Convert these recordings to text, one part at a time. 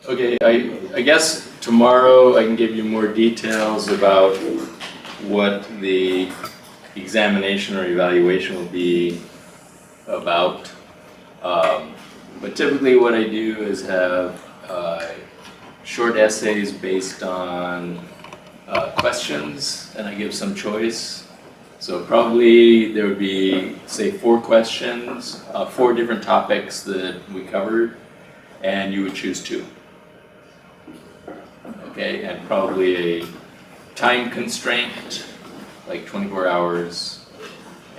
Okay, I guess tomorrow I can give you more details about what the examination or evaluation will be about. But typically what I do is have short essays based on questions, and I give some choice. So probably there would be, say, 4 questions, 4 different topics that we covered, and you would choose 2. Okay, and probably a time constraint, like 24 hours,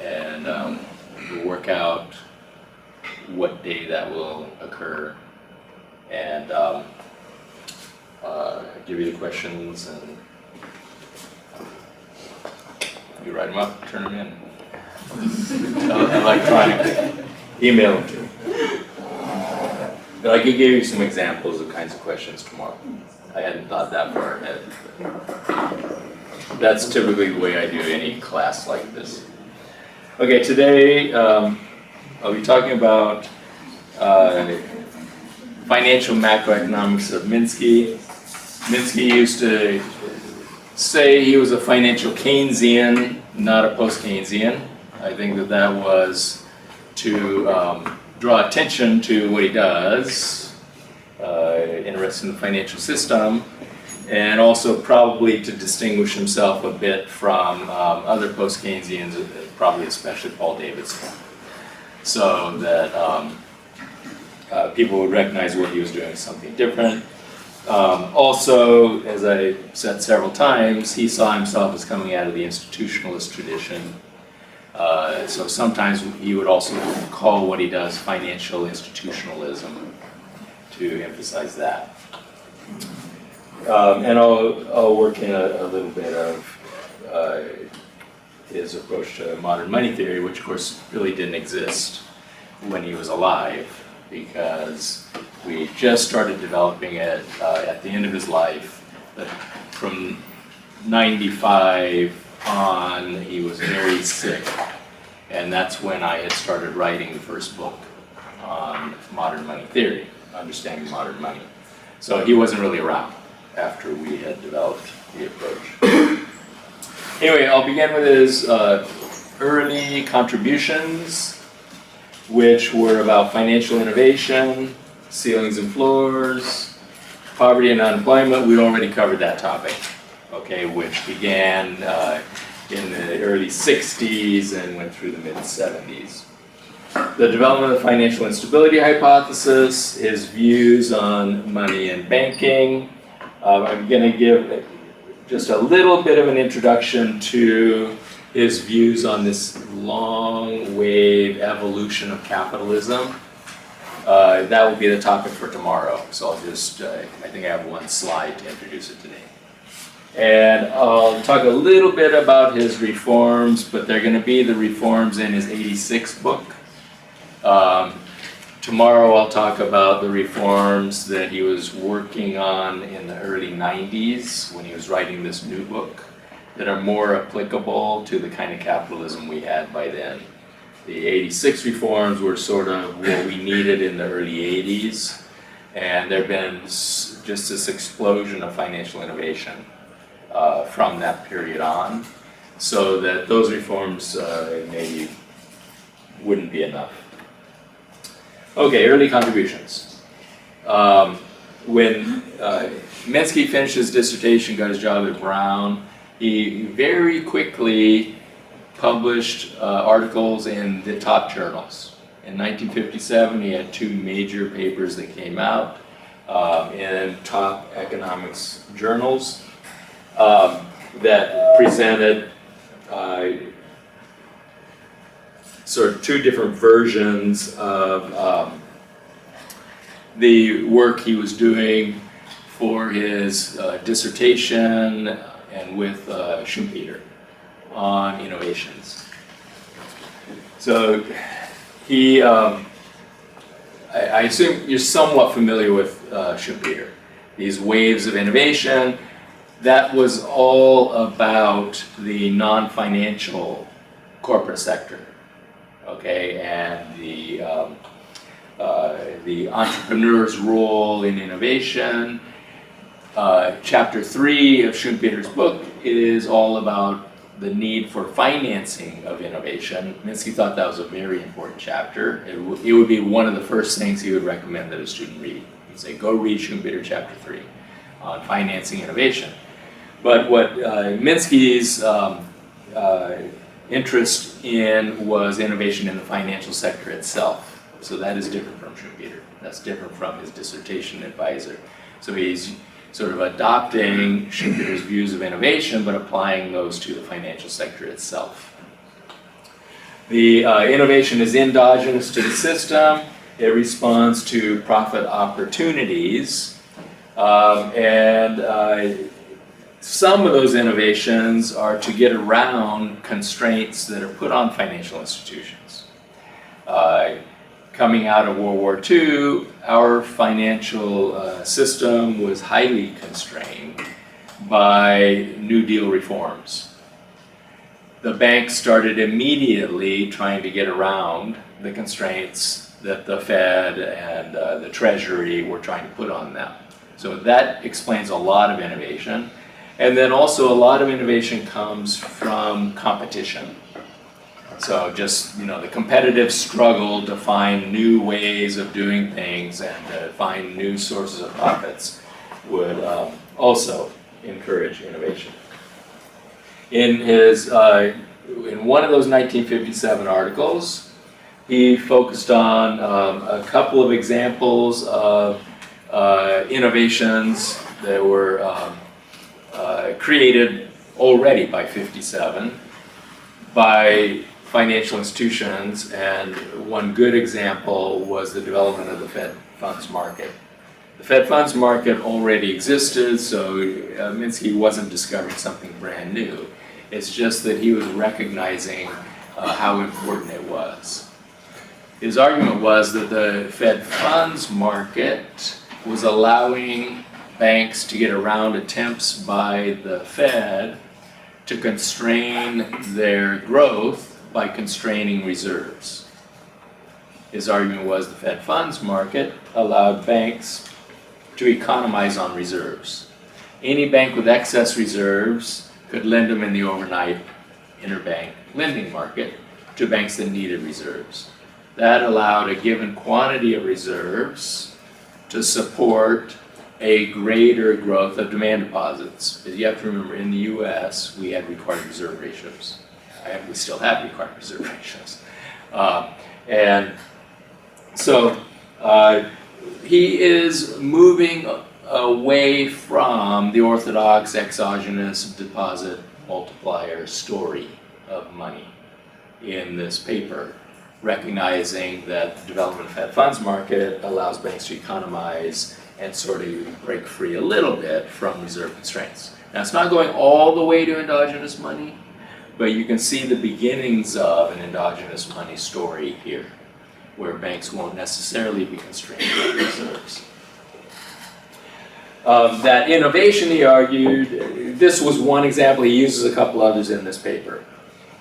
and we'll work out what day that will occur, and give you the questions, and you write them up, turn them in, electronically, email them to me. But I can give you some examples of kinds of questions tomorrow. I hadn't thought that far ahead. That's typically the way I do any class like this. Okay, today I'll be talking about financial macroeconomics of Minsky. Minsky used to say he was a financial Keynesian, not a post-Keynesian. I think that was to draw attention to what he does, interested in the financial system, and also probably to distinguish himself a bit from other post-Keynesians, probably especially Paul Davidson, so that people would recognize what he was doing as something different. Also, as I said several times, he saw himself as coming out of the institutionalist tradition. So sometimes he would also call what he does financial institutionalism, to emphasize that. And I'll work in a little bit of his approach to modern money theory, which of course really didn't exist when he was alive, because we just started developing it at the end of his life. But from 95 on, he was very sick, and that's when I had started writing the first book on modern money theory, understanding modern money. So he wasn't really around after we had developed the approach. Anyway, I'll begin with his early contributions, which were about financial innovation, ceilings and floors, poverty and unemployment. We already covered that topic, okay, which began in the early 60s and went through the mid-70s. The development of the Financial Instability Hypothesis, his views on money and banking. I'm going to give just a little bit of an introduction to his views on this long wave evolution of capitalism. That will be the topic for tomorrow, so I'll just, I think I have 1 slide to introduce it today. And I'll talk a little bit about his reforms, but they're going to be the reforms in his '86 book. Tomorrow I'll talk about the reforms that he was working on in the early 90s when he was writing this new book that are more applicable to the kind of capitalism we had by then. The '86 reforms were sort of what we needed in the early '80s, and there have been just this explosion of financial innovation from that period on, so that those reforms maybe wouldn't be enough. Okay, early contributions. When Minsky finished his dissertation, got his job at Brown, he very quickly published articles in the top journals. In 1957, he had 2 major papers that came out in top economics journals that presented sort of 2 different versions of the work he was doing for his dissertation and with Schumpeter on innovations. So he, I assume you're somewhat familiar with Schumpeter. These waves of innovation, that was all about the non-financial corporate sector. Okay, and the entrepreneur's role in innovation. Chapter 3 of Schumpeter's book is all about the need for financing of innovation. Minsky thought that was a very important chapter. It would be one of the first things he would recommend that a student read. He'd say, go read Schumpeter chapter 3 on financing innovation. But what Minsky's interest in was innovation in the financial sector itself. So that is different from Schumpeter. That's different from his dissertation advisor. So he's sort of adopting Schumpeter's views of innovation, but applying those to the financial sector itself. The innovation is endogenous to the system. It responds to profit opportunities. Some of those innovations are to get around constraints that are put on financial institutions. Coming out of World War II, our financial system was highly constrained by New Deal reforms. The banks started immediately trying to get around the constraints that the Fed and the Treasury were trying to put on them. So that explains a lot of innovation. And then also a lot of innovation comes from competition. So just, the competitive struggle to find new ways of doing things and to find new sources of profits would also encourage innovation. In one of those 1957 articles, he focused on a couple of examples of innovations that were created already by 57 by financial institutions, and one good example was the development of the Fed funds market. The Fed funds market already existed, so Minsky wasn't discovering something brand new. It's just that he was recognizing how important it was. His argument was that the Fed funds market was allowing banks to get around attempts by the Fed to constrain their growth by constraining reserves. His argument was the Fed funds market allowed banks to economize on reserves. Any bank with excess reserves could lend them in the overnight interbank lending market to banks that needed reserves. That allowed a given quantity of reserves to support a greater growth of demand deposits. Because you have to remember, in the US, we had required reserve ratios. And we still have required reserve ratios. And so he is moving away from the orthodox exogenous deposit multiplier story of money in this paper, recognizing that the development of Fed funds market allows banks to economize and sort of break free a little bit from reserve constraints. Now, it's not going all the way to endogenous money, but you can see the beginnings of an endogenous money story here, where banks won't necessarily be constrained by reserves. That innovation, he argued, this was one example, he uses a couple others in this paper.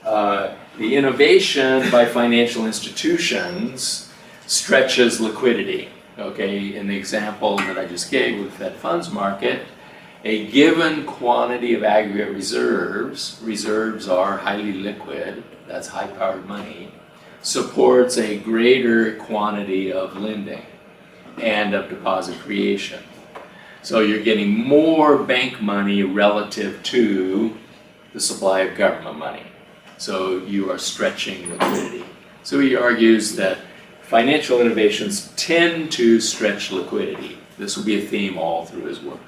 The innovation by financial institutions stretches liquidity. Okay, in the example that I just gave with the Fed funds market, a given quantity of aggregate reserves are highly liquid, that's high-powered money, supports a greater quantity of lending and of deposit creation. So you're getting more bank money relative to the supply of government money. So you are stretching liquidity. So he argues that financial innovations tend to stretch liquidity. This will be a theme all through his work.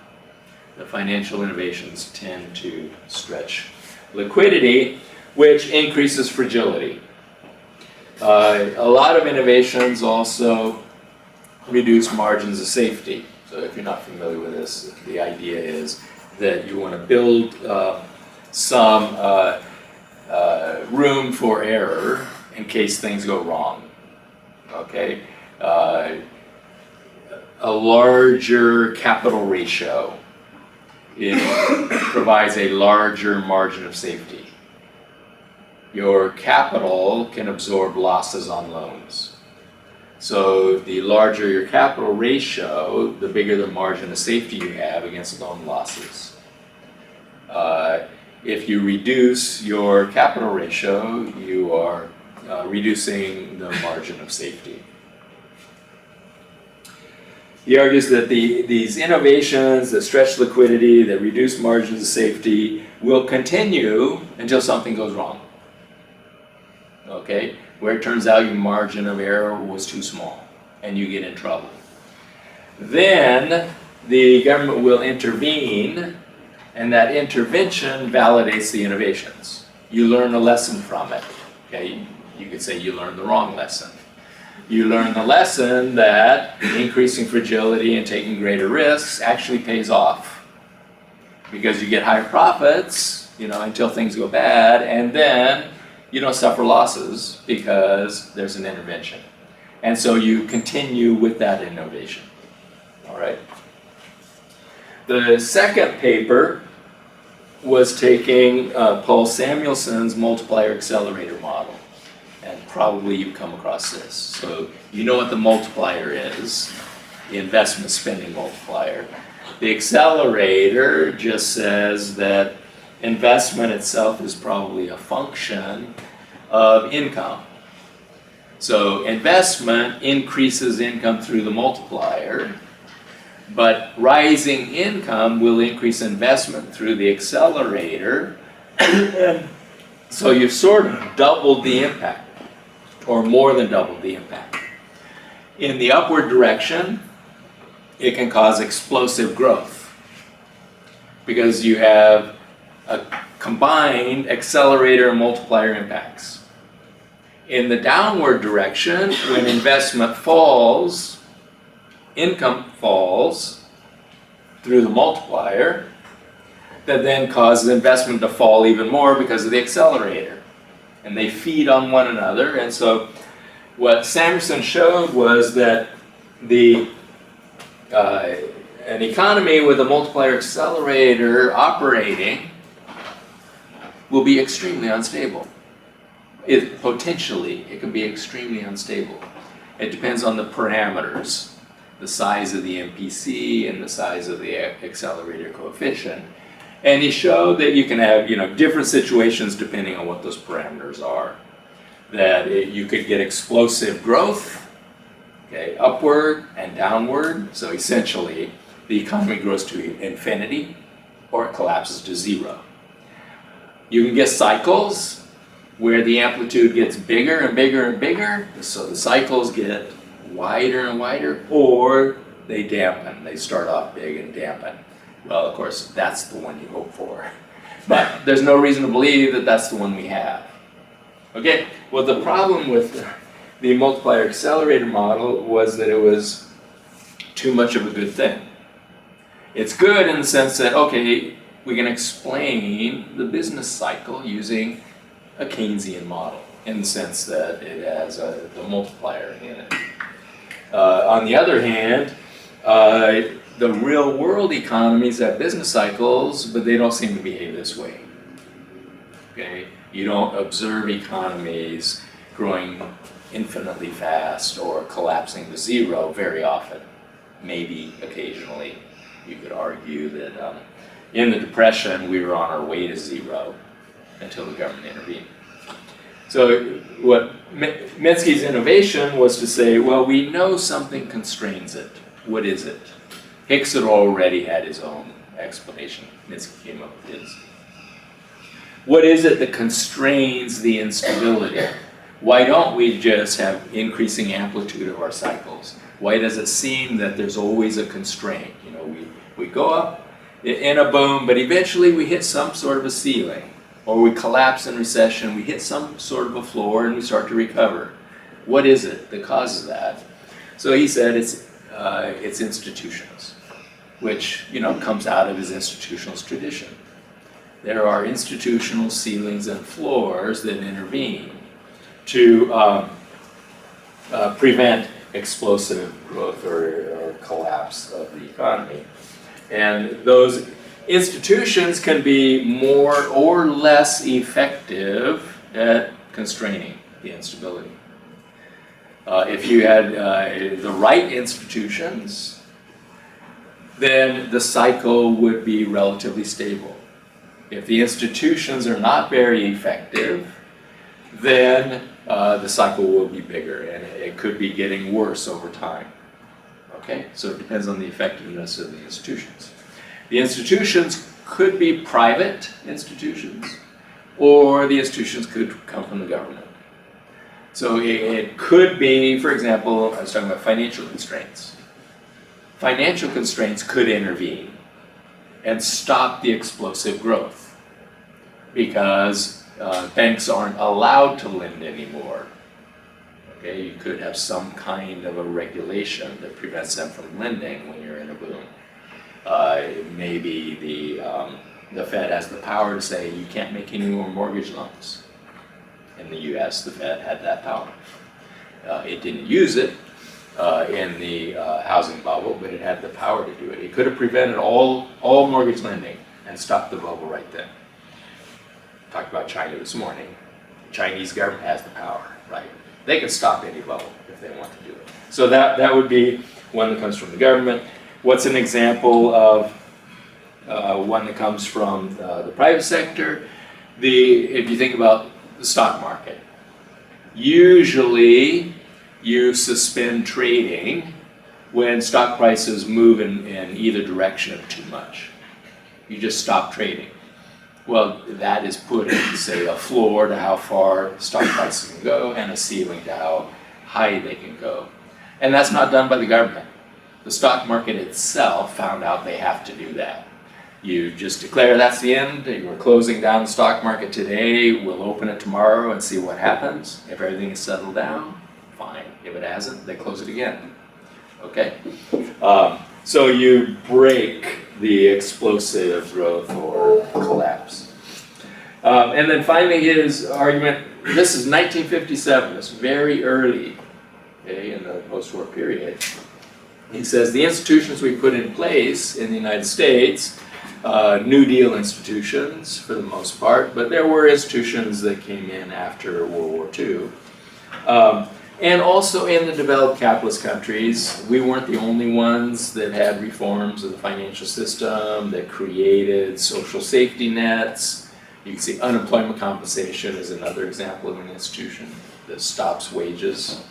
The financial innovations tend to stretch liquidity, which increases fragility. A lot of innovations also reduce margins of safety. So if you're not familiar with this, the idea is that you want to build some room for error in case things go wrong. Okay, a larger capital ratio, it provides a larger margin of safety. Your capital can absorb losses on loans. So the larger your capital ratio, the bigger the margin of safety you have against loan losses. If you reduce your capital ratio, you are reducing the margin of safety. He argues that these innovations that stretch liquidity, that reduce margins of safety, will continue until something goes wrong. Okay? Where it turns out your margin of error was too small and you get in trouble. Then the government will intervene, and that intervention validates the innovations. You learn a lesson from it. Okay? You could say you learned the wrong lesson. You learn the lesson that increasing fragility and taking greater risks actually pays off, because you get higher profits, until things go bad, and then you don't suffer losses because there's an intervention. And so you continue with that innovation. All right. The second paper was taking Paul Samuelson's Multiplier-Accelerator model. And probably you've come across this. So you know what the multiplier is, the investment spending multiplier. The accelerator just says that investment itself is probably a function of income. So investment increases income through the multiplier, but rising income will increase investment through the accelerator. So you've sort of doubled the impact, or more than doubled the impact. In the upward direction, it can cause explosive growth, because you have a combined accelerator and multiplier impacts. In the downward direction, when investment falls, income falls through the multiplier, that then causes investment to fall even more because of the accelerator. And they feed on one another. And so what Samuelson showed was that an economy with a multiplier accelerator operating will be extremely unstable. Potentially, it can be extremely unstable. It depends on the parameters, the size of the MPC and the size of the accelerator coefficient. And he showed that you can have different situations depending on what those parameters are. That you could get explosive growth, okay, upward and downward. So essentially, the economy grows to infinity or it collapses to zero. You can get cycles where the amplitude gets bigger and bigger and bigger, so the cycles get wider and wider, or they dampen. They start off big and dampen. Well, of course, that's the one you hope for. But there's no reason to believe that that's the one we have. Okay, well, the problem with the multiplier accelerator model was that it was too much of a good thing. It's good in the sense that, okay, we can explain the business cycle using a Keynesian model, in the sense that it has the multiplier in it. On the other hand, the real world economies have business cycles, but they don't seem to behave this way. Okay? You don't observe economies growing infinitely fast or collapsing to zero very often. Maybe occasionally. You could argue that in the Depression we were on our way to zero until the government intervened. So what Minsky's innovation was to say, well, we know something constrains it. What is it? Hicks had already had his own explanation. Minsky came up with his. What is it that constrains the instability? Why don't we just have increasing amplitude of our cycles? Why does it seem that there's always a constraint? We go up in a boom, but eventually we hit some sort of a ceiling. Or we collapse in recession, we hit some sort of a floor, and we start to recover. What is it that causes that? So he said it's institutions, which comes out of his institutionalist tradition. There are institutional ceilings and floors that intervene to prevent explosive growth or collapse of the economy. And those institutions can be more or less effective at constraining the instability. If you had the right institutions, then the cycle would be relatively stable. If the institutions are not very effective, then the cycle will be bigger, and it could be getting worse over time. Okay, so it depends on the effectiveness of the institutions. The institutions could be private institutions, or the institutions could come from the government. So it could be, for example, I was talking about financial constraints. Financial constraints could intervene and stop the explosive growth because banks aren't allowed to lend anymore. Okay, you could have some kind of a regulation that prevents them from lending when you're in a boom. Maybe the Fed has the power to say you can't make any more mortgage loans. In the US, the Fed had that power. It didn't use it in the housing bubble, but it had the power to do it. It could have prevented all mortgage lending and stopped the bubble right then. Talked about China this morning. The Chinese government has the power, right? They can stop any bubble if they want to do it. So that would be one that comes from the government. What's an example of one that comes from the private sector? If you think about the stock market, usually you suspend trading when stock prices move in either direction of too much. You just stop trading. Well, that is putting, say, a floor to how far stock prices can go and a ceiling to how high they can go. And that's not done by the government. The stock market itself found out they have to do that. You just declare that's the end, we're closing down the stock market today, we'll open it tomorrow and see what happens. If everything is settled down, fine. If it hasn't, they close it again. Okay? So you break the explosive growth or collapse. And then finally his argument, this is 1957, it's very early, okay, in the post-war period. He says the institutions we put in place in the United States, New Deal institutions for the most part, but there were institutions that came in after World War II. And also in the developed capitalist countries, we weren't the only ones that had reforms of the financial system, that created social safety nets. You can see unemployment compensation is another example of an institution that stops wages,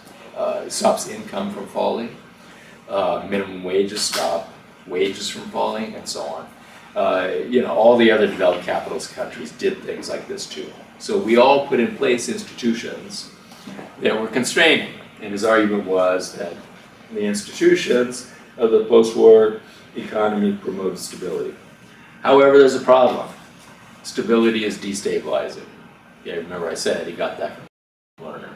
stops income from falling. Minimum wages stop wages from falling, and so on. All the other developed capitalist countries did things like this too. So we all put in place institutions that were constraining. And his argument was that the institutions of the post-war economy promoted stability. However, there's a problem. Stability is destabilizing. Yeah, remember I said he got that from Lerner.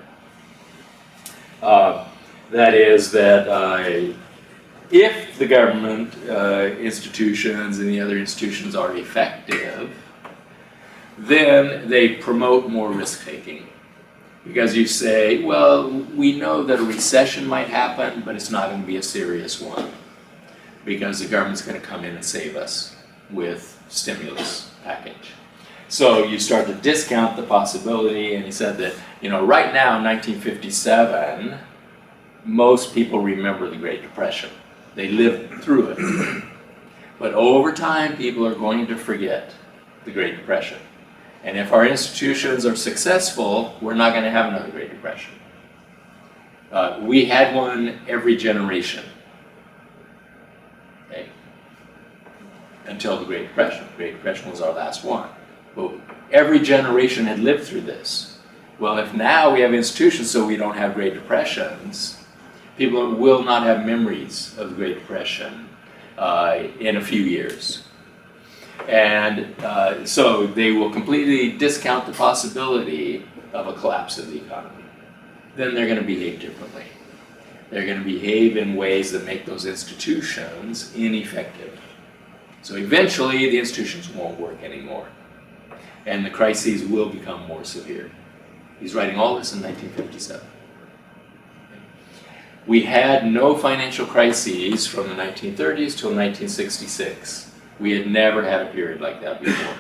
That is that if the government institutions and the other institutions are effective, then they promote more risk-taking. Because you say, well, we know that a recession might happen, but it's not going to be a serious one. Because the government's going to come in and save us with stimulus package. So you start to discount the possibility, and he said that, right now in 1957, most people remember the Great Depression. They lived through it. But over time, people are going to forget the Great Depression. And if our institutions are successful, we're not going to have another Great Depression. We had one every generation, okay? Until the Great Depression. The Great Depression was our last one. But every generation had lived through this. Well, if now we have institutions so we don't have Great Depressions, people will not have memories of the Great Depression in a few years. And so they will completely discount the possibility of a collapse of the economy. Then they're going to behave differently. They're going to behave in ways that make those institutions ineffective. So eventually the institutions won't work anymore. And the crises will become more severe. He's writing all this in 1957. We had no financial crises from the 1930s till 1966. We had never had a period like that before.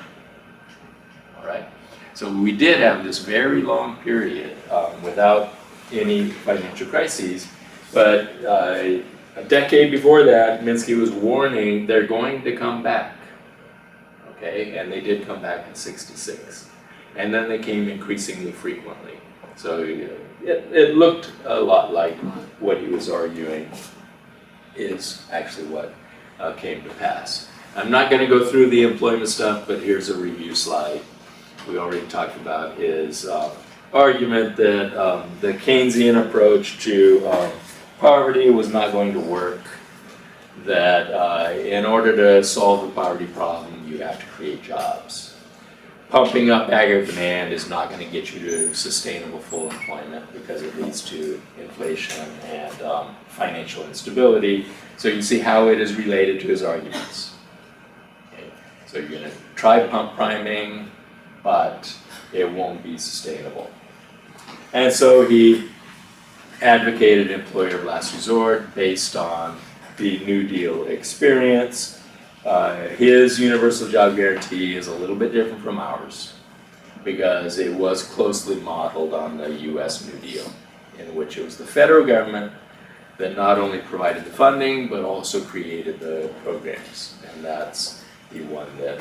All right? So we did have this very long period without any financial crises. But a decade before that, Minsky was warning they're going to come back. Okay, and they did come back in '66. And then they came increasingly frequently. So it looked a lot like what he was arguing is actually what came to pass. I'm not going to go through the employment stuff, but here's a review slide. We already talked about his argument that the Keynesian approach to poverty was not going to work, that in order to solve the poverty problem, you have to create jobs. Pumping up aggregate demand is not going to get you to sustainable full employment because it leads to inflation and financial instability. So you see how it is related to his arguments. Okay. So you're going to try pump priming, but it won't be sustainable. And so he advocated employer of last resort based on the New Deal experience. His universal job guarantee is a little bit different from ours because it was closely modeled on the US New Deal, in which it was the federal government that not only provided the funding but also created the programs, and that's the one that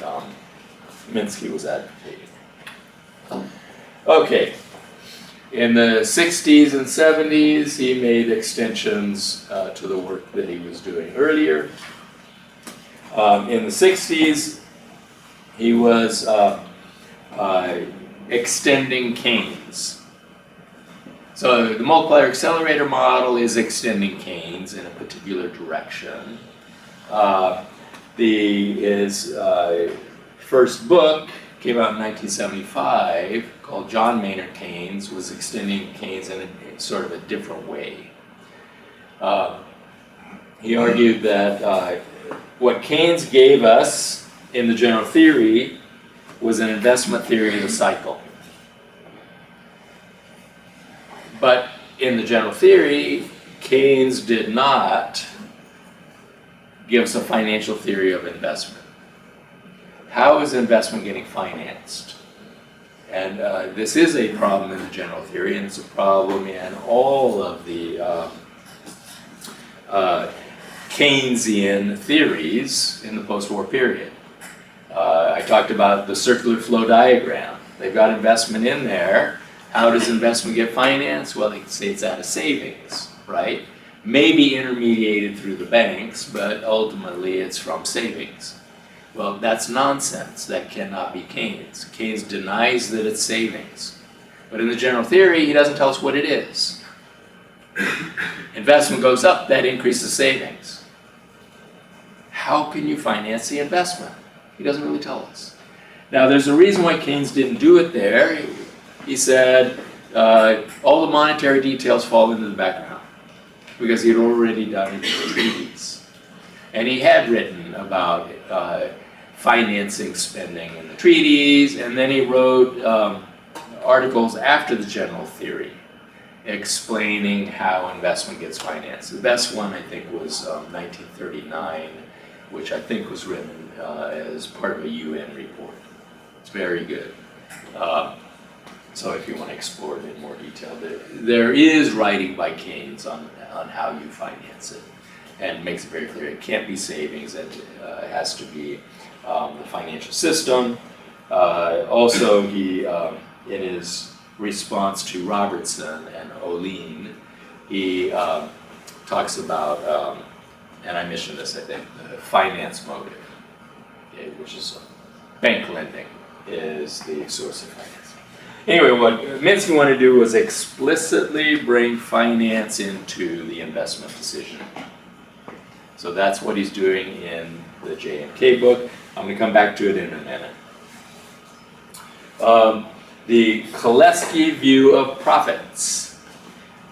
Minsky was advocating. Okay, in the 60s and 70s he made extensions to the work that he was doing earlier. In the 60s, he was extending Keynes. So the multiplier-accelerator model is extending Keynes in a particular direction. His first book came out in 1975, called John Maynard Keynes, was extending Keynes in a sort of a different way. He argued that what Keynes gave us in the general theory was an investment theory of the cycle. But in the general theory, Keynes did not give us a financial theory of investment. How is investment getting financed? And this is a problem in the general theory, and it's a problem in all of the Keynesian theories in the post-war period. I talked about the circular flow diagram. They've got investment in there. How does investment get financed? Well, they can say it's out of savings, right? Maybe intermediated through the banks, but ultimately it's from savings. Well, that's nonsense. That cannot be Keynes. Keynes denies that it's savings. But in the general theory, he doesn't tell us what it is. Investment goes up, that increases savings. How can you finance the investment? He doesn't really tell us. Now, there's a reason why Keynes didn't do it there. He said all the monetary details fall into the background because he had already done it in the treaties. And he had written about financing spending in the treaties, and then he wrote articles after the general theory explaining how investment gets financed. The best one, I think, was 1939, which I think was written as part of a UN report. It's very good. So if you want to explore it in more detail, there is writing by Keynes on how you finance it, and makes it very clear it can't be savings, it has to be the financial system. Also, he, in his response to Robertson and Olin, he talks about, and I mentioned this, I think, the finance motive, okay, which is bank lending is the source of finance. Anyway, what Minsky wanted to do was explicitly bring finance into the investment decision. So that's what he's doing in the JMK book. I'm going to come back to it in a minute. The Koleski view of profits.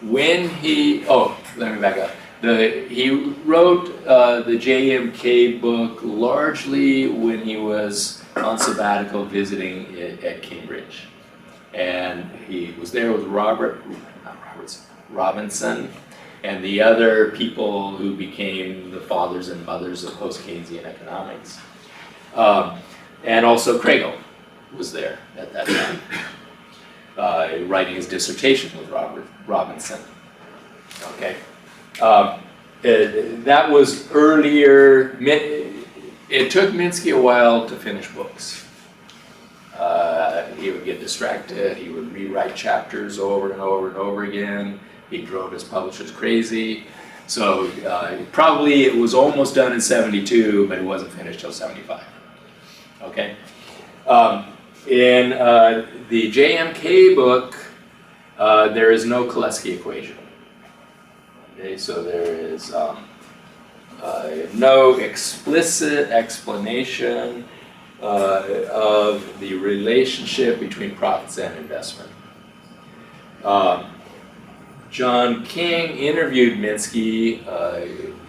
When he, let me back up. He wrote the JMK book largely when he was on sabbatical visiting at Cambridge. And he was there with Robinson, and the other people who became the fathers and mothers of post-Keynesian economics. And also Kregel was there at that time. writing his dissertation with Robinson. Okay, that was earlier. It took Minsky a while to finish books. He would get distracted. He would rewrite chapters over and over and over again. He drove his publishers crazy. So probably it was almost done in 72, but it wasn't finished till 75. Okay. In the JMK book, there is no Kalecki equation. Okay, so there is no explicit explanation of the relationship between profits and investment. John King interviewed Minsky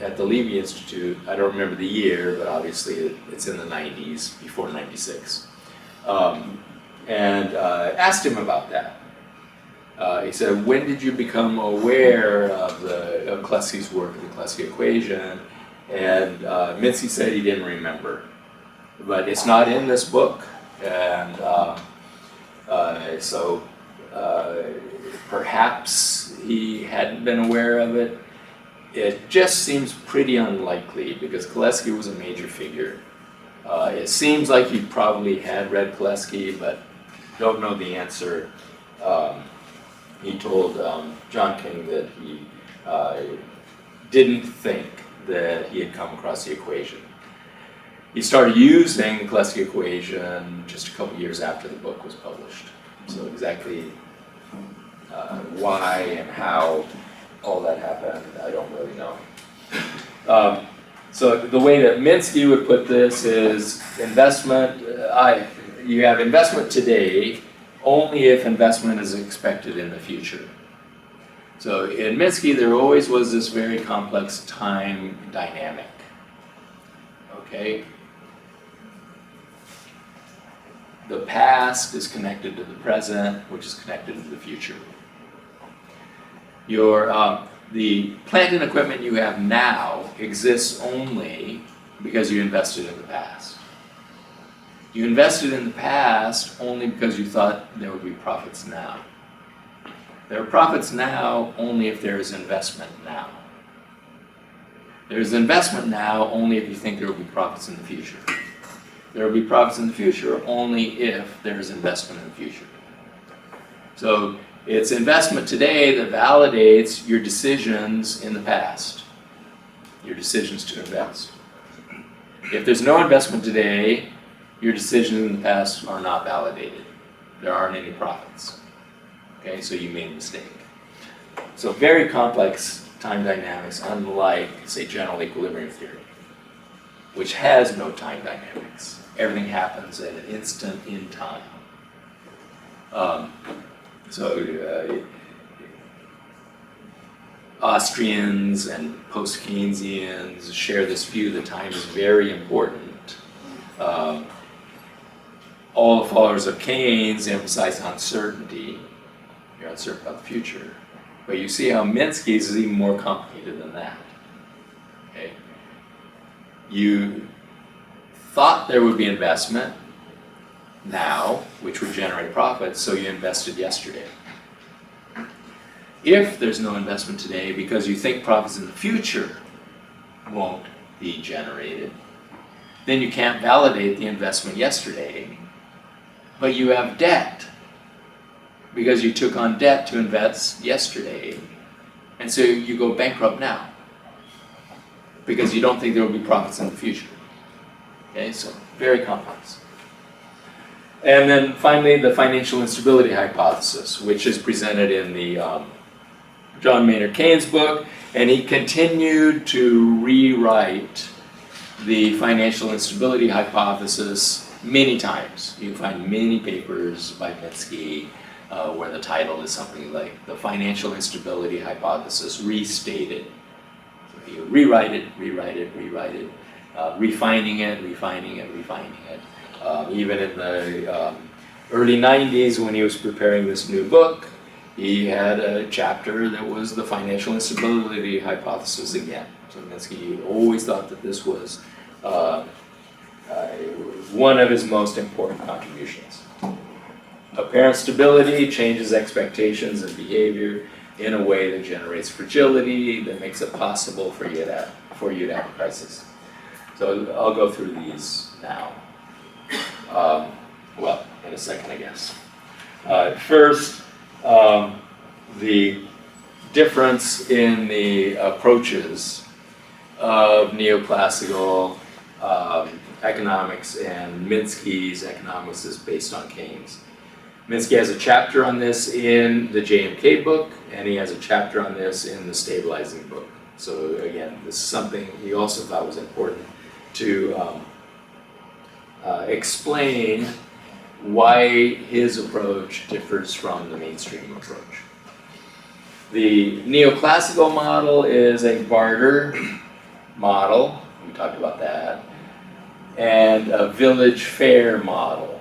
at the Levy Institute. I don't remember the year, but obviously it's in the 90s, before 96. And asked him about that. He said, when did you become aware of Kalecki's work, the Kalecki equation? And Minsky said he didn't remember. But it's not in this book, and so perhaps he hadn't been aware of it. It just seems pretty unlikely because Kalecki was a major figure. It seems like he probably had read Kalecki, but don't know the answer. He told John King that he didn't think that he had come across the equation. He started using the Kalecki equation just a couple years after the book was published. So exactly why and how all that happened, I don't really know. So the way that Minsky would put this is investment, you have investment today only if investment is expected in the future. So in Minsky, there always was this very complex time dynamic. Okay? The past is connected to the present, which is connected to the future. The plant and equipment you have now exists only because you invested in the past. You invested in the past only because you thought there would be profits now. There are profits now only if there is investment now. There's investment now only if you think there will be profits in the future. There will be profits in the future only if there's investment in the future. So it's investment today that validates your decisions in the past, your decisions to invest. If there's no investment today, your decisions in the past are not validated. There aren't any profits. Okay, so you made a mistake. So very complex time dynamics, unlike, say, general equilibrium theory, which has no time dynamics. Everything happens at an instant in time. Austrians and post-Keynesians share this view that time is very important. All the followers of Keynes emphasize uncertainty. You're uncertain about the future. But you see how Minsky's is even more complicated than that. Okay? You thought there would be investment now, which would generate profits, so you invested yesterday. If there's no investment today because you think profits in the future won't be generated, then you can't validate the investment yesterday, but you have debt because you took on debt to invest yesterday, and so you go bankrupt now because you don't think there will be profits in the future. Okay, so very complex. And then finally, the Financial Instability Hypothesis, which is presented in the John Maynard Keynes book, and he continued to rewrite the Financial Instability Hypothesis many times. You can find many papers by Minsky where the title is something like The Financial Instability Hypothesis Restated. So you rewrite it, refining it. Even in the early 90s, when he was preparing this new book, he had a chapter that was the Financial Instability Hypothesis again. So Minsky always thought that this was one of his most important contributions. Apparent stability changes expectations and behavior in a way that generates fragility, that makes it possible for you to have a crisis. So I'll go through these now. Well, in a second, I guess. First, the difference in the approaches of neoclassical economics and Minsky's economics is based on Keynes. Minsky has a chapter on this in the JMK book, and he has a chapter on this in the Stabilizing book. So again, this is something he also thought was important to explain why his approach differs from the mainstream approach. The neoclassical model is a barter model, we talked about that, and a village fair model.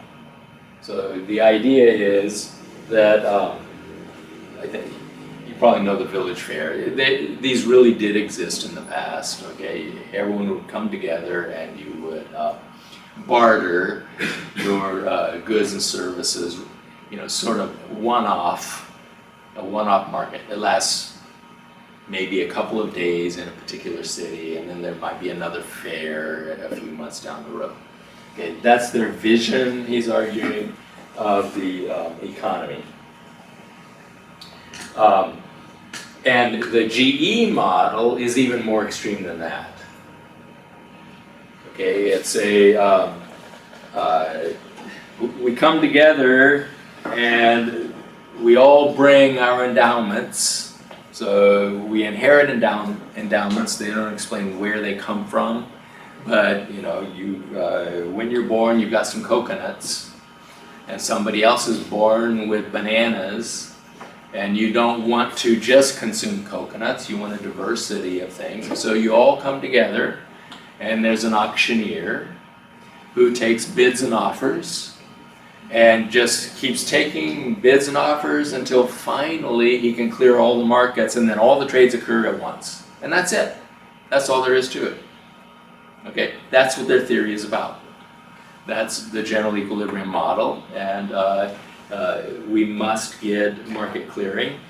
So the idea is that, I think you probably know the village fair. These really did exist in the past, okay? Everyone would come together and you would barter your goods and services, you know, sort of a one-off market. It lasts maybe a couple of days in a particular city, and then there might be another fair a few months down the road. Okay, that's their vision, he's arguing, of the economy. And the GE model is even more extreme than that. Okay, it's a, we come together and we all bring our endowments. So we inherit endowments. They don't explain where they come from. But you know, when you're born, you've got some coconuts, and somebody else is born with bananas, and you don't want to just consume coconuts. You want a diversity of things. So you all come together, and there's an auctioneer who takes bids and offers, and just keeps taking bids and offers until finally he can clear all the markets, and then all the trades occur at once, and that's it. That's all there is to it. Okay, that's what their theory is about. That's the general equilibrium model, and we must get market clearing.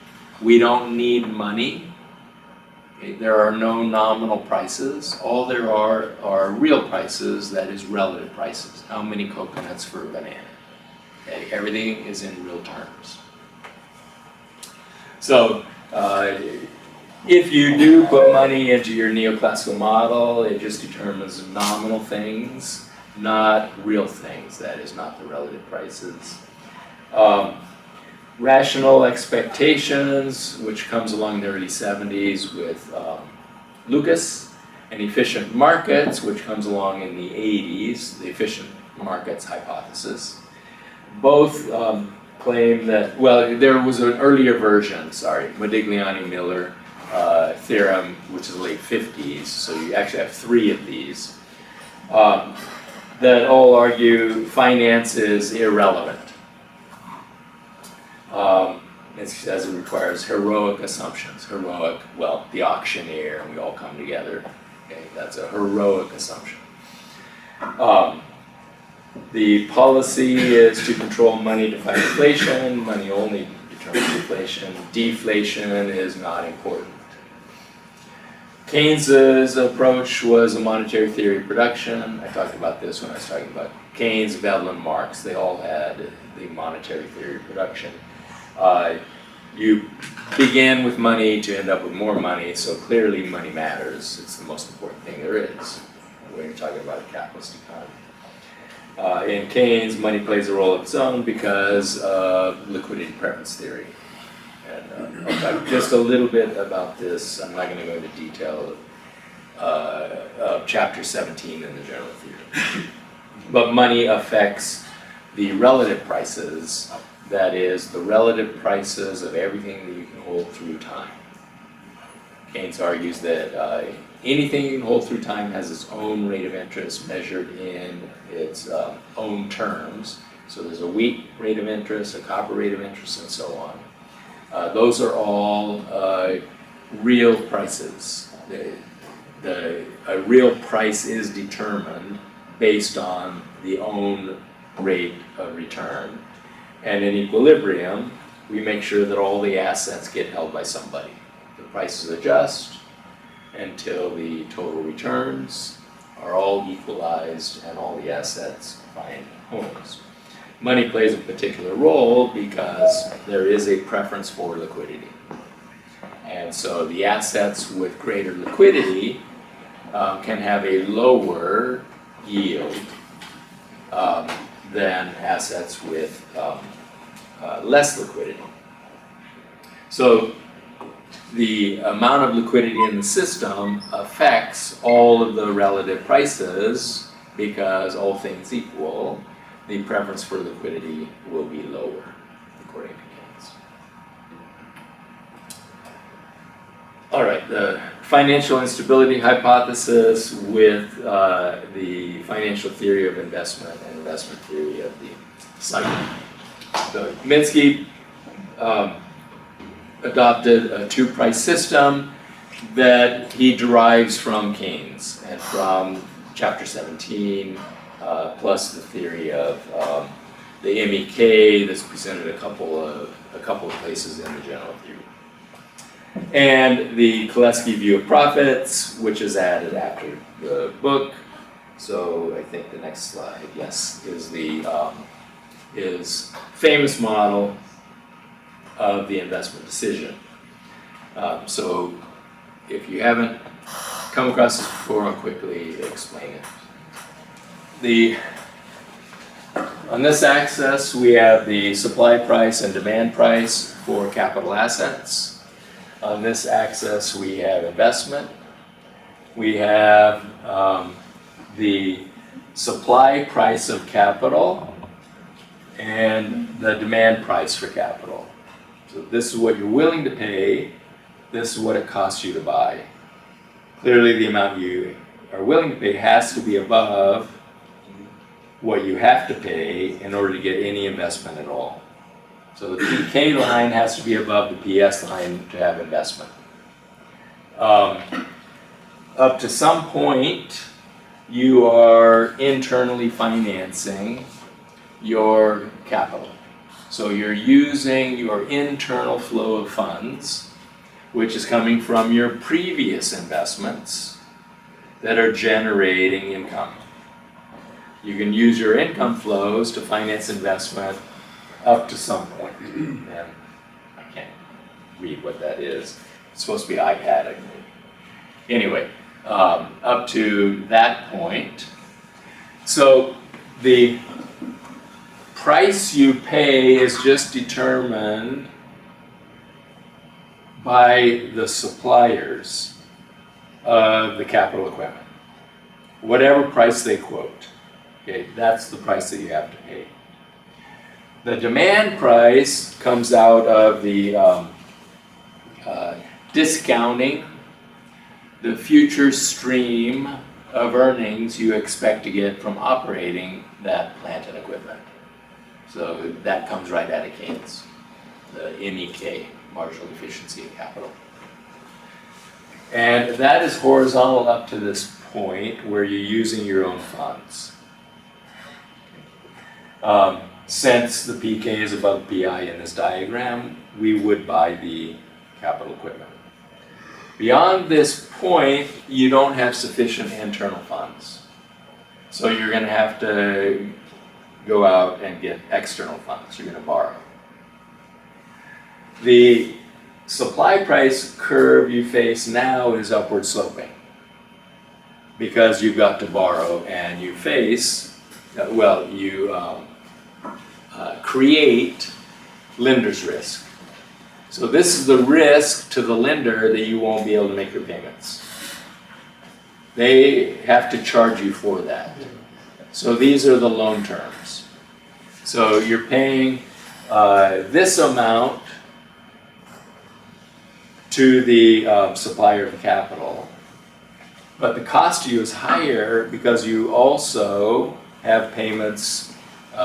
We don't need money. Okay, there are no nominal prices. All there are real prices, that is relative prices. How many coconuts for a banana? Okay, everything is in real terms. So, if you do put money into your neoclassical model, it just determines nominal things, not real things, that is, not the relative prices. Rational expectations, which comes along in the early 70s with Lucas, and efficient markets, which comes along in the 80s, the efficient markets hypothesis. Both claim that, well, there was an earlier version, Modigliani-Miller theorem, which is the late 50s, so you actually have three of these, that all argue finance is irrelevant. It's as it requires heroic assumptions. Heroic, well, the auctioneer, and we all come together. Okay, that's a heroic assumption. The policy is to control money to fight inflation. Money only determines inflation. Deflation is not important. Keynes's approach was a monetary theory of production. I talked about this when I was talking about Keynes, Veblen, Marx. They all had the monetary theory of production. You begin with money to end up with more money, so clearly money matters. It's the most important thing there is when you're talking about a capitalist economy. In Keynes, money plays a role of its own because of liquidity preference theory. And I'll talk just a little bit about this. I'm not going to go into detail of chapter 17 in the general theory. But money affects the relative prices, that is, the relative prices of everything that you can hold through time. Keynes argues that anything you can hold through time has its own rate of interest measured in its own terms. So there's a wheat rate of interest, a copper rate of interest, and so on. Those are all real prices. A real price is determined based on the own rate of return. And in equilibrium, we make sure that all the assets get held by somebody. The prices adjust until the total returns are all equalized and all the assets find homes. Money plays a particular role because there is a preference for liquidity. And so the assets with greater liquidity can have a lower yield than assets with less liquidity. So the amount of liquidity in the system affects all of the relative prices because all things equal, the preference for liquidity will be lower, according to Keynes. All right, the Financial Instability Hypothesis with the financial theory of investment and investment theory of the cycle. So Minsky adopted a two-price system that he derives from Keynes and from Chapter 17, plus the theory of the MEK that's presented a couple of places in the general theory. And the Kolesky view of profits, which is added after the book. So I think the next slide, yes, is the is famous model of the investment decision. So if you haven't come across this before, I'll quickly explain it. On this axis, we have the supply price and demand price for capital assets. On this axis, we have investment. We have the supply price of capital and the demand price for capital. So this is what you're willing to pay. This is what it costs you to buy. Clearly, the amount you are willing to pay has to be above what you have to pay in order to get any investment at all. So the PK line has to be above the PS line to have investment. Up to some point, you are internally financing your capital. So you're using your internal flow of funds, which is coming from your previous investments that are generating income. You can use your income flows to finance investment up to some point. And I can't read what that is. It's supposed to be iPad, I think. Anyway, up to that point. So the price you pay is just determined by the suppliers of the capital equipment. Whatever price they quote, okay, that's the price that you have to pay. The demand price comes out of the discounting the future stream of earnings you expect to get from operating that plant and equipment. So that comes right out of Keynes, the MEK, marginal efficiency of capital. And that is horizontal up to this point where you're using your own funds. Since the PK is above PI in this diagram, we would buy the capital equipment. Beyond this point, you don't have sufficient internal funds. So you're going to have to go out and get external funds. You're going to borrow. The supply price curve you face now is upward sloping because you've got to borrow and you face, create lender's risk. So this is the risk to the lender that you won't be able to make your payments. They have to charge you for that. So these are the loan terms. So you're paying this amount to the supplier of capital, but the cost to you is higher because you also have payments,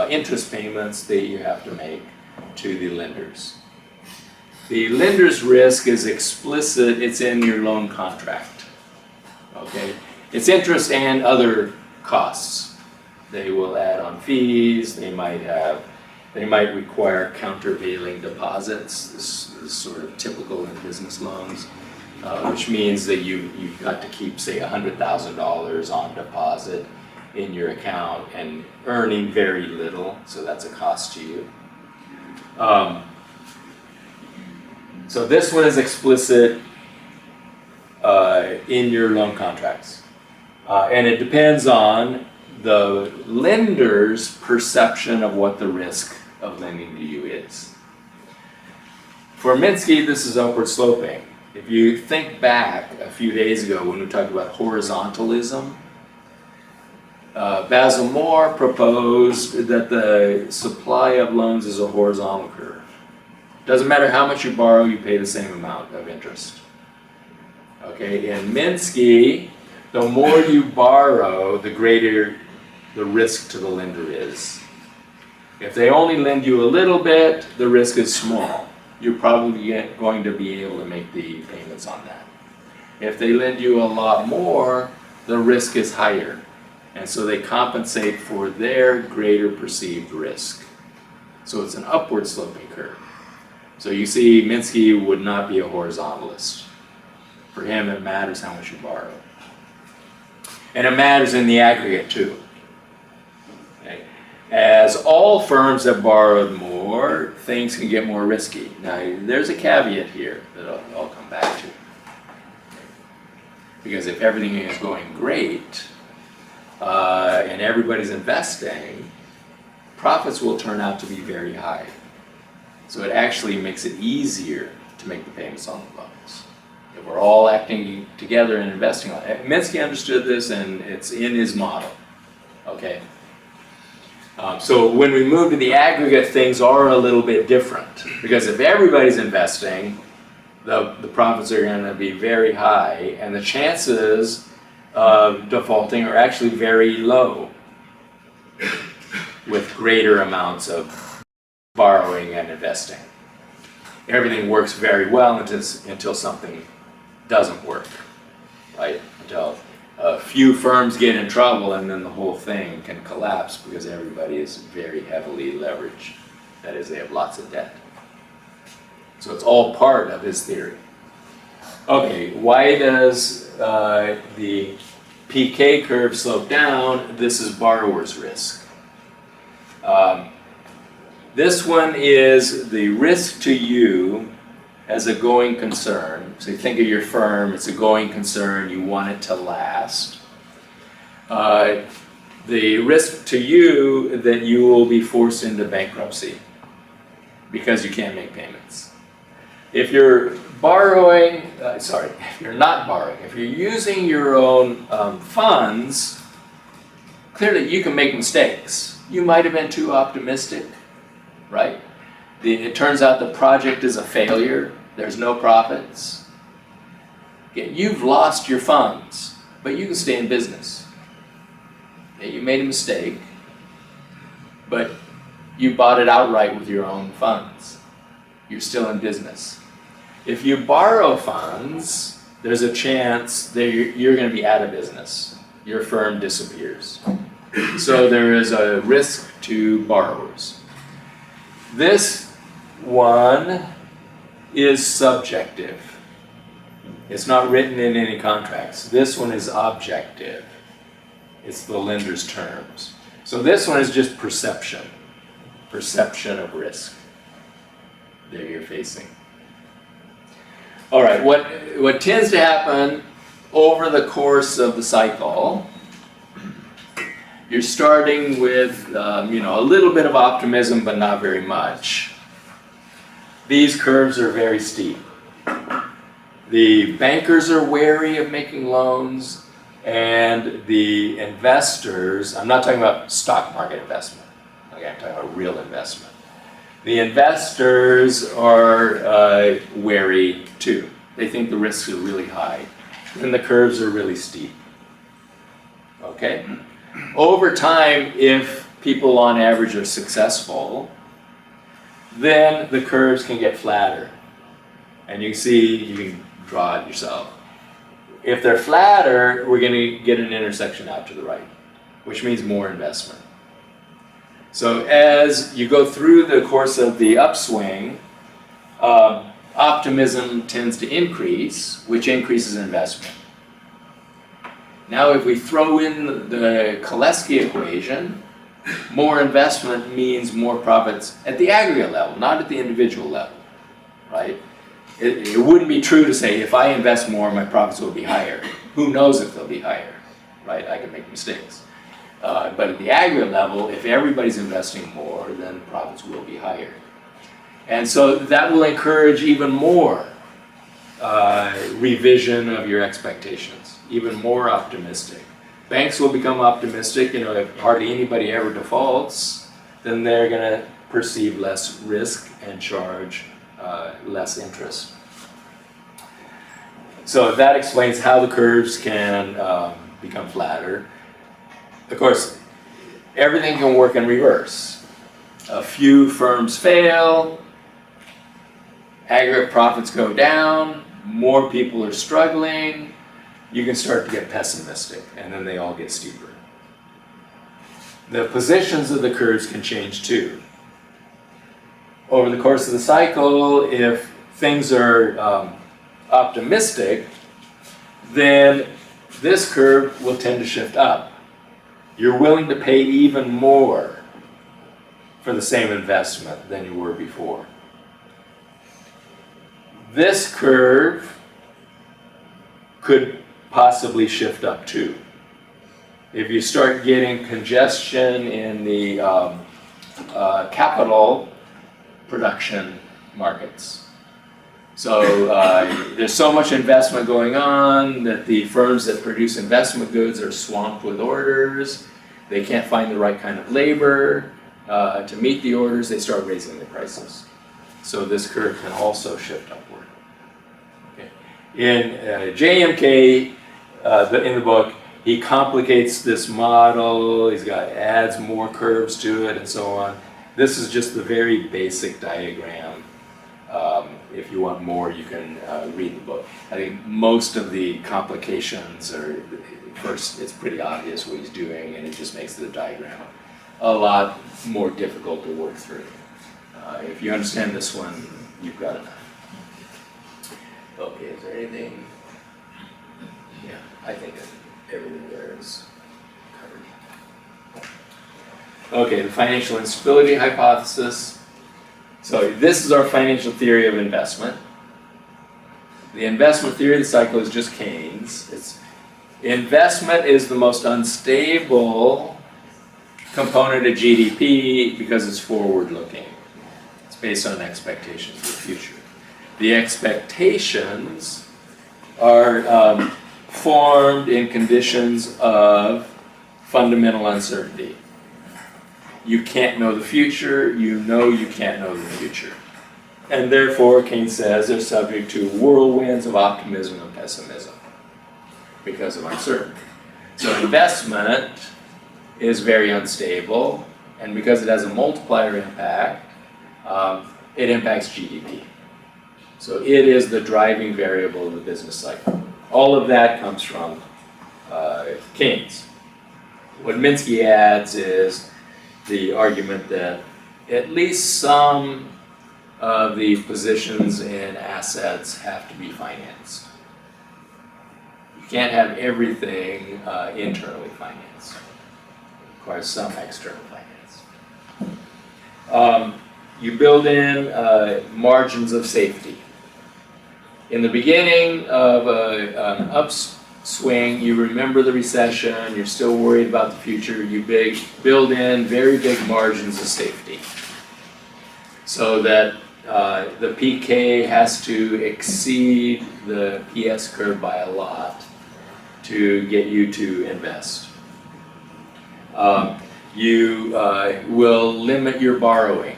interest payments that you have to make to the lenders. The lender's risk is explicit, it's in your loan contract. Okay? It's interest and other costs. They will add on fees, they might have They might require countervailing deposits. This is sort of typical in business loans, which means that you've got to keep, say, $100,000 on deposit in your account and earning very little, so that's a cost to you. So this one is explicit in your loan contracts. And it depends on the lender's perception of what the risk of lending to you is. For Minsky, this is upward sloping. If you think back a few days ago when we talked about horizontalism, Basil Moore proposed that the supply of loans is a horizontal curve. Doesn't matter how much you borrow, you pay the same amount of interest. Okay, in Minsky, the more you borrow, the greater the risk to the lender is. If they only lend you a little bit, the risk is small. You're probably going to be able to make the payments on that. If they lend you a lot more, the risk is higher. And so they compensate for their greater perceived risk. So it's an upward sloping curve. So you see, Minsky would not be a horizontalist. For him, it matters how much you borrow. And it matters in the aggregate too. Okay? As all firms have borrowed more, things can get more risky. Now, there's a caveat here that I'll come back to. Because if everything is going great, and everybody's investing, profits will turn out to be very high. So it actually makes it easier to make the payments on the loans. If we're all acting together and investing on it. Minsky understood this, and it's in his model. Okay. So when we move to the aggregate, things are a little bit different. Because if everybody's investing, the profits are going to be very high, and the chances of defaulting are actually very low with greater amounts of borrowing and investing. Everything works very well until something doesn't work, right? Until a few firms get in trouble and then the whole thing can collapse because everybody is very heavily leveraged. That is, they have lots of debt. So it's all part of his theory. Okay, why does the PK curve slope down? This is borrower's risk. This one is the risk to you as a going concern. So you think of your firm, it's a going concern, you want it to last. The risk to you that you will be forced into bankruptcy because you can't make payments. If you're borrowing, if you're not borrowing, if you're using your own funds, clearly you can make mistakes. You might have been too optimistic, right? It turns out the project is a failure. There's no profits. Okay, you've lost your funds, but you can stay in business. Okay, you made a mistake, but you bought it outright with your own funds. You're still in business. If you borrow funds, there's a chance that you're going to be out of business. Your firm disappears. So there is a risk to borrowers. This one is subjective. It's not written in any contracts. This one is objective. It's the lender's terms. So this one is just perception. Perception of risk that you're facing. All right, what tends to happen over the course of the cycle, you're starting with a little bit of optimism, but not very much. These curves are very steep. The bankers are wary of making loans, and the investors, I'm not talking about stock market investment, okay, I'm talking about real investment. The investors are wary too. They think the risks are really high, and the curves are really steep. Okay? Over time, if people on average are successful, then the curves can get flatter. And you can draw it yourself. If they're flatter, we're going to get an intersection out to the right, which means more investment. So as you go through the course of the upswing, optimism tends to increase, which increases investment. Now if we throw in the Koleski equation, more investment means more profits at the aggregate level, not at the individual level, right? It wouldn't be true to say, if I invest more, my profits will be higher. Who knows if they'll be higher, right? I can make mistakes. But at the aggregate level, if everybody's investing more, then profits will be higher. And so that will encourage even more revision of your expectations, even more optimistic. Banks will become optimistic. If hardly anybody ever defaults, then they're going to perceive less risk and charge less interest. So that explains how the curves can become flatter. Of course, everything can work in reverse. A few firms fail, aggregate profits go down, more people are struggling, you can start to get pessimistic, and then they all get steeper. The positions of the curves can change too. Over the course of the cycle, if things are optimistic, then this curve will tend to shift up. You're willing to pay even more for the same investment than you were before. This curve could possibly shift up too. If you start getting congestion in the capital production markets. So there's so much investment going on that the firms that produce investment goods are swamped with orders. They can't find the right kind of labor to meet the orders. They start raising the prices. So this curve can also shift upward. Okay. In JMK, in the book, he complicates this model. Adds more curves to it and so on. This is just the very basic diagram. If you want more, you can read the book. I think most of the complications are, first, it's pretty obvious what he's doing, and it just makes the diagram a lot more difficult to work through. If you understand this one, you've got enough. Okay, is there anything? Yeah, I think everything there is covered. Okay, the financial instability hypothesis. So this is our financial theory of investment. The investment theory of the cycle is just Keynes. Investment is the most unstable component of GDP because it's forward-looking. It's based on expectations for the future. The expectations are formed in conditions of fundamental uncertainty. You can't know the future, you know you can't know the future. And therefore, Keynes says, they're subject to whirlwinds of optimism and pessimism because of uncertainty. So investment is very unstable, and because it has a multiplier impact, it impacts GDP. So it is the driving variable of the business cycle. All of that comes from Keynes. What Minsky adds is the argument that at least some of the positions in assets have to be financed. You can't have everything internally financed. It requires some external finance. You build in margins of safety. In the beginning of an upswing, you remember the recession, you're still worried about the future, you build in very big margins of safety so that the PK has to exceed the PS curve by a lot to get you to invest. You will limit your borrowing.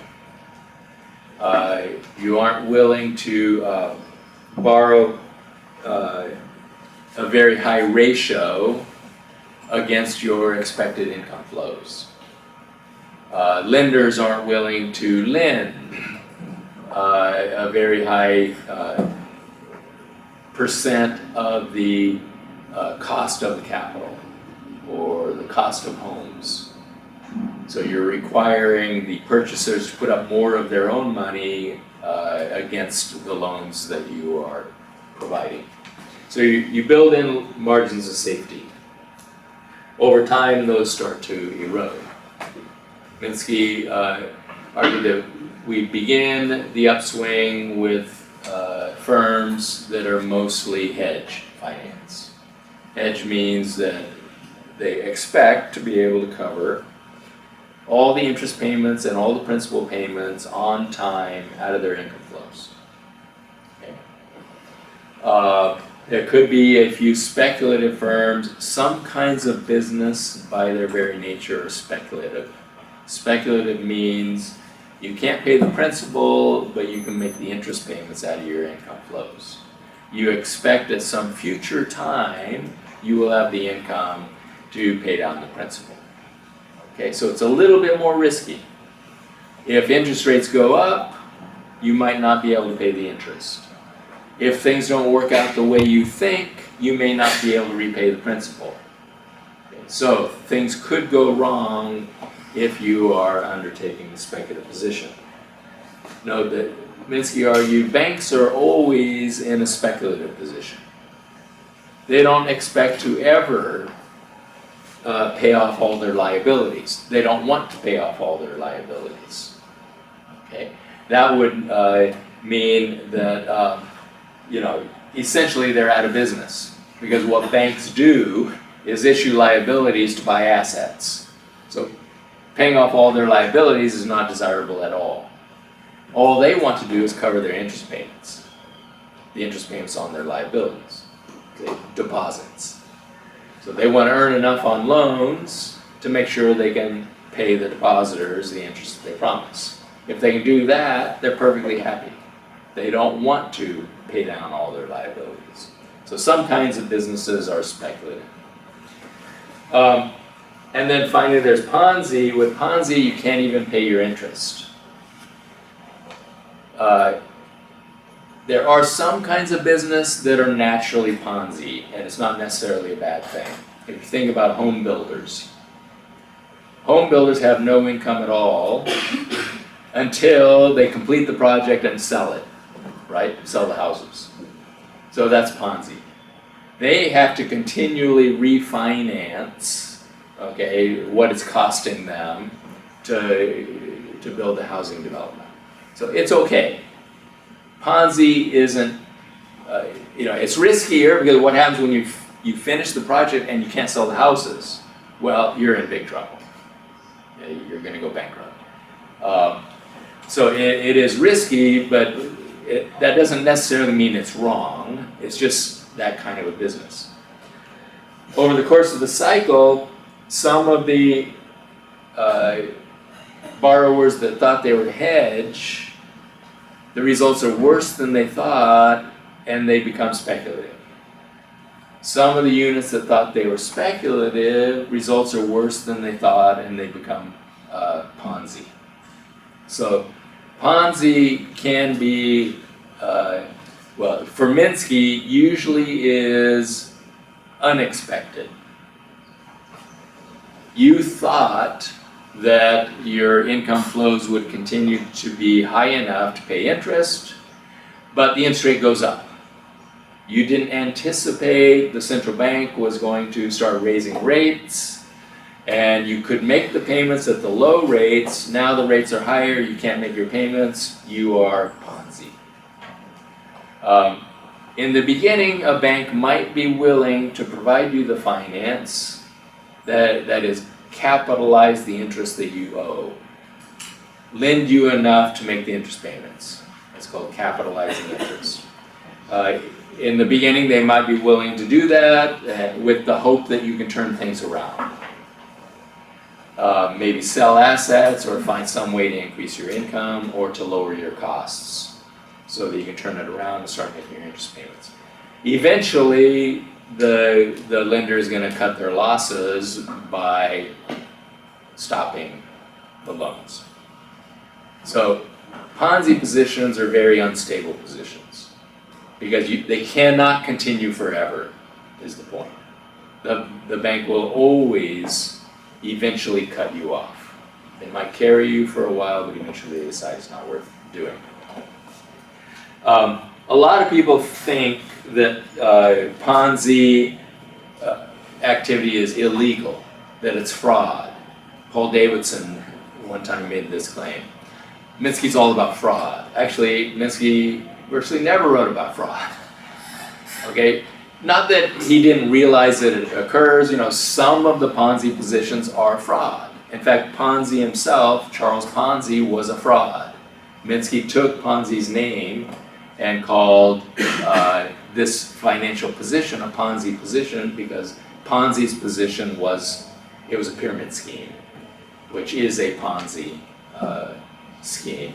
You aren't willing to borrow a very high ratio against your expected income flows. Lenders aren't willing to lend a very high percent of the cost of the capital or the cost of homes. So you're requiring the purchasers to put up more of their own money against the loans that you are providing. So you build in margins of safety. Over time, those start to erode. Minsky argued that we begin the upswing with firms that are mostly hedge finance. Hedge means that they expect to be able to cover all the interest payments and all the principal payments on time out of their income flows. Okay. There could be a few speculative firms. Some kinds of business, by their very nature, are speculative. Speculative means you can't pay the principal, but you can make the interest payments out of your income flows. You expect at some future time you will have the income to pay down the principal. Okay, so it's a little bit more risky. If interest rates go up, you might not be able to pay the interest. If things don't work out the way you think, you may not be able to repay the principal. Okay, so things could go wrong if you are undertaking a speculative position. Note that Minsky argued banks are always in a speculative position. They don't expect to ever pay off all their liabilities. They don't want to pay off all their liabilities. Okay, that would mean that essentially they're out of business, because what banks do is issue liabilities to buy assets. So paying off all their liabilities is not desirable at all. All they want to do is cover their interest payments, the interest payments on their liabilities, okay, deposits. So they want to earn enough on loans to make sure they can pay the depositors the interest that they promise. If they can do that, they're perfectly happy. They don't want to pay down all their liabilities. So some kinds of businesses are speculative. And then finally there's Ponzi. With Ponzi, you can't even pay your interest. There are some kinds of business that are naturally Ponzi, and it's not necessarily a bad thing. If you think about home builders have no income at all until they complete the project and sell it, right? Sell the houses. So that's Ponzi. They have to continually refinance, okay, what it's costing them to build the housing development. So it's okay. Ponzi isn't, it's riskier, because what happens when you finish the project and you can't sell the houses? Well, you're in big trouble. You're going to go bankrupt. So it is risky, but that doesn't necessarily mean it's wrong. It's just that kind of a business. Over the course of the cycle, some of the borrowers that thought they would hedge, the results are worse than they thought, and they become speculative. Some of the units that thought they were speculative, results are worse than they thought, and they become Ponzi. So Ponzi can be, for Minsky, usually is unexpected. You thought that your income flows would continue to be high enough to pay interest, but the interest rate goes up. You didn't anticipate the central bank was going to start raising rates, and you could make the payments at the low rates. Now the rates are higher, you can't make your payments, you are Ponzi. In the beginning, a bank might be willing to provide you the finance that is capitalize the interest that you owe, lend you enough to make the interest payments. It's called capitalizing interest. In the beginning, they might be willing to do that with the hope that you can turn things around. Maybe sell assets or find some way to increase your income or to lower your costs so that you can turn it around and start making your interest payments. Eventually, the lender is going to cut their losses by stopping the loans. So Ponzi positions are very unstable positions because they cannot continue forever, is the point. The bank will always eventually cut you off. It might carry you for a while, but eventually they decide it's not worth doing. A lot of people think that Ponzi activity is illegal, that it's fraud. Paul Davidson one time made this claim. Minsky's all about fraud. Actually, Minsky virtually never wrote about fraud. Okay? Not that he didn't realize that it occurs. You know, some of the Ponzi positions are fraud. In fact, Ponzi himself, Charles Ponzi, was a fraud. Minsky took Ponzi's name and called this financial position a Ponzi position because Ponzi's position was, it was a pyramid scheme, which is a Ponzi scheme.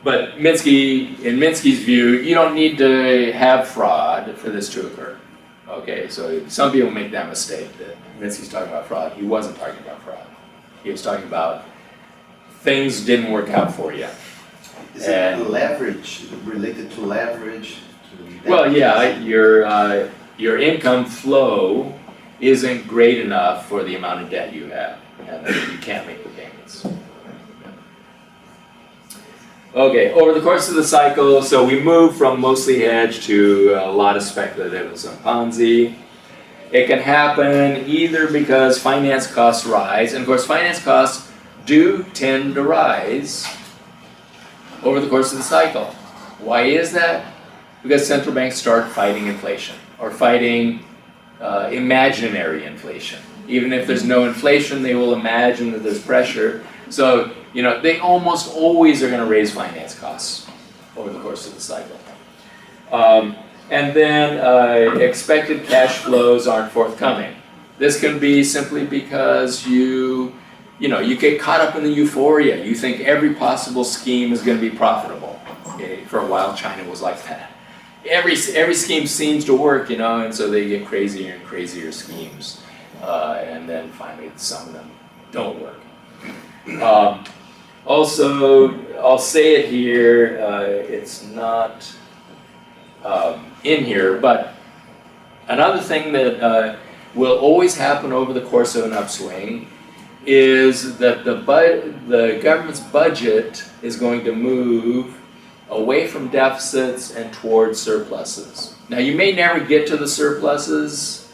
But Minsky, in Minsky's view, you don't need to have fraud for this to occur. Okay, so some people make that mistake that Minsky's talking about fraud. He wasn't talking about fraud. He was talking about things didn't work out for you. Is it leverage, related to leverage? Well, yeah, your income flow isn't great enough for the amount of debt you have, and you can't make the payments. Okay, over the course of the cycle, so we move from mostly hedged to a lot of speculative and some Ponzi. It can happen either because finance costs rise, and of course finance costs do tend to rise over the course of the cycle. Why is that? Because central banks start fighting inflation, or fighting imaginary inflation. Even if there's no inflation, they will imagine that there's pressure. So, you know, they almost always are going to raise finance costs over the course of the cycle. And then expected cash flows aren't forthcoming. This can be simply because you get caught up in the euphoria. You think every possible scheme is going to be profitable. Okay? For a while, China was like that. Every scheme seems to work, and so they get crazier and crazier schemes. And then finally, some of them don't work. Also, I'll say it here, it's not in here, but another thing that will always happen over the course of an upswing is that the government's budget is going to move away from deficits and towards surpluses. Now, you may never get to the surpluses,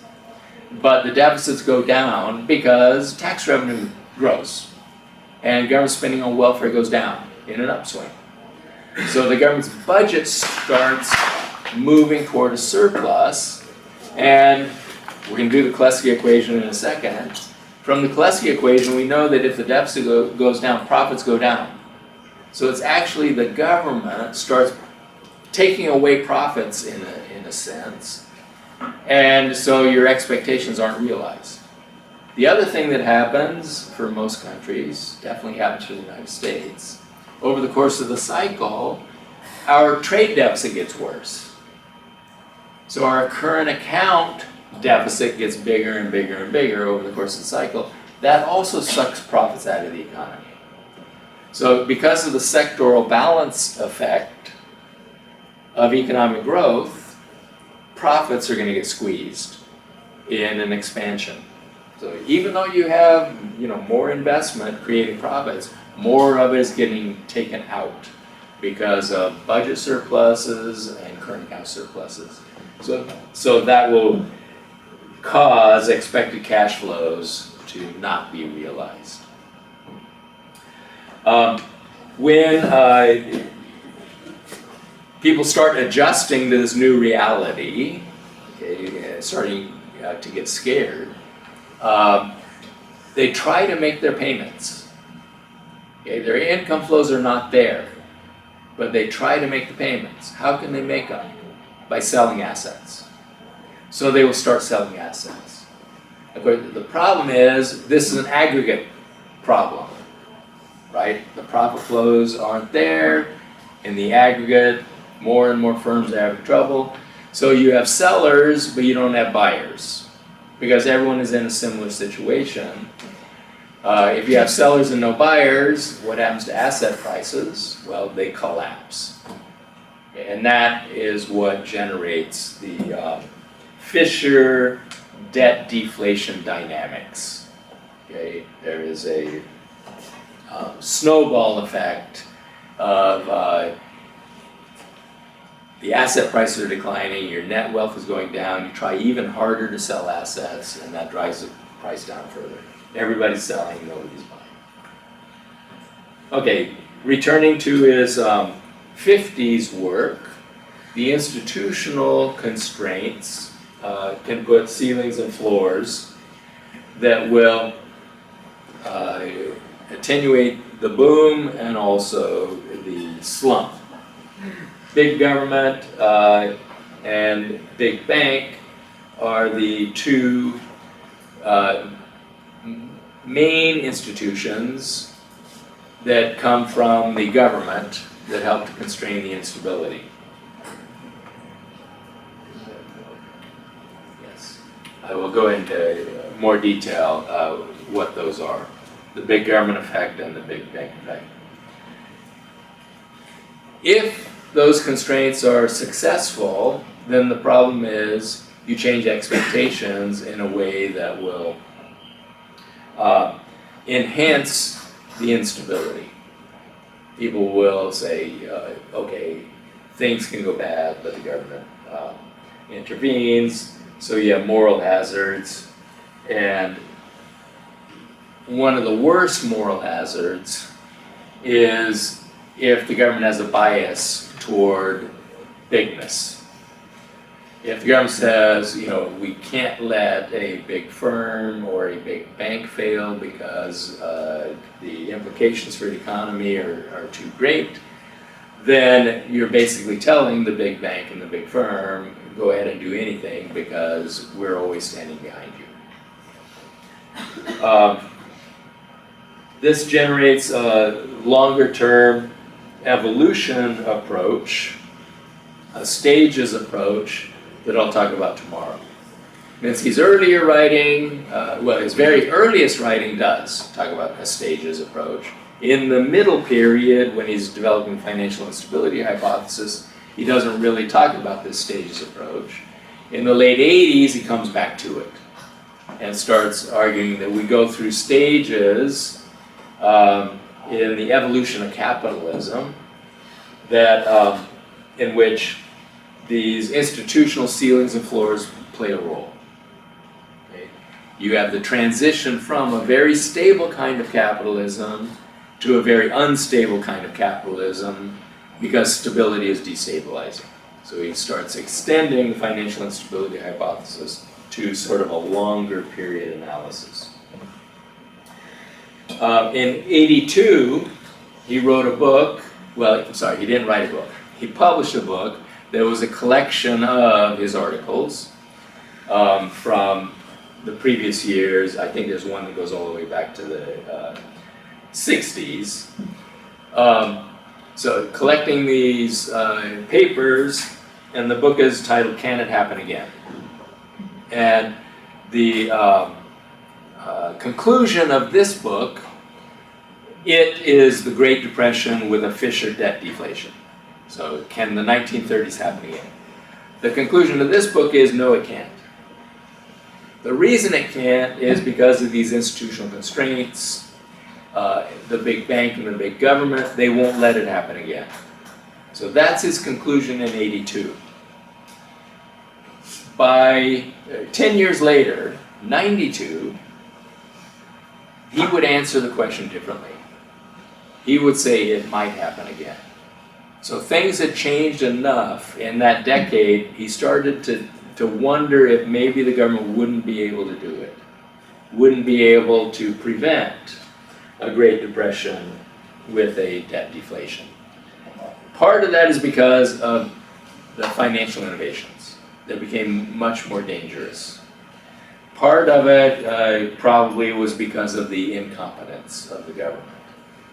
but the deficits go down because tax revenue grows and government spending on welfare goes down in an upswing. So the government's budget starts moving toward a surplus, and we're going to do the Kleski equation in a second. From the Kleski equation, we know that if the deficit goes down, profits go down. So it's actually the government starts taking away profits in a sense, and so your expectations aren't realized. The other thing that happens for most countries, definitely happens for the United States, over the course of the cycle, our trade deficit gets worse. So our current account deficit gets bigger and bigger and bigger over the course of the cycle. That also sucks profits out of the economy. So because of the sectoral balance effect of economic growth, profits are going to get squeezed in an expansion. So even though you have, more investment creating profits, more of it is getting taken out because of budget surpluses and current account surpluses. So that will cause expected cash flows to not be realized. When people start adjusting to this new reality, starting to get scared, they try to make their payments. Okay, their income flows are not there, but they try to make the payments. How can they make them? By selling assets. So they will start selling assets. Of course, the problem is this is an aggregate problem, right? The profit flows aren't there. In the aggregate, more and more firms are having trouble. So you have sellers, but you don't have buyers, because everyone is in a similar situation. If you have sellers and no buyers, what happens to asset prices? Well, they collapse. And that is what generates the Fisher debt deflation dynamics. Okay, there is a snowball effect of the asset prices are declining, your net wealth is going down, you try even harder to sell assets, and that drives the price down further. Everybody's selling, nobody's buying. Okay, returning to his 50s work, the institutional constraints can put ceilings and floors that will attenuate the boom and also the slump. Big government and big bank are the two main institutions that come from the government that help to constrain the instability. Yes, I will go into more detail what those are. The big government effect and the big bank effect. If those constraints are successful, then the problem is you change expectations in a way that will enhance the instability. People will say, okay, things can go bad, but the government intervenes, so you have moral hazards. And one of the worst moral hazards is if the government has a bias toward bigness. If the government says, you know, we can't let a big firm or a big bank fail because the implications for the economy are too great, then you're basically telling the big bank and the big firm, go ahead and do anything because we're always standing behind you. This generates a longer-term evolution approach, a stages approach that I'll talk about tomorrow. Minsky's earlier writing, well, his very earliest writing does talk about a stages approach. In the middle period, when he's developing Financial Instability Hypothesis, he doesn't really talk about this stages approach. In the late 80s, he comes back to it and starts arguing that we go through stages in the evolution of capitalism that in which these institutional ceilings and floors play a role. Okay? You have the transition from a very stable kind of capitalism to a very unstable kind of capitalism because stability is destabilizing. So he starts extending the Financial Instability Hypothesis to sort of a longer period analysis. In '82, he wrote a book, well, I'm sorry, he didn't write a book. He published a book that was a collection of his articles from the previous years. I think there's one that goes all the way back to the 60s. So collecting these papers, and the book is titled, Can It Happen Again? And the conclusion of this book, it is the Great Depression with a Fisher debt deflation. So can the 1930s happen again? The conclusion of this book is no, it can't. The reason it can't is because of these institutional constraints, the big bank and the big government, they won't let it happen again. So that's his conclusion in '82. By 10 years later, '92, he would answer the question differently. He would say it might happen again. So things had changed enough in that decade, he started to wonder if maybe the government wouldn't be able to do it, wouldn't be able to prevent a Great Depression with a debt deflation. Part of that is because of the financial innovations that became much more dangerous. Part of it probably was because of the incompetence of the government.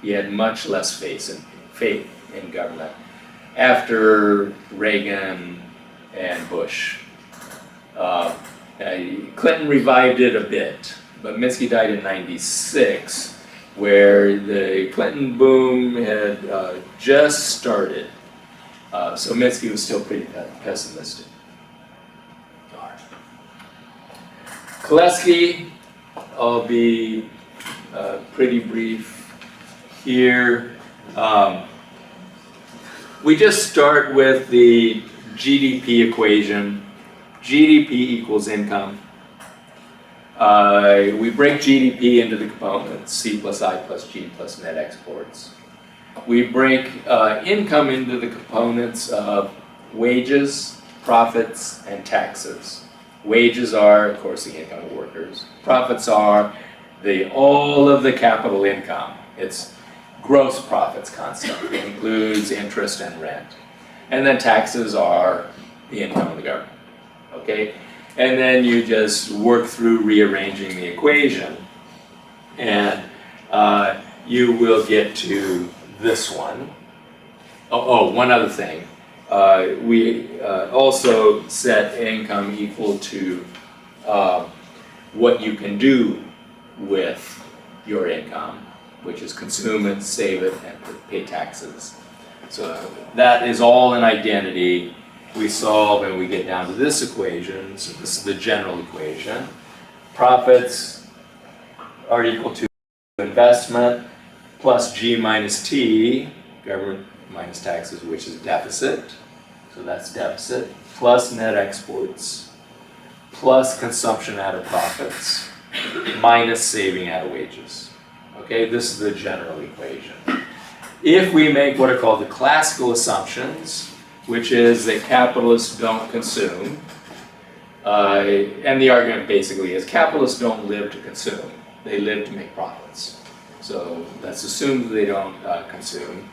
He had much less faith in government after Reagan and Bush. Clinton revived it a bit, but Minsky died in '96, where the Clinton boom had just started. So Minsky was still pretty pessimistic. Koleski, I'll be pretty brief here, we just start with the GDP equation. GDP equals income. We break GDP into the components, C plus I plus G plus net exports. We break income into the components of wages, profits, and taxes. Wages are, of course, the income of workers. Profits are all of the capital income. It's gross profits constant. It includes interest and rent. And then taxes are the income of the government. Okay? And then you just work through rearranging the equation, and you will get to this one. One other thing. We also set income equal to what you can do with your income, which is consume it, save it, and pay taxes. So that is all an identity. We solve and we get down to this equation. So this is the general equation. Profits are equal to investment plus G minus T, government minus taxes, which is deficit. So that's deficit, plus net exports, plus consumption out of profits, minus saving out of wages. Okay, this is the general equation. If we make what are called the classical assumptions, which is that capitalists don't consume, and the argument basically is capitalists don't live to consume, they live to make profits. So that's assumed that they don't consume.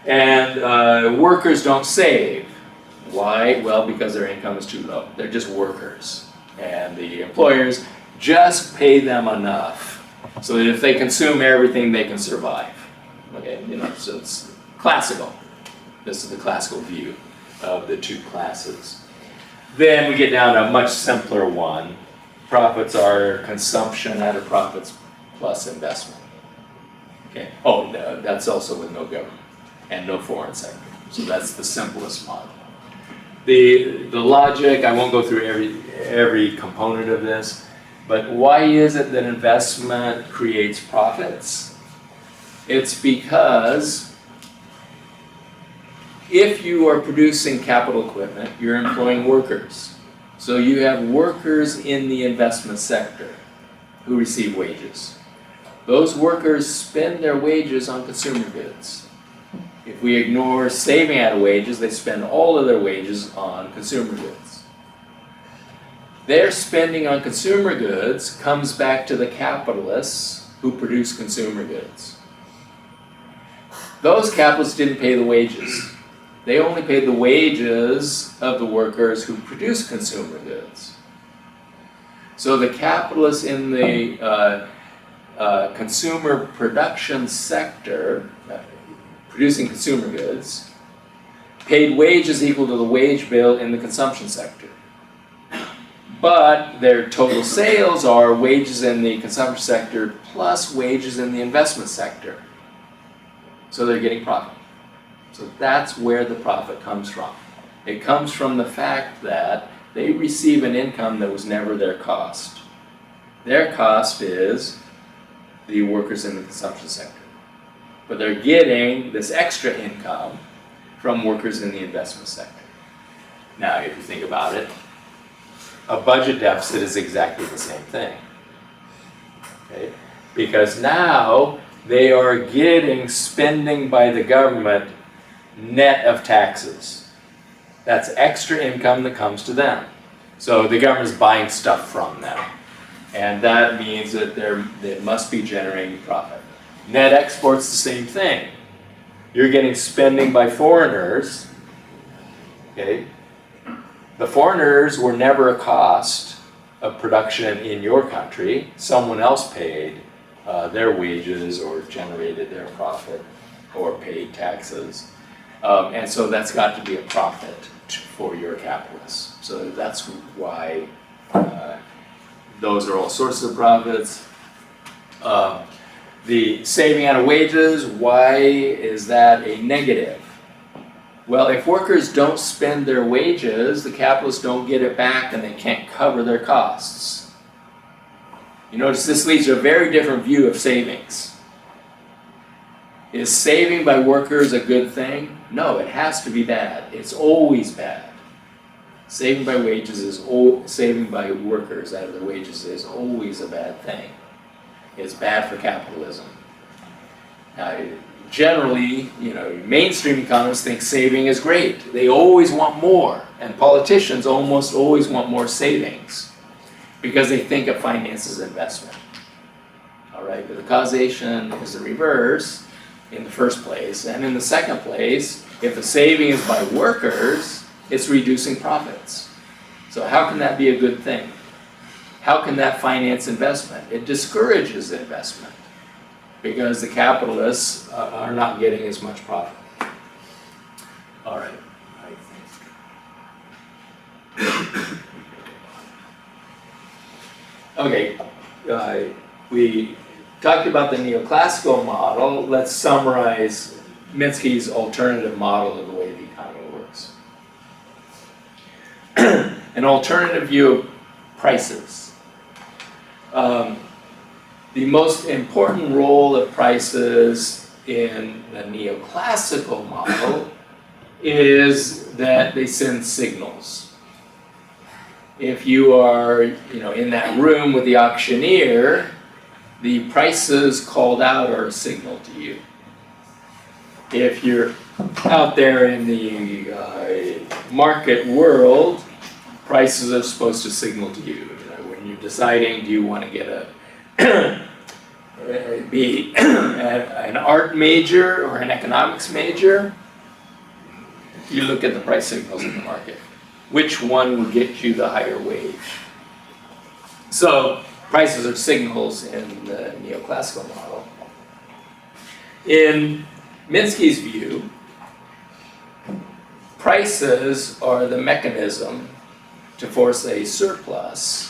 And workers don't save. Why? Well, because their income is too low. They're just workers. And the employers just pay them enough so that if they consume everything, they can survive. Okay, so it's classical. This is the classical view of the two classes. Then we get down to a much simpler one. Profits are consumption out of profits plus investment. Okay. Oh, no, that's also with no government and no foreign sector. So that's the simplest model. The logic, I won't go through every component of this, but why is it that investment creates profits? It's because if you are producing capital equipment, you're employing workers. So you have workers in the investment sector who receive wages. Those workers spend their wages on consumer goods. If we ignore saving out of wages, they spend all of their wages on consumer goods. Their spending on consumer goods comes back to the capitalists who produce consumer goods. Those capitalists didn't pay the wages. They only paid the wages of the workers who produce consumer goods. So the capitalists in the consumer production sector, producing consumer goods, paid wages equal to the wage bill in the consumption sector. But their total sales are wages in the consumption sector plus wages in the investment sector. So they're getting profit. So that's where the profit comes from. It comes from the fact that they receive an income that was never their cost. Their cost is the workers in the consumption sector. But they're getting this extra income from workers in the investment sector. Now, if you think about it, a budget deficit is exactly the same thing. Okay? Because now they are getting spending by the government net of taxes. That's extra income that comes to them. So the government is buying stuff from them. And that means that they must be generating profit. Net export's the same thing. You're getting spending by foreigners. Okay? The foreigners were never a cost of production in your country. Someone else paid their wages or generated their profit or paid taxes. And so that's got to be a profit for your capitalists. So that's why those are all sources of profits. The saving out of wages, why is that a negative? Well, if workers don't spend their wages, the capitalists don't get it back and they can't cover their costs. You notice this leads to a very different view of savings. Is saving by workers a good thing? No, it has to be bad. It's always bad. Saving by saving by workers out of their wages is always a bad thing. It's bad for capitalism. Now, generally, mainstream economists think saving is great. They always want more, and politicians almost always want more savings because they think of finance as investment. All right, but the causation is the reverse in the first place, and in the second place, if the saving is by workers, it's reducing profits. So how can that be a good thing? How can that finance investment? It discourages investment because the capitalists are not getting as much profit. All right. Okay, we talked about the neoclassical model. Let's summarize Minsky's alternative model of the way the economy works. An alternative view of prices. The most important role of prices in the neoclassical model is that they send signals. If you are, in that room with the auctioneer, the prices called out are a signal to you. If you're out there in the market world, prices are supposed to signal to you. When you're deciding, do you want to get be an art major or an economics major, you look at the price signals in the market. Which one will get you the higher wage? So prices are signals in the neoclassical model. In Minsky's view, prices are the mechanism to force a surplus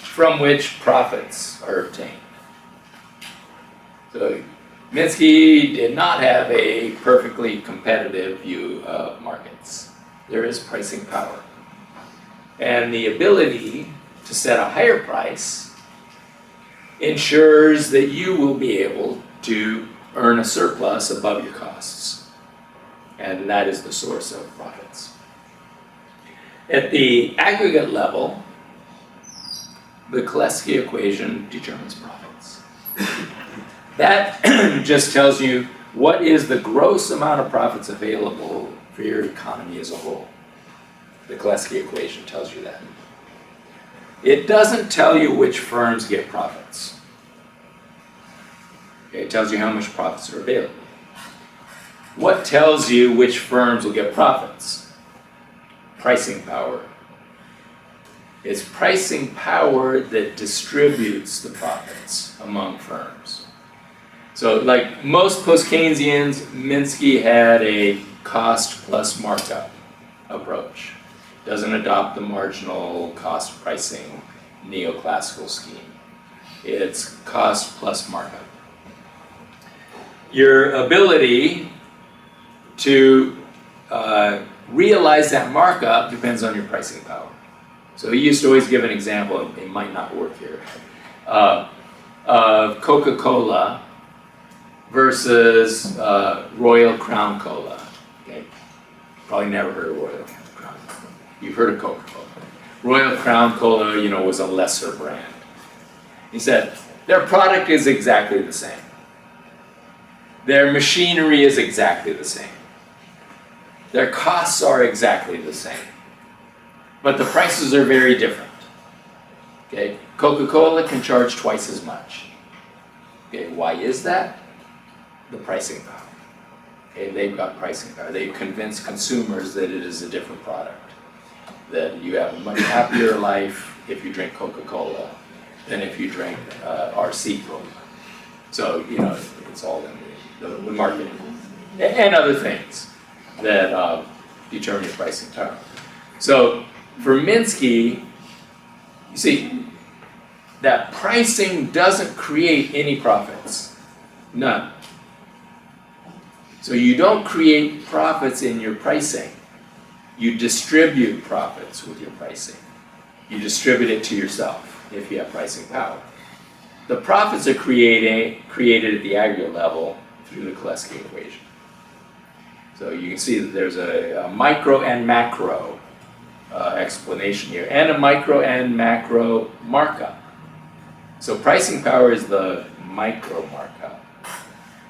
from which profits are obtained. So Minsky did not have a perfectly competitive view of markets. There is pricing power. And the ability to set a higher price ensures that you will be able to earn a surplus above your costs. And that is the source of profits. At the aggregate level, the Kalecki equation determines profits. That just tells you what is the gross amount of profits available for your economy as a whole. The Kalecki equation tells you that. It doesn't tell you which firms get profits. Okay, it tells you how much profits are available. What tells you which firms will get profits? Pricing power. It's pricing power that distributes the profits among firms. So like most post-Keynesians, Minsky had a cost plus markup approach. Doesn't adopt the marginal cost pricing neoclassical scheme. It's cost plus markup. Your ability to realize that markup depends on your pricing power. So he used to always give an example, it might not work here, of Coca-Cola versus Royal Crown Cola. Okay? Probably never heard of Royal Crown Cola. You've heard of Coca-Cola. Royal Crown Cola, was a lesser brand. He said, their product is exactly the same. Their machinery is exactly the same. Their costs are exactly the same. But the prices are very different. Okay? Coca-Cola can charge twice as much. Okay, why is that? The pricing power. Okay, they've got pricing power. They've convinced consumers that it is a different product. That you have a much happier life if you drink Coca-Cola than if you drink RC Cola. So, it's all in the marketing. And other things that determine your pricing power. So, for Minsky, you see, that pricing doesn't create any profits. None. So you don't create profits in your pricing. You distribute profits with your pricing. You distribute it to yourself if you have pricing power. The profits are created at the aggregate level through the Kalecki equation. So you can see that there's a micro and macro explanation here, and a micro and macro markup. So pricing power is the micro markup.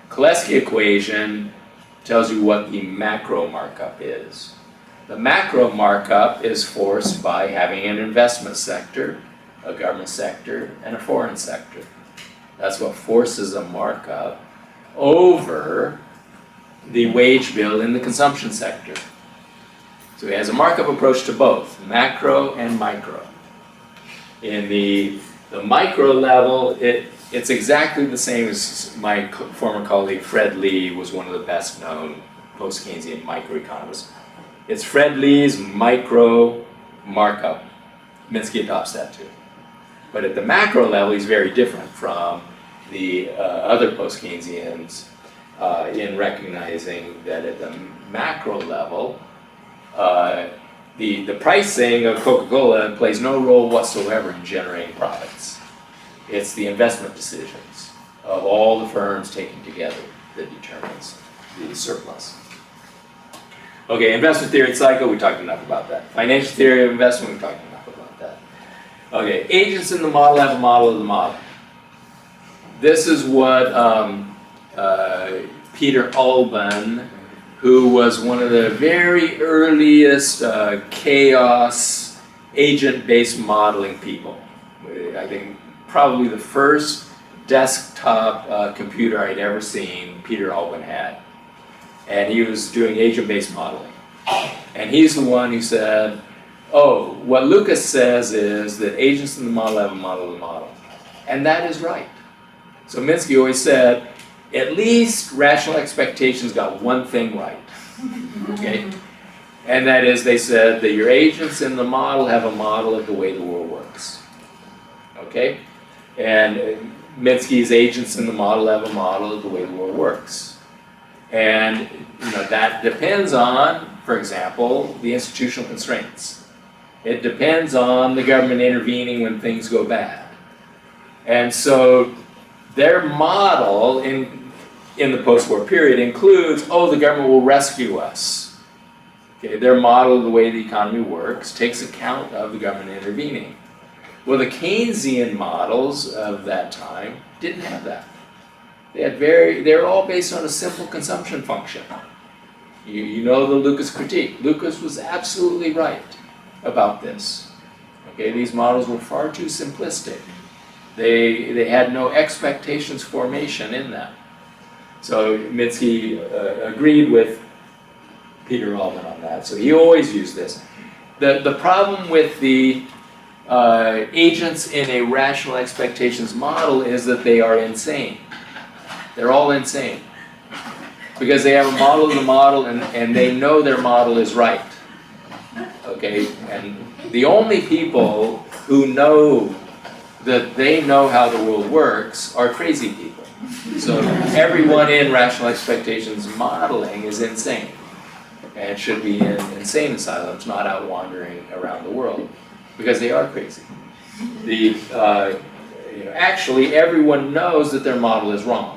Kalecki equation tells you what the macro markup is. The macro markup is forced by having an investment sector, a government sector, and a foreign sector. That's what forces a markup over the wage bill in the consumption sector. So he has a markup approach to both, macro and micro. In the micro level, it's exactly the same as my former colleague Fred Lee was one of the best known post-Keynesian microeconomists. It's Fred Lee's micro markup. Minsky adopts that too. But at the macro level, he's very different from the other post-Keynesians in recognizing that at the macro level, the pricing of Coca-Cola plays no role whatsoever in generating profits. It's the investment decisions of all the firms taken together that determines the surplus. Okay, investment theory and cycle, we talked enough about that. Financial theory of investment, we talked enough about that. Okay, agents in the model have a model of the model. This is what Peter Alban, who was one of the very earliest chaos agent-based modeling people. I think probably the first desktop computer I'd ever seen, Peter Alban had. And he was doing agent-based modeling. And he's the one who said, oh, what Lucas says is that agents in the model have a model of the model. And that is right. So Minsky always said, at least rational expectations got one thing right. Okay? And that is, they said that your agents in the model have a model of the way the world works. Okay? And Minsky's agents in the model have a model of the way the world works. And that depends on, for example, the institutional constraints. It depends on the government intervening when things go bad. And so their model in the post-war period includes, oh, the government will rescue us. Okay, their model of the way the economy works takes account of the government intervening. Well, the Keynesian models of that time didn't have that. They're all based on a simple consumption function. You know the Lucas critique. Lucas was absolutely right about this. Okay, these models were far too simplistic. They had no expectations formation in them. So Minsky agreed with Peter Alban on that. So he always used this. The problem with the agents in a rational expectations model is that they are insane. They're all insane. Because they have a model of the model and they know their model is right. Okay? And the only people who know that they know how the world works are crazy people. So everyone in rational expectations modeling is insane. And should be in insane asylums, not out wandering around the world. Because they are crazy. Actually, everyone knows that their model is wrong.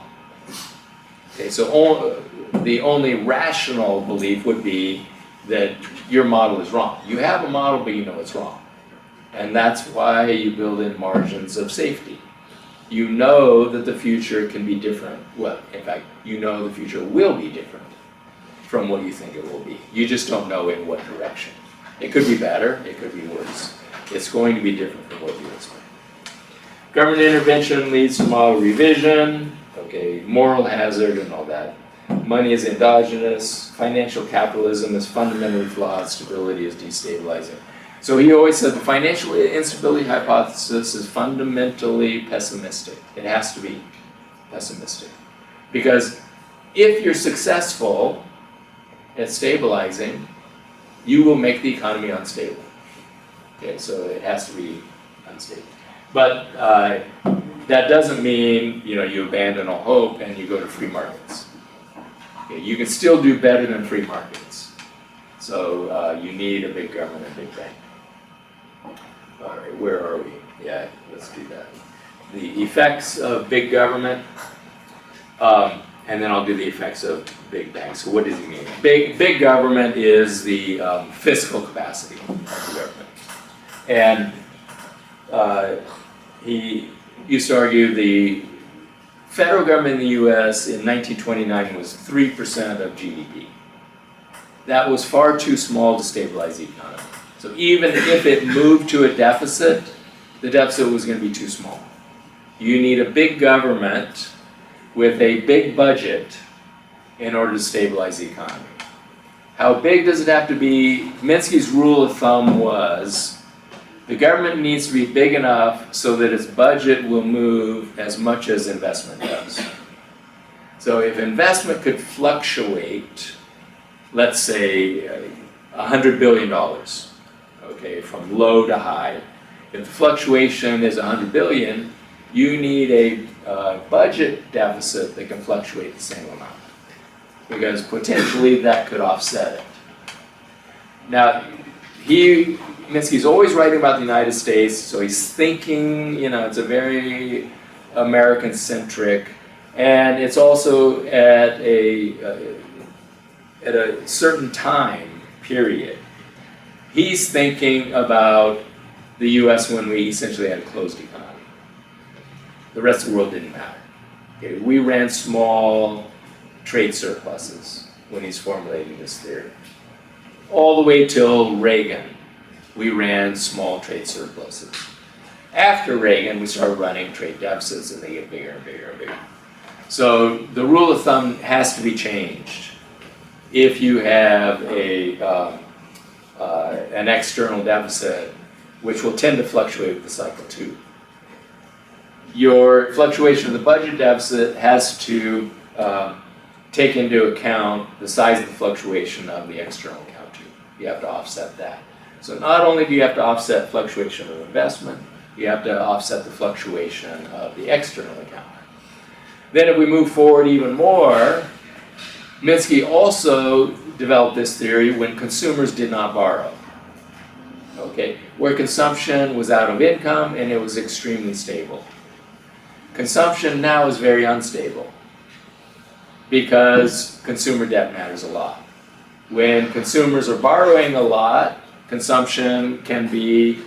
Okay, so the only rational belief would be that your model is wrong. You have a model, but you know it's wrong. And that's why you build in margins of safety. You know that the future can be different. Well, in fact, you know the future will be different from what you think it will be. You just don't know in what direction. It could be better, it could be worse. It's going to be different from what you expect. Government intervention leads to model revision. Okay, moral hazard and all that. Money is endogenous. Financial capitalism is fundamentally flawed. Stability is destabilizing. So he always said the financial instability hypothesis is fundamentally pessimistic. It has to be pessimistic. Because if you're successful at stabilizing, you will make the economy unstable. Okay, so it has to be unstable. But that doesn't mean you abandon all hope and you go to free markets. Okay, you can still do better than free markets. So you need a big government and a big bank. All right, where are we? Yeah, let's do that. The effects of big government and then I'll do the effects of Big Bang. So what does he mean? Big government is the fiscal capacity of the government. And he used to argue the federal government in the US in 1929 was 3% of GDP. That was far too small to stabilize the economy. So even if it moved to a deficit, the deficit was going to be too small. You need a big government with a big budget in order to stabilize the economy. How big does it have to be? Minsky's rule of thumb was the government needs to be big enough so that its budget will move as much as investment does. So if investment could fluctuate, let's say $100 billion, okay, from low to high, if the fluctuation is 100 billion, you need a budget deficit that can fluctuate the same amount, because potentially that could offset it. Now, Minsky's always writing about the United States, so he's thinking, it's a very American-centric, and it's also at a certain time period. He's thinking about the US when we essentially had a closed economy. The rest of the world didn't matter. Okay, we ran small trade surpluses when he's formulating this theory. All the way till Reagan, we ran small trade surpluses. After Reagan, we started running trade deficits, and they get bigger and bigger and bigger. So the rule of thumb has to be changed. If you have an external deficit, which will tend to fluctuate with the cycle too, your fluctuation of the budget deficit has to take into account the size of the fluctuation of the external account too. You have to offset that. So not only do you have to offset fluctuation of investment, you have to offset the fluctuation of the external account. Then if we move forward even more, Minsky also developed this theory when consumers did not borrow. Okay, where consumption was out of income and it was extremely stable. Consumption now is very unstable because consumer debt matters a lot. When consumers are borrowing a lot, consumption can be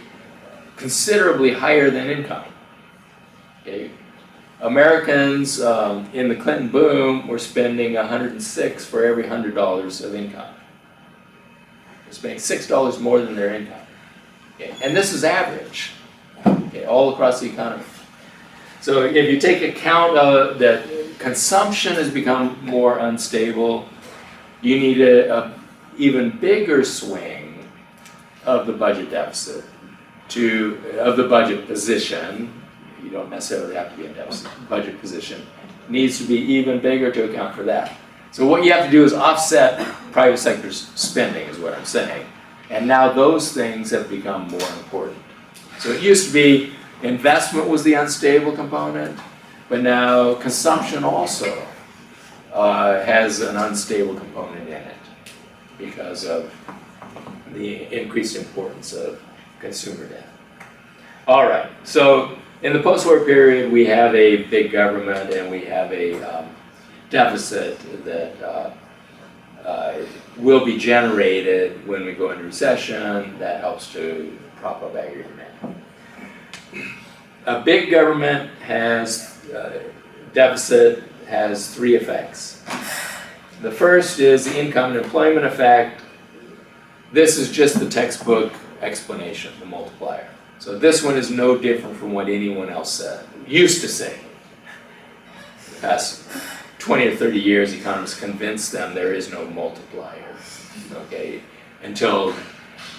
considerably higher than income. Okay. Americans in the Clinton boom were spending $106 for every $100 of income. They're spending $6 more than their income. Okay. And this is average, okay, all across the economy. So if you take account of that consumption has become more unstable, you need a even bigger swing of the budget deficit of the budget position. You don't necessarily have to be in deficit. Budget position needs to be even bigger to account for that. So what you have to do is offset private sector's spending, is what I'm saying. And now those things have become more important. So it used to be investment was the unstable component, but now consumption also has an unstable component in it because of the increased importance of consumer debt. All right, so in the post-war period, we have a big government and we have a deficit that will be generated when we go into recession. That helps to prop up aggregate demand. A big government has deficit has three effects. The first is the income and employment effect. This is just the textbook explanation, the multiplier. So this one is no different from what anyone else said, used to say. The past 20 or 30 years, economists convinced them there is no multiplier, okay? Until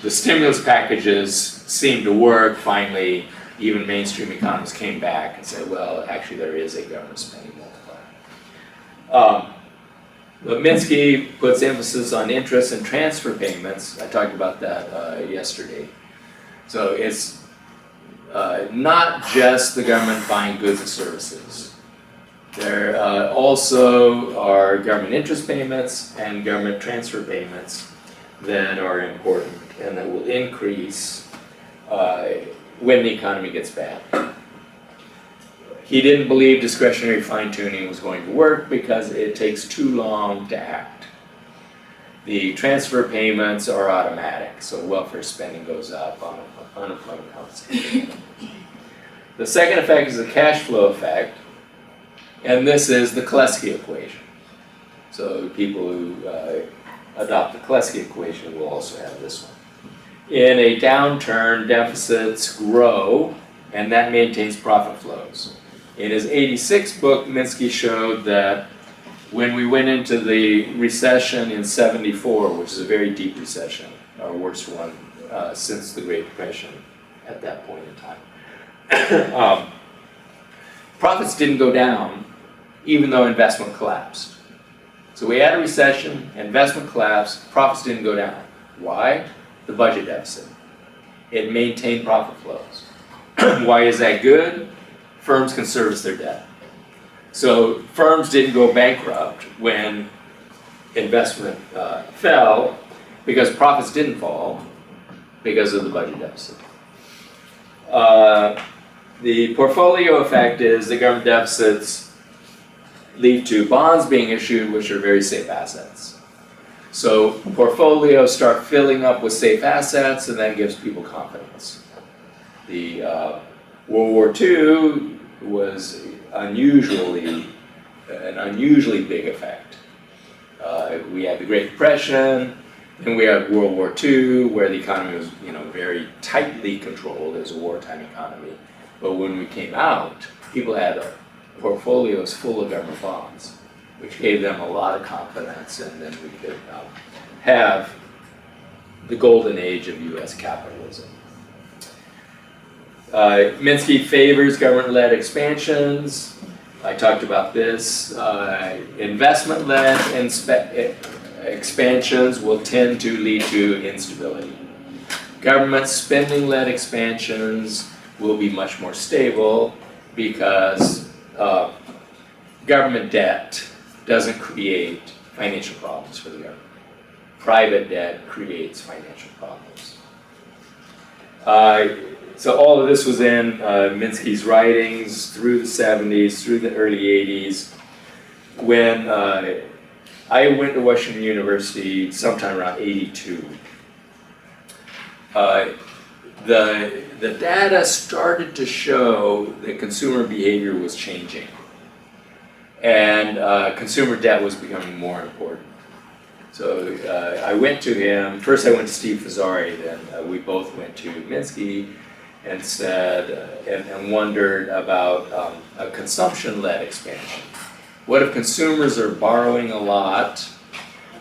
the stimulus packages seemed to work, finally, even mainstream economists came back and said, well, actually there is a government spending multiplier. But Minsky puts emphasis on interest and transfer payments. I talked about that yesterday. So it's not just the government buying goods and services. There also are government interest payments and government transfer payments that are important and that will increase when the economy gets bad. He didn't believe discretionary fine-tuning was going to work because it takes too long to act. The transfer payments are automatic, so welfare spending goes up on unemployment compensation. The second effect is the cash flow effect, and this is the Kleski equation. So people who adopt the Kleski equation will also have this one. In a downturn, deficits grow, and that maintains profit flows. In his '86 book, Minsky showed that when we went into the recession in '74, which is a very deep recession, our worst one since the Great Depression at that point in time, profits didn't go down even though investment collapsed. So we had a recession, investment collapsed, profits didn't go down. Why? The budget deficit. It maintained profit flows. Why is that good? Firms can service their debt. So firms didn't go bankrupt when investment fell because profits didn't fall because of the budget deficit. The portfolio effect is the government deficits lead to bonds being issued, which are very safe assets. So portfolios start filling up with safe assets, and that gives people confidence. The World War II was an unusually big effect. We had the Great Depression, then we had World War II, where the economy was, very tightly controlled as a wartime economy. But when we came out, people had portfolios full of government bonds, which gave them a lot of confidence, and then we could have the golden age of U.S. capitalism. Minsky favors government-led expansions. I talked about this. Investment-led expansions will tend to lead to instability. Government spending-led expansions will be much more stable because government debt doesn't create financial problems for the government. Private debt creates financial problems. So all of this was in Minsky's writings through the 70s, through the early 80s. When I went to Washington University sometime around '82, the data started to show that consumer behavior was changing. And consumer debt was becoming more important. So I went to him, first I went to Steve Fazzari, then we both went to Minsky and said, and wondered about a consumption-led expansion. What if consumers are borrowing a lot,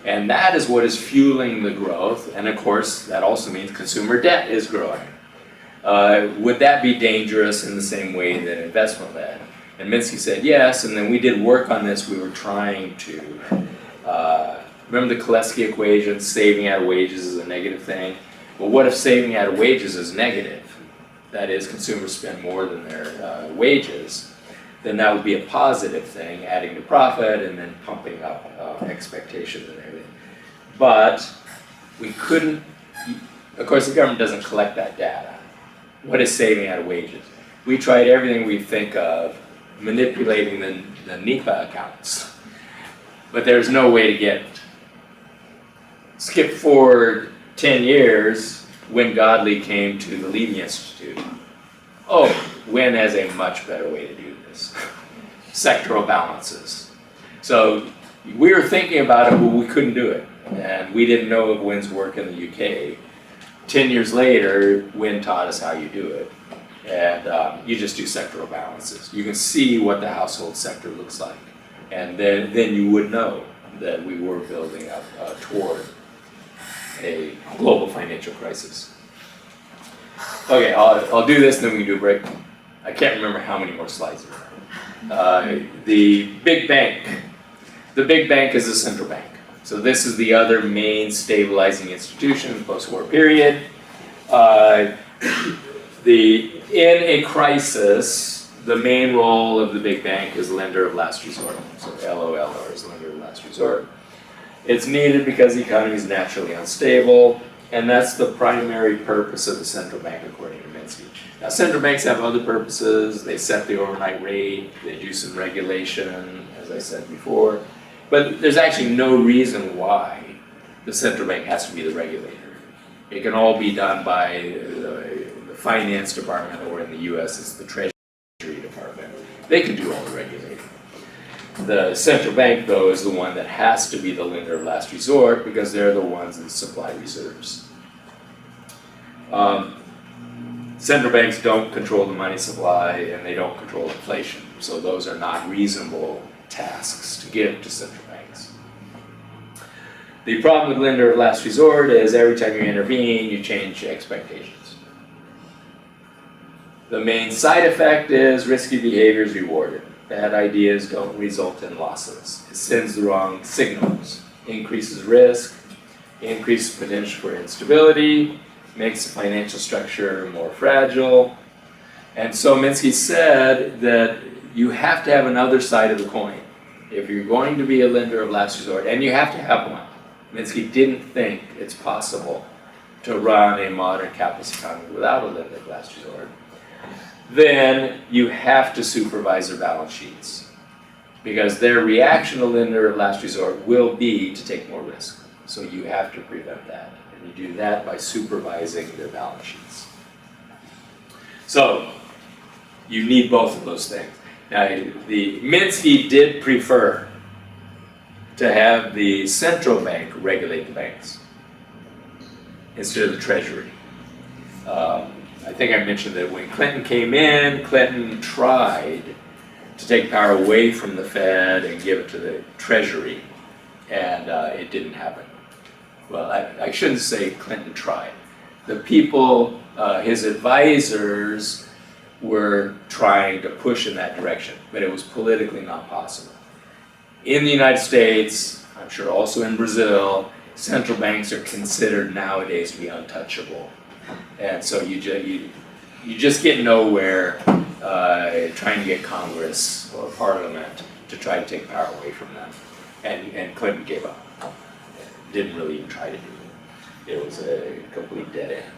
and that is what is fueling the growth, and of course that also means consumer debt is growing. Would that be dangerous in the same way that investment-led? And Minsky said yes, and then we did work on this. We were trying to, remember the Kleski equation, saving out of wages is a negative thing? Well, what if saving out of wages is negative? That is, consumers spend more than their wages. Then that would be a positive thing, adding to profit and then pumping up expectations and everything. But we couldn't, of course the government doesn't collect that data. What is saving out of wages? We tried everything we think of, manipulating the NEPA accounts, but there's no way to get it. Skip forward 10 years, when Godley came to the Levy Institute. Oh, Wynn has a much better way to do this. Sectoral balances. So we were thinking about it, but we couldn't do it. And we didn't know of Wynn's work in the UK. 10 years later, Wynn taught us how you do it. And you just do sectoral balances. You can see what the household sector looks like. And then you would know that we were building up toward a global financial crisis. Okay, I'll do this and then we can do a break. I can't remember how many more slides there are. The big bank. The big bank is the central bank. So this is the other main stabilizing institution in the post-war period. In a crisis, the main role of the big bank is lender of last resort. So LOLR is lender of last resort. It's needed because the economy is naturally unstable, And that's the primary purpose of the central bank, according to Minsky. Now, central banks have other purposes. They set the overnight rate, they do some regulation, as I said before. But there's actually no reason why the central bank has to be the regulator. It can all be done by the finance department, or in the US, it's the Treasury Department. They can do all the regulating. The central bank, though, is the one that has to be the lender of last resort because they're the ones that supply reserves. Central banks don't control the money supply and they don't control inflation. So those are not reasonable tasks to give to central banks. The problem with lender of last resort is every time you intervene, you change expectations. The main side effect is risky behavior is rewarded. Bad ideas don't result in losses. It sends the wrong signals, increases risk, increases potential for instability, makes the financial structure more fragile. And so Minsky said that you have to have another side of the coin. If you're going to be a lender of last resort, and you have to have one, Minsky didn't think it's possible to run a modern capitalist economy without a lender of last resort, then you have to supervise their balance sheets. Because their reaction to lender of last resort will be to take more risk. So you have to prevent that. And you do that by supervising their balance sheets. So you need both of those things. Now, the Minsky did prefer to have the central bank regulate the banks instead of the Treasury. I think I mentioned that when Clinton came in, Clinton tried to take power away from the Fed and give it to the Treasury, and it didn't happen. Well, I shouldn't say Clinton tried. The people, his advisors, were trying to push in that direction, but it was politically not possible. In the United States, I'm sure also in Brazil, central banks are considered nowadays to be untouchable. And so you just get nowhere trying to get Congress or Parliament to try to take power away from them. And Clinton gave up. Didn't really even try to do it. It was a complete dead end.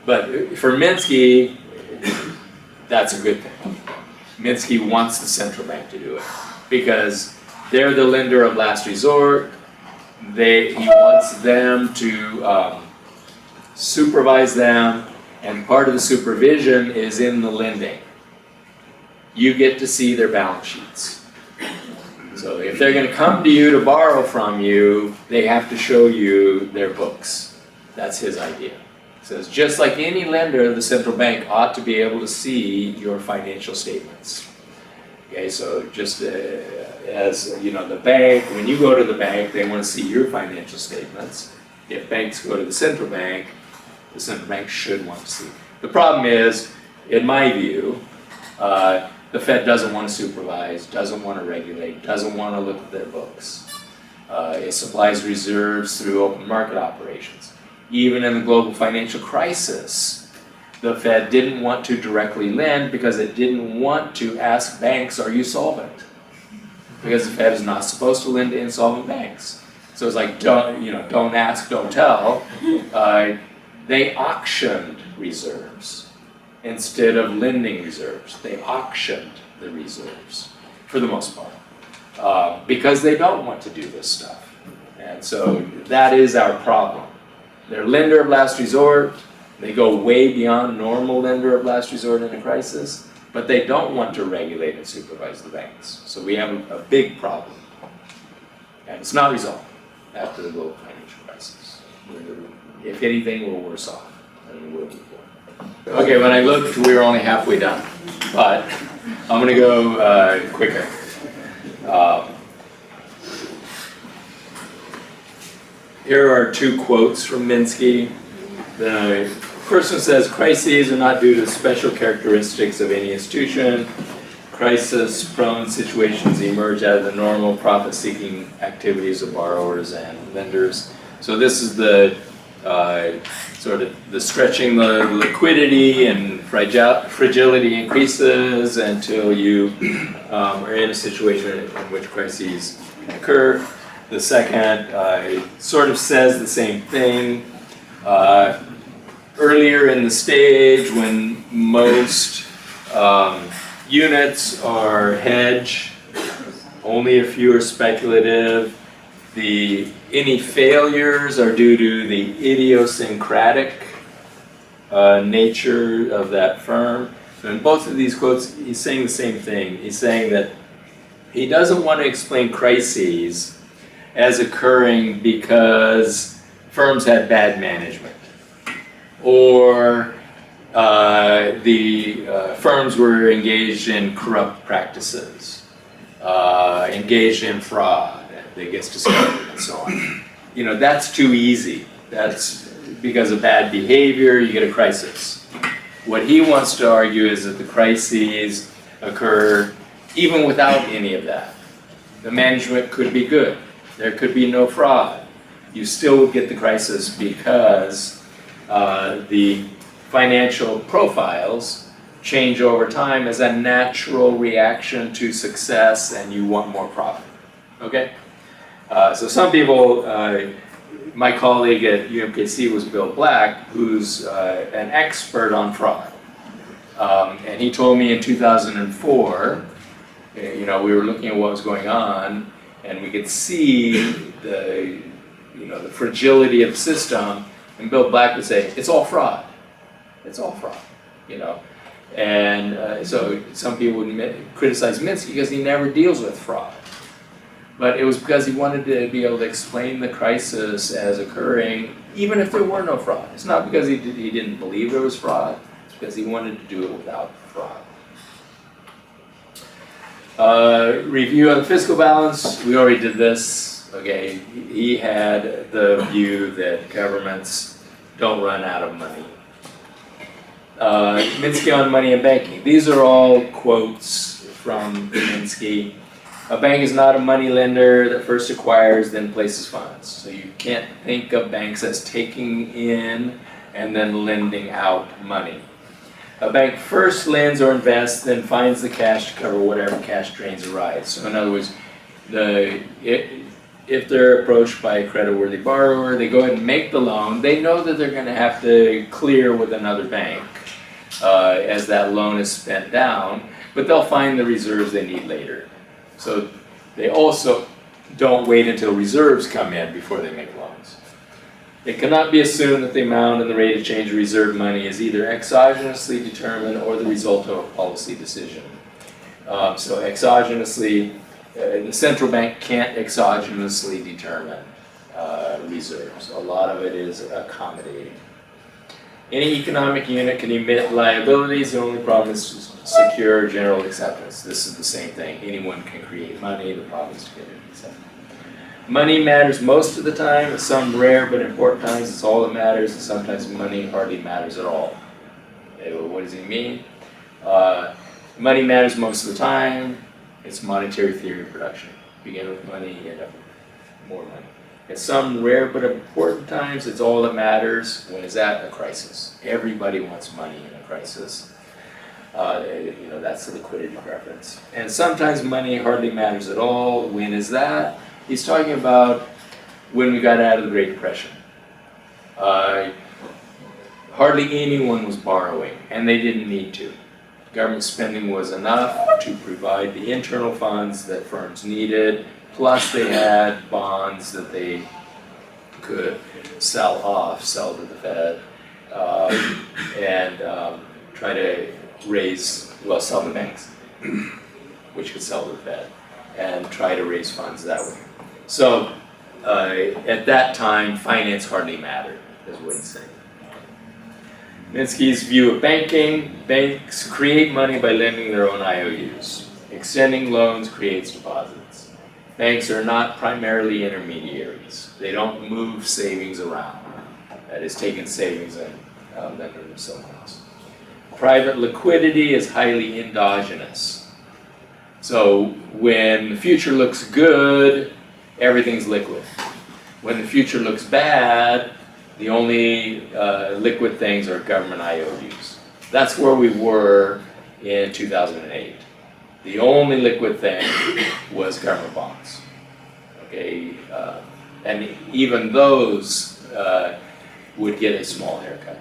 But for Minsky, that's a good thing. Minsky wants the central bank to do it because they're the lender of last resort. He wants them to supervise them, and part of the supervision is in the lending. You get to see their balance sheets. So if they're going to come to you to borrow from you, they have to show you their books. That's his idea. He says, just like any lender, the central bank ought to be able to see your financial statements. Okay, so just as you know, the bank, when you go to the bank, they want to see your financial statements. If banks go to the central bank should want to see. The problem is, in my view, the Fed doesn't want to supervise, doesn't want to regulate, doesn't want to look at their books. It supplies reserves through open market operations. Even in the global financial crisis, the Fed didn't want to directly lend because it didn't want to ask banks, are you solvent? Because the Fed is not supposed to lend to insolvent banks. So it's like, don't ask, don't tell. They auctioned reserves instead of lending reserves. They auctioned the reserves for the most part because they don't want to do this stuff. And so that is our problem. They're lender of last resort. They go way beyond normal lender of last resort in a crisis, but they don't want to regulate and supervise the banks. So we have a big problem. And it's not resolved after the global financial crisis. If anything, we're worse off than we were before. Okay, when I looked, we were only halfway done, but I'm going to go quicker. Here are two quotes from Minsky. The first one says, crises are not due to special characteristics of any institution. Crisis-prone situations emerge out of the normal profit-seeking activities of borrowers and lenders. So this is the sort of the stretching the liquidity and fragility increases until you are in a situation in which crises can occur. The second sort of says the same thing. Earlier in the stage, when most units are hedged, only a few are speculative. Any failures are due to the idiosyncratic nature of that firm. So in both of these quotes, he's saying the same thing. He's saying that he doesn't want to explain crises as occurring because firms had bad management, or the firms were engaged in corrupt practices, engaged in fraud that gets discovered, and so on. You know, that's too easy. That's because of bad behavior, you get a crisis. What he wants to argue is that the crises occur even without any of that. The management could be good. There could be no fraud. You still would get the crisis because the financial profiles change over time as a natural reaction to success, and you want more profit. Okay? So some people, my colleague at UMKC was Bill Black, who's an expert on fraud. And he told me in 2004, you know, we were looking at what was going on, and we could see the fragility of the system, and Bill Black would say, it's all fraud. It's all fraud, you know. And so some people would criticize Minsky because he never deals with fraud. But it was because he wanted to be able to explain the crisis as occurring, even if there were no fraud. It's not because he didn't believe there was fraud, it's because he wanted to do it without fraud. Review of the fiscal balance, we already did this. Okay, he had the view that governments don't run out of money. Minsky on money and banking. These are all quotes from Minsky. A bank is not a money lender that first acquires, then places funds. So you can't think of banks as taking in and then lending out money. A bank first lends or invests, then finds the cash to cover whatever cash drains arise. So in other words, if they're approached by a creditworthy borrower, they go ahead and make the loan. They know that they're going to have to clear with another bank as that loan is spent down, but they'll find the reserves they need later. So they also don't wait until reserves come in before they make loans. It cannot be assumed that the amount and the rate of change of reserve money is either exogenously determined or the result of a policy decision. So exogenously, the central bank can't exogenously determine reserves. A lot of it is accommodating. Any economic unit can emit liabilities. The only problem is to secure general acceptance. This is the same thing. Anyone can create money. The problem is to get it accepted. Money matters most of the time. At some rare but important times, it's all that matters. And sometimes money hardly matters at all. Okay, well, what does he mean? Money matters most of the time. It's monetary theory of production. Begin with money, you end up with more money. At some rare but important times, it's all that matters. When is that? A crisis. Everybody wants money in a crisis. That's the liquidity preference. And sometimes money hardly matters at all. When is that? He's talking about when we got out of the Great Depression. Hardly anyone was borrowing, and they didn't need to. Government spending was enough to provide the internal funds that firms needed. Plus they had bonds that they could sell to the Fed, and try to sell the banks, which could sell to the Fed, and try to raise funds that way. So at that time, finance hardly mattered, is what he's saying. Minsky's view of banking: banks create money by lending their own IOUs. Extending loans creates deposits. Banks are not primarily intermediaries. They don't move savings around. That is, taking savings and lend them to someone else. Private liquidity is highly endogenous. So when the future looks good, everything's liquid. When the future looks bad, the only liquid things are government IOUs. That's where we were in 2008. The only liquid thing was government bonds. Okay, and even those would get a small haircut.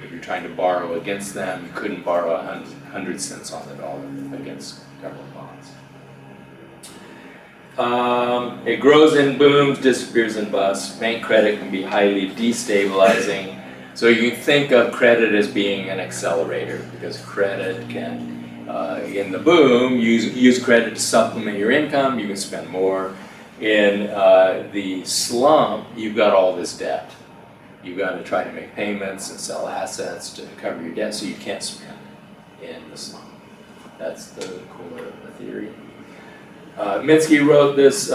If you're trying to borrow against them, you couldn't borrow 100 cents on the dollar against government bonds. It grows and booms, disappears and busts. Bank credit can be highly destabilizing. So you can think of credit as being an accelerator, because credit can, in the boom, use credit to supplement your income. You can spend more. In the slump, you've got all this debt. You've got to try to make payments and sell assets to cover your debt, so you can't spend in the slump. That's the core of the theory. Minsky wrote this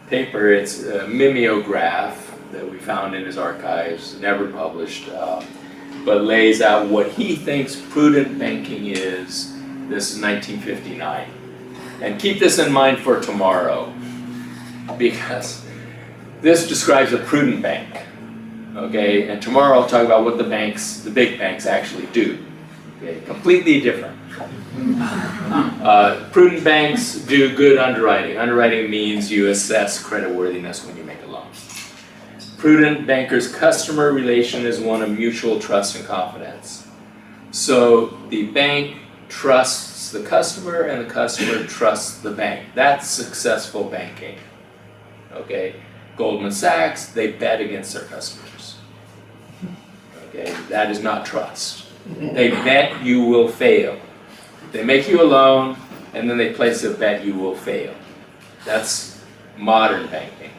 paper. It's a mimeograph that we found in his archives, never published, but lays out what he thinks prudent banking is. This is 1959. And keep this in mind for tomorrow, because this describes a prudent bank, okay? And tomorrow I'll talk about what the big banks actually do, okay? Completely different. Prudent banks do good underwriting. Underwriting means you assess creditworthiness when you make a loan. Prudent bankers' customer relation is one of mutual trust and confidence. So the bank trusts the customer and the customer trusts the bank. That's successful banking, okay? Goldman Sachs, they bet against their customers, okay? That is not trust. They bet you will fail. They make you a loan and then they place a bet you will fail. That's modern banking.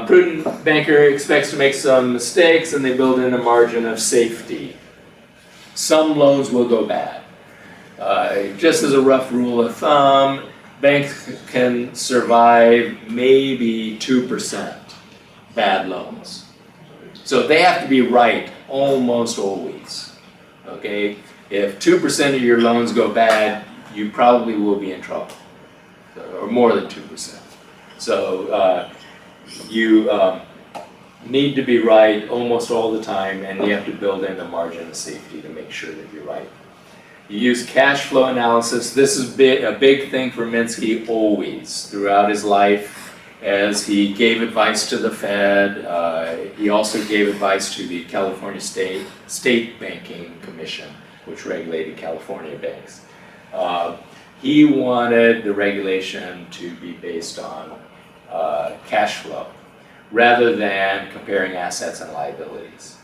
Prudent banker expects to make some mistakes and they build in a margin of safety. Some loans will go bad. Just as a rough rule of thumb, banks can survive maybe 2% bad loans. So they have to be right almost always, okay? If 2% of your loans go bad, you probably will be in trouble, or more than 2%. So you need to be right almost all the time, and you have to build in a margin of safety to make sure that you're right. You use cash flow analysis. This is a big thing for Minsky always, throughout his life, as he gave advice to the Fed. He also gave advice to the California State Banking Commission, which regulated California banks. He wanted the regulation to be based on cash flow, rather than comparing assets and liabilities.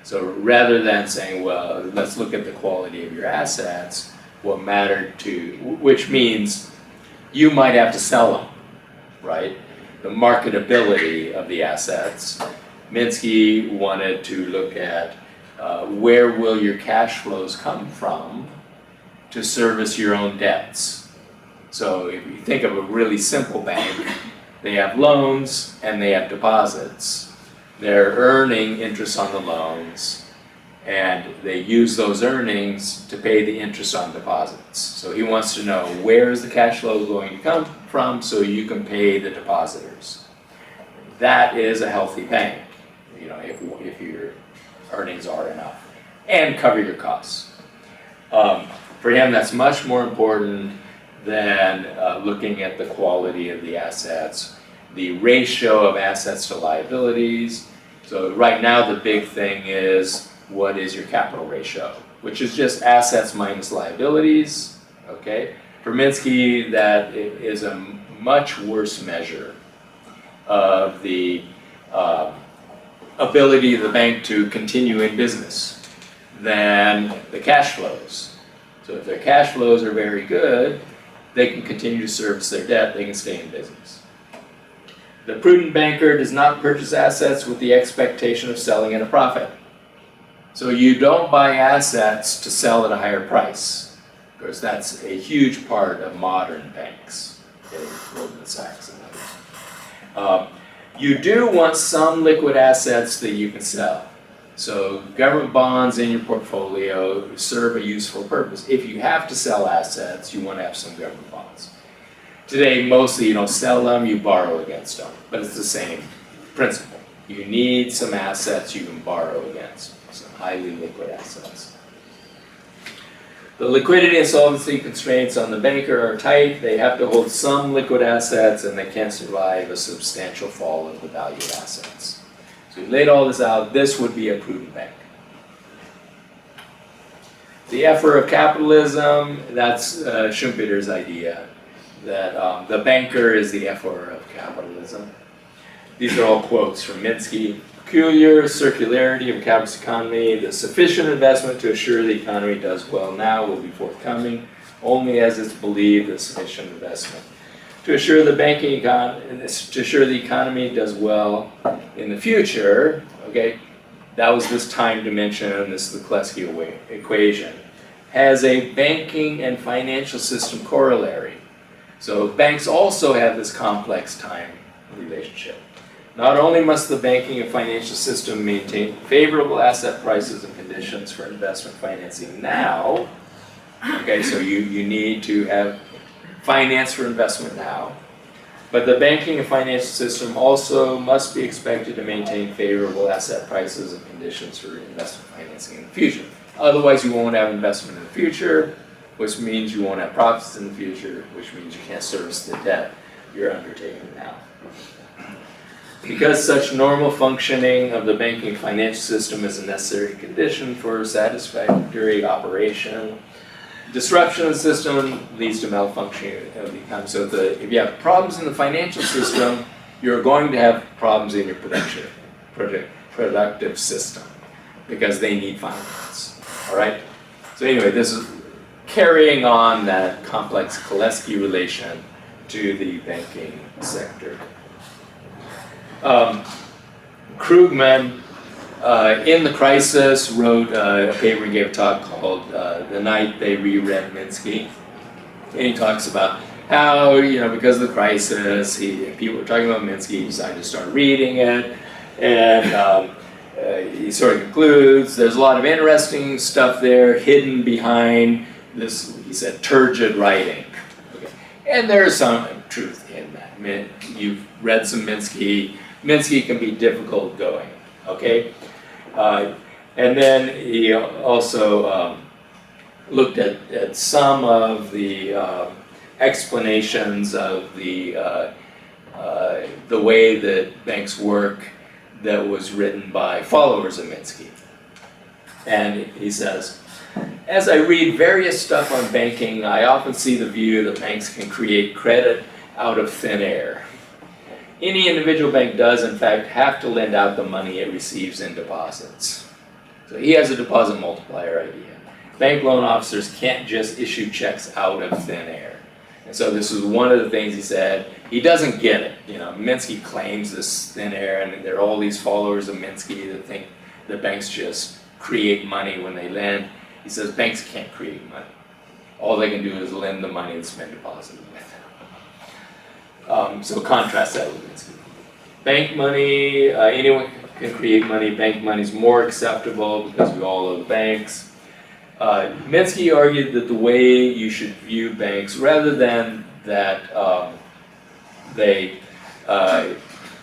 So rather than saying, well, let's look at the quality of your assets, what mattered to, which means you might have to sell them, right? The marketability of the assets. Minsky wanted to look at where will your cash flows come from to service your own debts. So if you think of a really simple bank, they have loans and they have deposits. They're earning interest on the loans, and they use those earnings to pay the interest on deposits. So he wants to know, where is the cash flow going to come from so you can pay the depositors. That is a healthy bank, you know, if your earnings are enough, and cover your costs. For him, that's much more important than looking at the quality of the assets, the ratio of assets to liabilities. So right now the big thing is, what is your capital ratio, which is just assets minus liabilities, okay? For Minsky, that is a much worse measure of the ability of the bank to continue in business than the cash flows. So if their cash flows are very good, they can continue to service their debt, they can stay in business. The prudent banker does not purchase assets with the expectation of selling at a profit. So you don't buy assets to sell at a higher price, because that's a huge part of modern banks, okay, Goldman Sachs and others. You do want some liquid assets that you can sell. So government bonds in your portfolio serve a useful purpose. If you have to sell assets, you want to have some government bonds. Today, mostly you don't sell them, you borrow against them, but it's the same principle. You need some assets you can borrow against, some highly liquid assets. The liquidity and solvency constraints on the banker are tight. They have to hold some liquid assets and they can't survive a substantial fall of the value of assets. So we laid all this out. This would be a prudent bank. The effort of capitalism, that's Schumpeter's idea, that the banker is the effort of capitalism. These are all quotes from Minsky. Peculiar circularity of capitalist economy, the sufficient investment to assure the economy does well now will be forthcoming, only as it's believed the sufficient investment. To assure the economy does well in the future, okay, that was this time dimension, this is the Kleski equation, has a banking and financial system corollary. So banks also have this complex time relationship. Not only must the banking and financial system maintain favorable asset prices and conditions for investment financing now, okay, so you need to have finance for investment now, but the banking and financial system also must be expected to maintain favorable asset prices and conditions for investment financing in the future. Otherwise, you won't have investment in the future, which means you won't have profits in the future, which means you can't service the debt you're undertaking now. Because such normal functioning of the banking and financial system is a necessary condition for satisfactory operation, disruption of the system leads to malfunctioning of the economy. So if you have problems in the financial system, you're going to have problems in your productive system because they need finance. All right? So anyway, this is carrying on that complex Kleski relation to the banking sector. Krugman, in the Crisis, wrote a paper, he gave a talk called The Night They Reread Minsky. And he talks about how, because of the crisis, people were talking about Minsky, he decided to start reading it, and he sort of concludes there's a lot of interesting stuff there hidden behind this, he said, turgid writing. Okay. And there's some truth in that. I mean, you've read some Minsky. Minsky can be difficult going, okay? And then he also looked at some of the explanations of the way that banks work that was written by followers of Minsky. And he says, as I read various stuff on banking, I often see the view that banks can create credit out of thin air. Any individual bank does, in fact, have to lend out the money it receives in deposits. So he has a deposit multiplier idea. Bank loan officers can't just issue checks out of thin air. And so this is one of the things he said. He doesn't get it. Minsky claims this thin air, and there are all these followers of Minsky that think that banks just create money when they lend. He says banks can't create money. All they can do is lend the money that's been deposited with. So contrast that with Minsky. Bank money, anyone can create money. Bank money is more acceptable because we all owe the banks. Minsky argued that the way you should view banks, rather than that they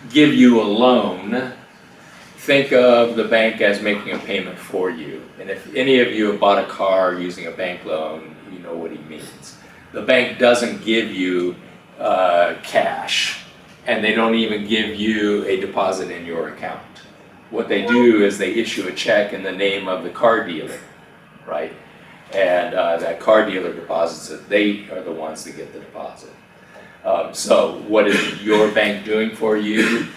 give you a loan, think of the bank as making a payment for you. And if any of you have bought a car using a bank loan, you know what he means. The bank doesn't give you cash, and they don't even give you a deposit in your account. What they do is they issue a check in the name of the car dealer, right? And that car dealer deposits it. They are the ones that get the deposit. So what is your bank doing for you?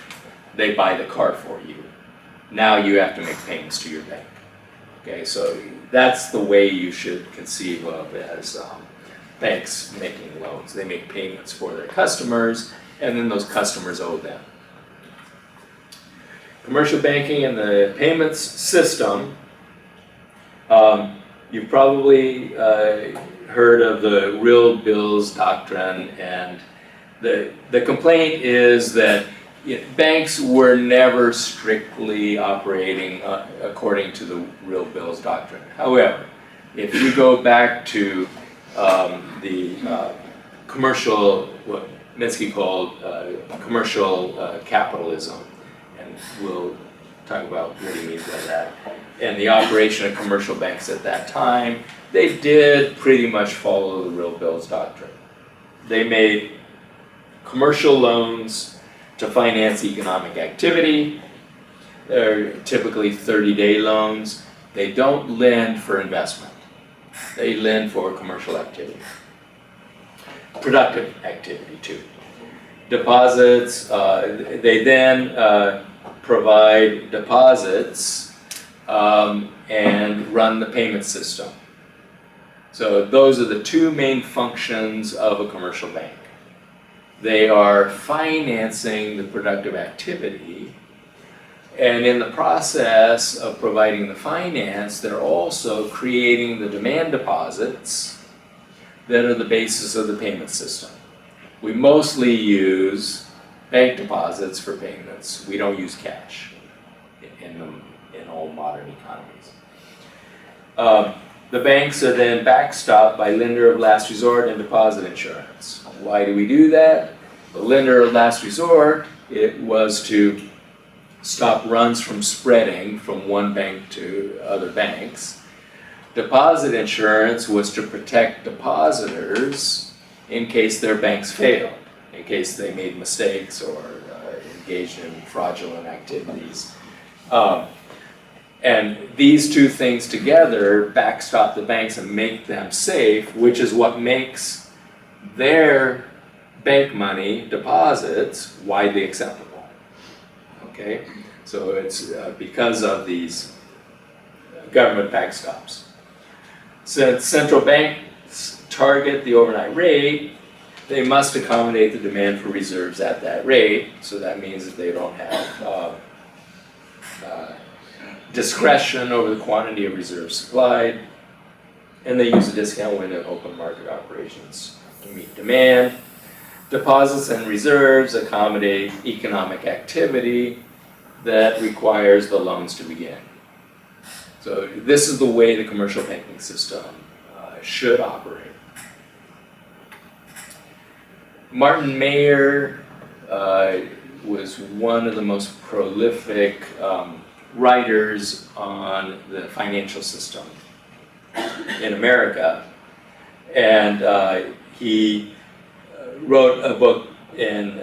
They buy the car for you. Now you have to make payments to your bank. Okay, so that's the way you should conceive of it as banks making loans. They make payments for their customers, and then those customers owe them. Commercial banking and the payments system. You've probably heard of the real bills doctrine, and the complaint is that banks were never strictly operating according to the real bills doctrine. However, if you go back to the commercial, what Minsky called commercial capitalism, and we'll talk about what he means by that. And the operation of commercial banks at that time, they did pretty much follow the real bills doctrine. They made commercial loans to finance economic activity. They're typically 30-day loans. They don't lend for investment. They lend for commercial activity. Productive activity too. Deposits, they then provide deposits and run the payment system. So those are the two main functions of a commercial bank. They are financing the productive activity, and in the process of providing the finance, they're also creating the demand deposits that are the basis of the payment system. We mostly use bank deposits for payments. We don't use cash in all modern economies. The banks are then backstopped by lender of last resort and deposit insurance. Why do we do that? The lender of last resort, it was to stop runs from spreading from one bank to other banks. Deposit insurance was to protect depositors in case their banks failed, in case they made mistakes or engaged in fraudulent activities. And these two things together backstop the banks and make them safe, which is what makes their bank money deposits widely acceptable. Okay, so it's because of these government backstops. Since central banks target the overnight rate, they must accommodate the demand for reserves at that rate. So that means that they don't have discretion over the quantity of reserves supplied, and they use a discount window in open market operations to meet demand. Deposits and reserves accommodate economic activity that requires the loans to begin. So this is the way the commercial banking system should operate. Martin Mayer was one of the most prolific writers on the financial system in America, and he wrote a book in,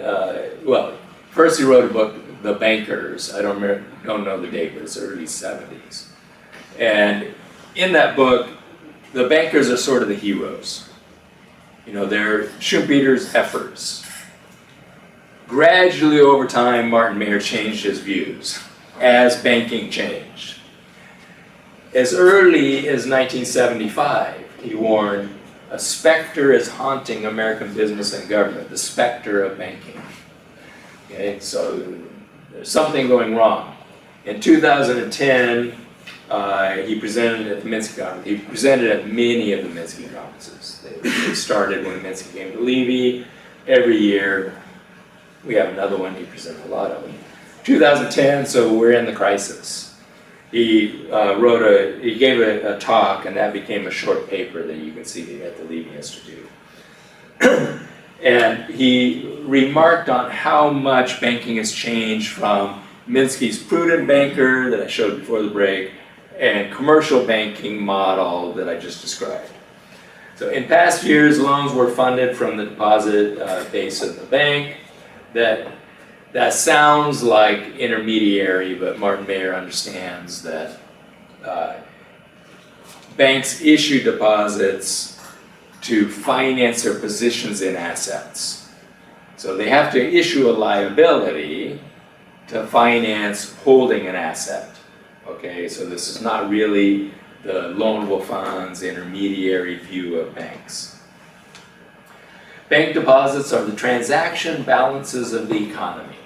well, first he wrote a book, The Bankers. I don't know the date, but it's early 70s. And in that book, the bankers are sort of the heroes. You know, they're Schumpeter's efforts. Gradually over time, Martin Mayer changed his views as banking changed. As early as 1975, he warned, a specter is haunting American business and government, the specter of banking. Okay, so there's something going wrong. In 2010, he presented at the Minsky conference. He presented at many of the Minsky conferences. They started when Minsky came to Levy. Every year, we have another one. He presented a lot of them. 2010, so we're in the crisis. He gave a talk, and that became a short paper that you can see at the Levy Institute. And he remarked on how much banking has changed from Minsky's Prudent banker that I showed before the break and commercial banking model that I just described. So in past years, loans were funded from the deposit base of the bank. That sounds like intermediary, but Martin Mayer understands that banks issue deposits to finance their positions in assets. So they have to issue a liability to finance holding an asset. Okay, so this is not really the loanable funds intermediary view of banks. Bank deposits are the transaction balances of the economy.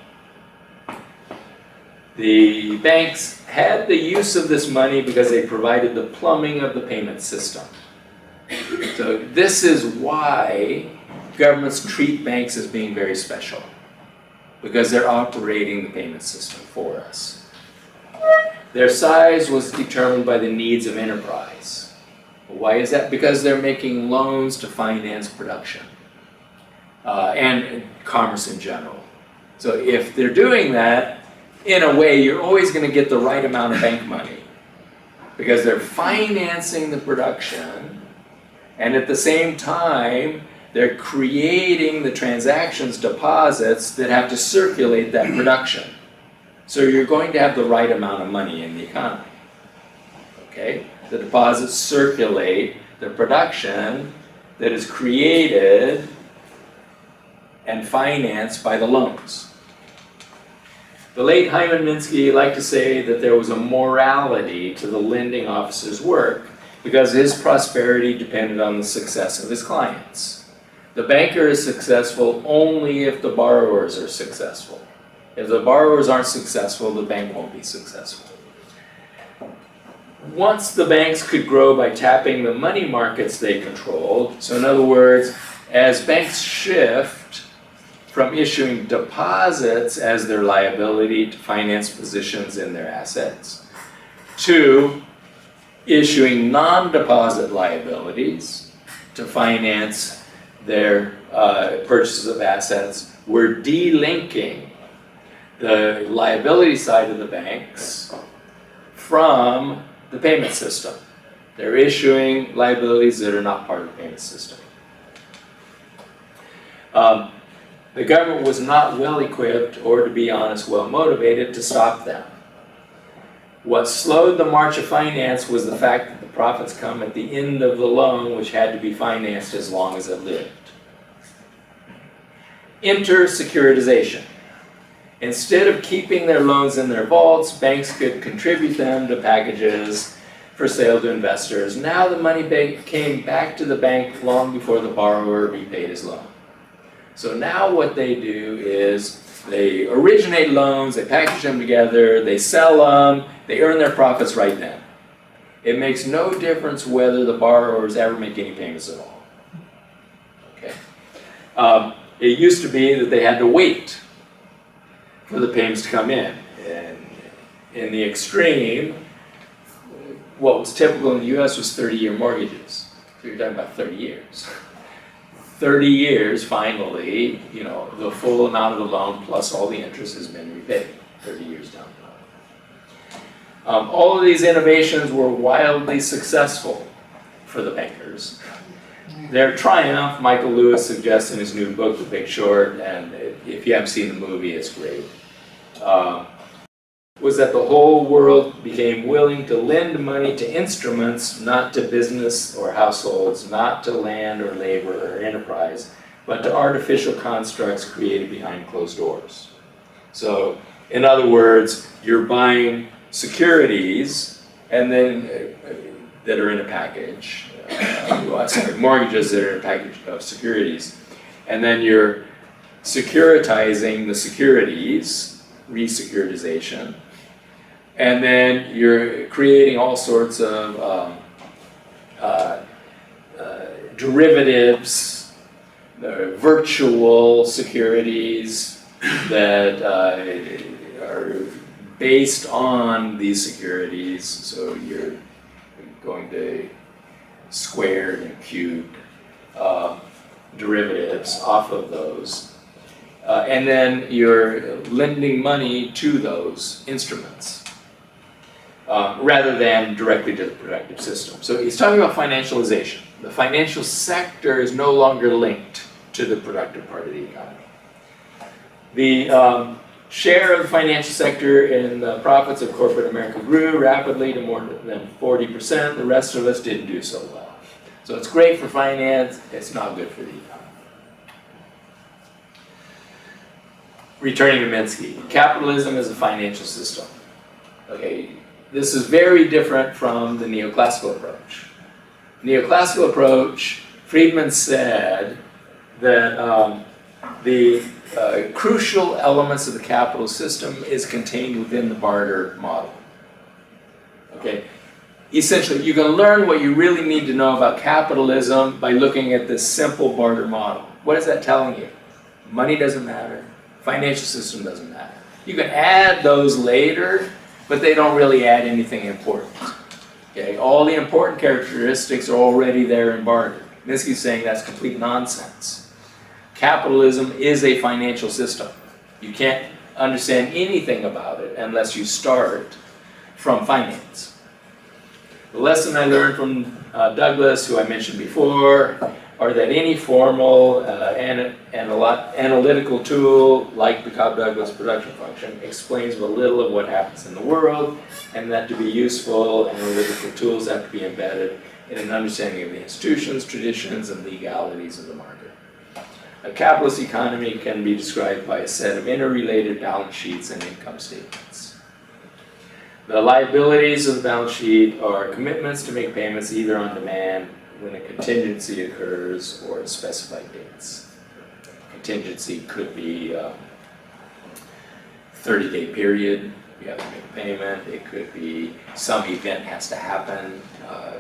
The banks had the use of this money because they provided the plumbing of the payment system. So this is why governments treat banks as being very special, because they're operating the payment system for us. Their size was determined by the needs of enterprise. Why is that? Because they're making loans to finance production and commerce in general. So if they're doing that, in a way, you're always going to get the right amount of bank money because they're financing the production, and at the same time, they're creating the transactions, deposits that have to circulate that production. So you're going to have the right amount of money in the economy. Okay? The deposits circulate the production that is created and financed by the loans. The late Hyman Minsky liked to say that there was a morality to the lending officer's work because his prosperity depended on the success of his clients. The banker is successful only if the borrowers are successful. If the borrowers aren't successful, the bank won't be successful. Once the banks could grow by tapping the money markets they controlled, so in other words, as banks shift from issuing deposits as their liability to finance positions in their assets, to issuing non-deposit liabilities to finance their purchases of assets, we're delinking the liability side of the banks from the payment system. They're issuing liabilities that are not part of the payment system. The government was not well equipped, or to be honest, well motivated to stop them. What slowed the march of finance was the fact that the profits come at the end of the loan, which had to be financed as long as it lived. Enter securitization. Instead of keeping their loans in their vaults, banks could contribute them to packages for sale to investors. Now the money came back to the bank long before the borrower repaid his loan. So now what they do is they originate loans, they package them together, they sell them, they earn their profits right then. It makes no difference whether the borrowers ever make any payments at all. Okay. It used to be that they had to wait for the payments to come in. And in the extreme, what was typical in the US was 30-year mortgages. So you're talking about 30 years. 30 years, finally, you know, the full amount of the loan plus all the interest has been repaid 30 years down the line. All of these innovations were wildly successful for the bankers. Their triumph, Michael Lewis suggests in his new book, The Big Short, and if you haven't seen the movie, it's great, was that the whole world became willing to lend money to instruments, not to business or households, not to land or labor or enterprise, but to artificial constructs created behind closed doors. So, in other words, you're buying securities and then that are in a package, mortgages that are in a package of securities, and then you're securitizing the securities, re-securitization, and then you're creating all sorts of derivatives, virtual securities that are based on these securities. So you're going to squared and cubed derivatives off of those. And then you're lending money to those instruments rather than directly to the productive system. So he's talking about financialization. The financial sector is no longer linked to the productive part of the economy. The share of the financial sector in the profits of corporate America grew rapidly to more than 40%. The rest of us didn't do so well. So it's great for finance, it's not good for the economy. Returning to Minsky, capitalism is a financial system. Okay, this is very different from the neoclassical approach. Neoclassical approach, Friedman said that the crucial elements of the capital system is contained within the barter model. Okay, essentially, you can learn what you really need to know about capitalism by looking at this simple barter model. What is that telling you? Money doesn't matter. Financial system doesn't matter. You can add those later, but they don't really add anything important. Okay, all the important characteristics are already there in barter. Minsky's saying that's complete nonsense. Capitalism is a financial system. You can't understand anything about it unless you start from finance. The lesson I learned from Douglas, who I mentioned before, are that any formal analytical tool, like the Cobb-Douglas production function, explains but little of what happens in the world, and that to be useful, analytical tools have to be embedded in an understanding of the institutions, traditions, and legalities of the market. A capitalist economy can be described by a set of interrelated balance sheets and income statements. The liabilities of the balance sheet are commitments to make payments either on demand when a contingency occurs or at specified dates. Contingency could be a 30-day period, you have to make a payment. It could be some event has to happen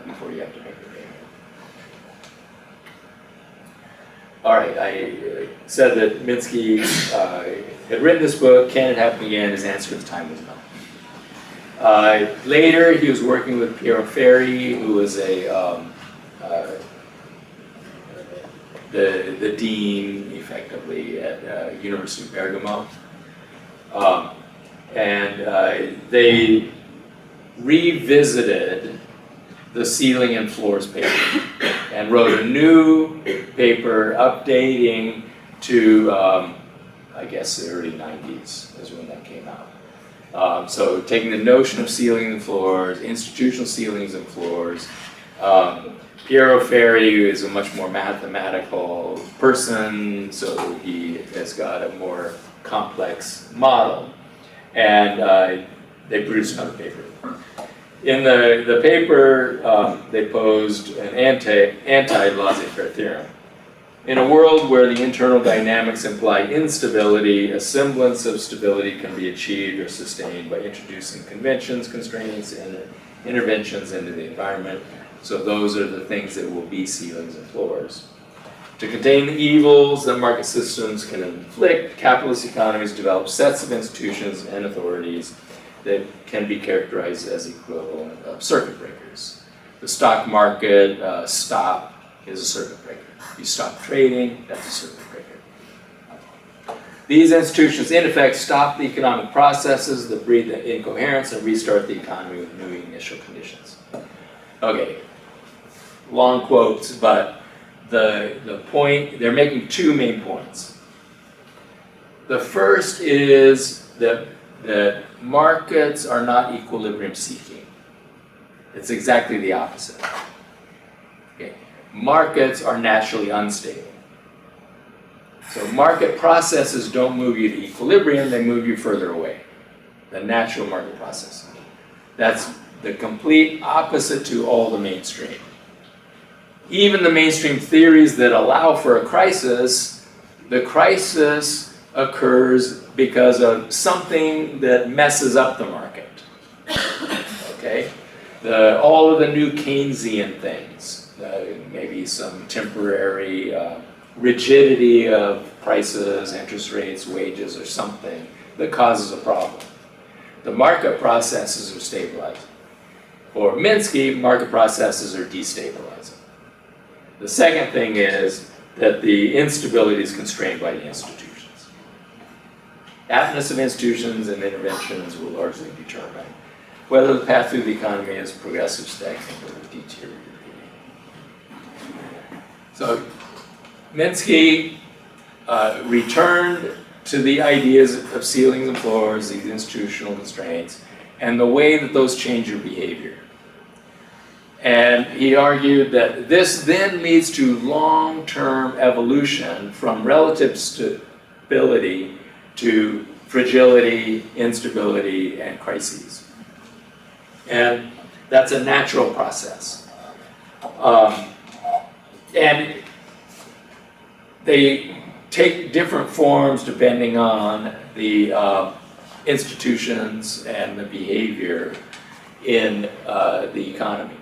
before you have to make the payment. All right, I said that Minsky had written this book. Can it happen again? His answer at the time was no. Later, he was working with Piero Ferri, who was the dean, effectively, at University of Bergamo. They revisited the ceiling and floors paper and wrote a new paper updating to, I guess, the early 90s is when that came out. So taking the notion of ceiling and floors, institutional ceilings and floors, Piero Ferri is a much more mathematical person, so he has got a more complex model. And they produced another paper. In the paper, they posed an anti-laissez-faire theorem. In a world where the internal dynamics imply instability, a semblance of stability can be achieved or sustained by introducing conventions, constraints, and interventions into the environment. So those are the things that will be ceilings and floors. To contain the evils that market systems can inflict, capitalist economies develop sets of institutions and authorities that can be characterized as equivalent of circuit breakers. The stock market stop is a circuit breaker. You stop trading, that's a circuit breaker. These institutions, in effect, stop the economic processes that breed the incoherence and restart the economy with new initial conditions. Okay, long quotes, but the point, they're making two main points. The first is that markets are not equilibrium seeking. It's exactly the opposite. Okay. Markets are naturally unstable. So market processes don't move you to equilibrium, they move you further away. The natural market process. That's the complete opposite to all the mainstream. Even the mainstream theories that allow for a crisis, the crisis occurs because of something that messes up the market. Okay? All of the new Keynesian things, maybe some temporary rigidity of prices, interest rates, wages, or something that causes a problem. The market processes are stabilizing. For Minsky, market processes are destabilizing. The second thing is that the instability is constrained by the institutions. Aptness of institutions and interventions will largely determine whether the path through the economy is progressive, stagnant, or deteriorating. So Minsky returned to the ideas of ceilings and floors, these institutional constraints, and the way that those change your behavior. And he argued that this then leads to long-term evolution from relative stability to fragility, instability, and crises. And that's a natural process. And they take different forms depending on the institutions and the behavior in the economy.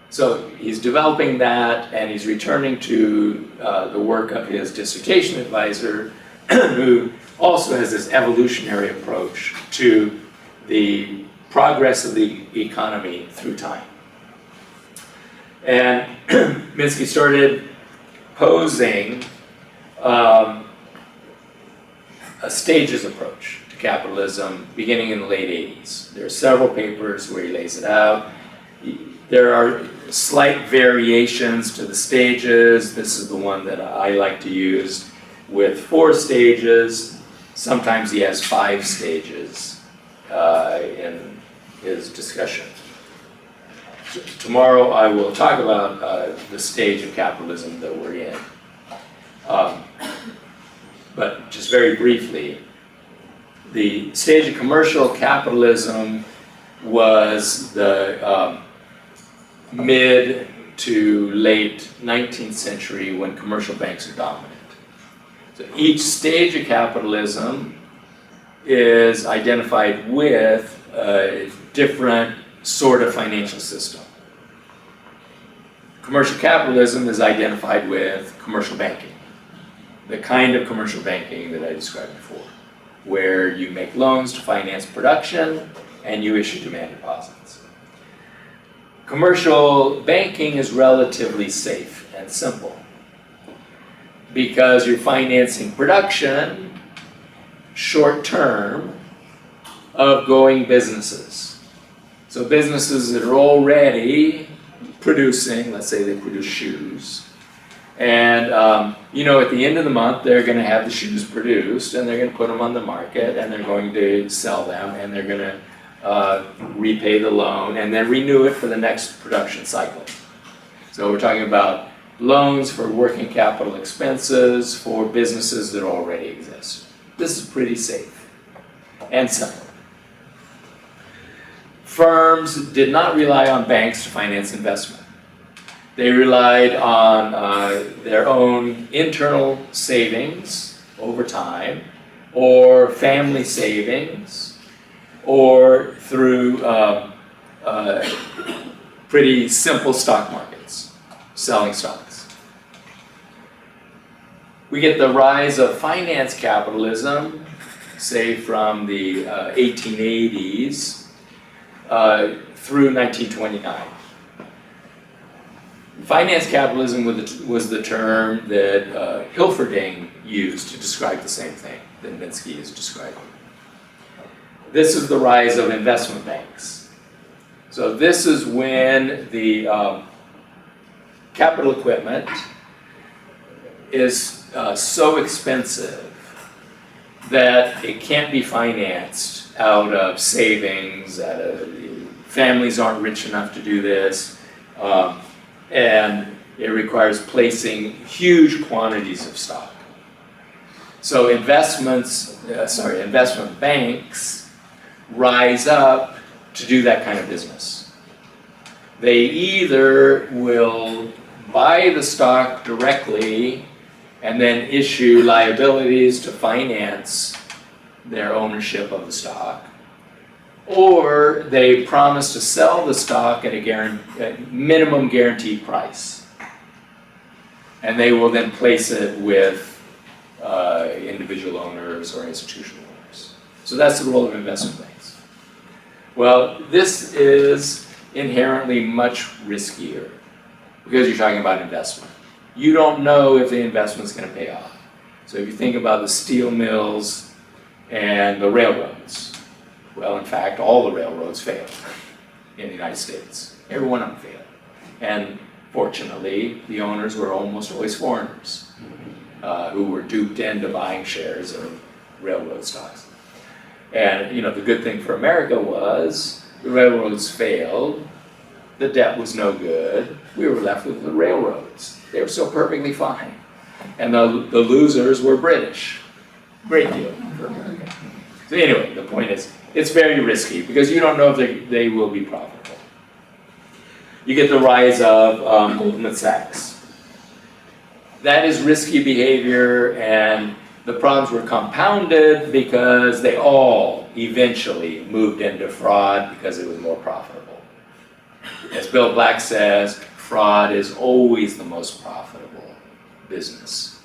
So he's developing that, and he's returning to the work of his dissertation advisor, who also has this evolutionary approach to the progress of the economy through time. And Minsky started posing a stages approach to capitalism beginning in the late 80s. There are several papers where he lays it out. There are slight variations to the stages. This is the one that I like to use with 4 stages. Sometimes he has 5 stages in his discussion. Tomorrow I will talk about the stage of capitalism that we're in. But just very briefly, the stage of commercial capitalism was the mid to late 19th century when commercial banks are dominant. So each stage of capitalism is identified with a different sort of financial system. Commercial capitalism is identified with commercial banking, the kind of commercial banking that I described before, where you make loans to finance production and you issue demand deposits. Commercial banking is relatively safe and simple because you're financing production short term of going businesses. So businesses that are already producing, let's say they produce shoes, and at the end of the month they're going to have the shoes produced and they're going to put them on the market and they're going to sell them and they're going to repay the loan and then renew it for the next production cycle. So we're talking about loans for working capital expenses for businesses that already exist. This is pretty safe and simple. Firms did not rely on banks to finance investment. They relied on their own internal savings over time, or family savings, or through pretty simple stock markets, selling stocks. We get the rise of finance capitalism, say from the 1880s, through 1929. Finance capitalism was the term that Hilferding used to describe the same thing that Minsky is describing. This is the rise of investment banks. So this is when the capital equipment is so expensive that it can't be financed out of savings, families aren't rich enough to do this, and it requires placing huge quantities of stock. So investment banks rise up to do that kind of business. They either will buy the stock directly and then issue liabilities to finance their ownership of the stock, or they promise to sell the stock at a minimum guaranteed price, and they will then place it with individual owners or institutional owners. So that's the role of investment banks. Well, this is inherently much riskier because you're talking about investment. You don't know if the investment's going to pay off. So if you think about the steel mills and the railroads, well, in fact, all the railroads failed in the United States. Every one of them failed. And fortunately, the owners were almost always foreigners who were duped into buying shares of railroad stocks. And the good thing for America was the railroads failed, the debt was no good, we were left with the railroads. They were so perfectly fine. And the losers were British. Great deal for America. So anyway, the point is, it's very risky because you don't know if they will be profitable. You get the rise of Goldman Sachs. That is risky behavior, and the problems were compounded because they all eventually moved into fraud because it was more profitable. As Bill Black says, fraud is always the most profitable business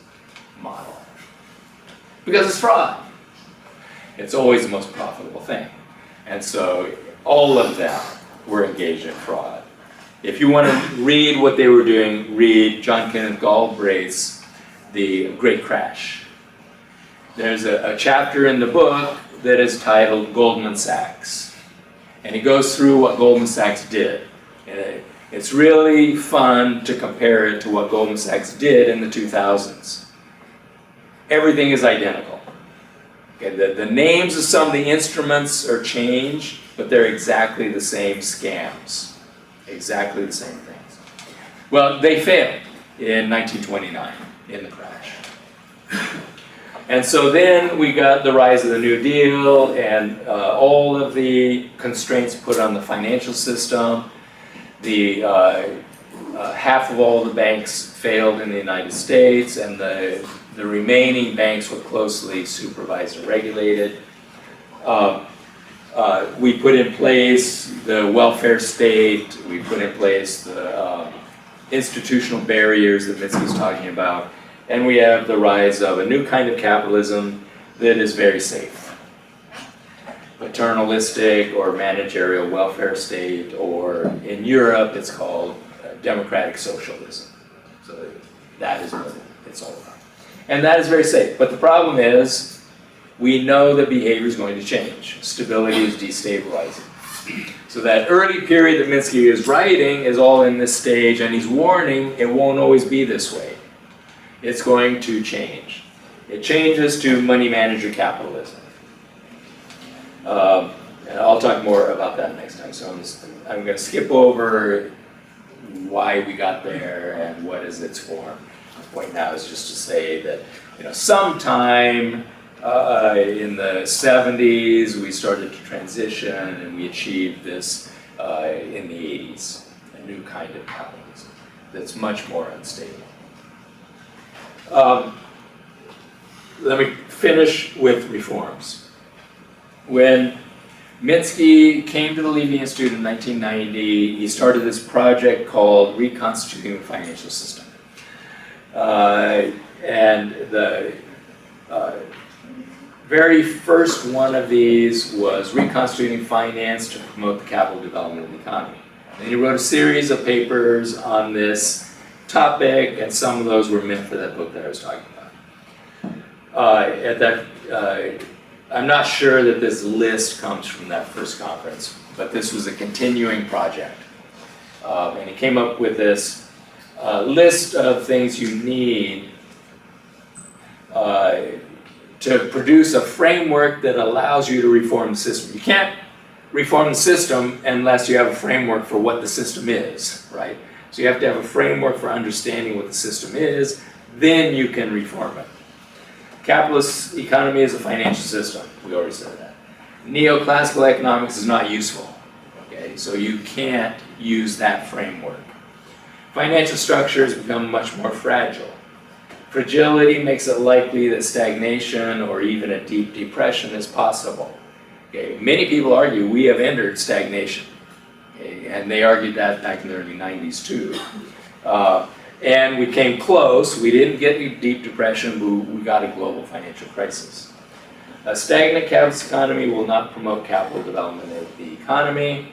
model because it's fraud. It's always the most profitable thing. And so all of them were engaged in fraud. If you want to read what they were doing, read John Kenneth Galbraith's The Great Crash. there's a chapter in the book that is titled Goldman Sachs. And he goes through what Goldman Sachs did. And it's really fun to compare it to what Goldman Sachs did in the 2000s. Everything is identical. Okay, the names of some of the instruments are changed, but they're exactly the same scams. Exactly the same things. Well, they failed in 1929 in the crash. And so then we got the rise of the New Deal and all of the constraints put on the financial system. The half of all the banks failed in the United States, and the remaining banks were closely supervised and regulated. We put in place the welfare state. We put in place the institutional barriers that Minsky's talking about. And we have the rise of a new kind of capitalism that is very safe. Paternalistic or managerial welfare state, or in Europe it's called democratic socialism. So that is what it's all about. And that is very safe. But the problem is, we know that behavior is going to change. Stability is destabilizing. So that early period that Minsky is writing is all in this stage, and he's warning it won't always be this way. It's going to change. It changes to money manager capitalism. And I'll talk more about that next time. So I'm going to skip over why we got there and what is its form. The point now is just to say that sometime in the 70s we started to transition, and we achieved this in the 80s, a new kind of capitalism that's much more unstable. Let me finish with reforms. When Minsky came to the Levy Institute in 1990, he started this project called Reconstituting the Financial System. And the very first one of these was Reconstituting Finance to Promote the Capital Development of the Economy. And he wrote a series of papers on this topic, and some of those were meant for that book that I was talking about. I'm not sure that this list comes from that first conference, but this was a continuing project. And he came up with this list of things you need to produce a framework that allows you to reform the system. You can't reform the system unless you have a framework for what the system is, right? So you have to have a framework for understanding what the system is, then you can reform it. Capitalist economy is a financial system. We already said that. Neoclassical economics is not useful. Okay, so you can't use that framework. Financial structures become much more fragile. Fragility makes it likely that stagnation or even a deep depression is possible. Okay, many people argue we have entered stagnation. Okay, and they argued that back in the early 90s too. And we came close. We didn't get a deep depression, but we got a global financial crisis. A stagnant capitalist economy will not promote capital development of the economy.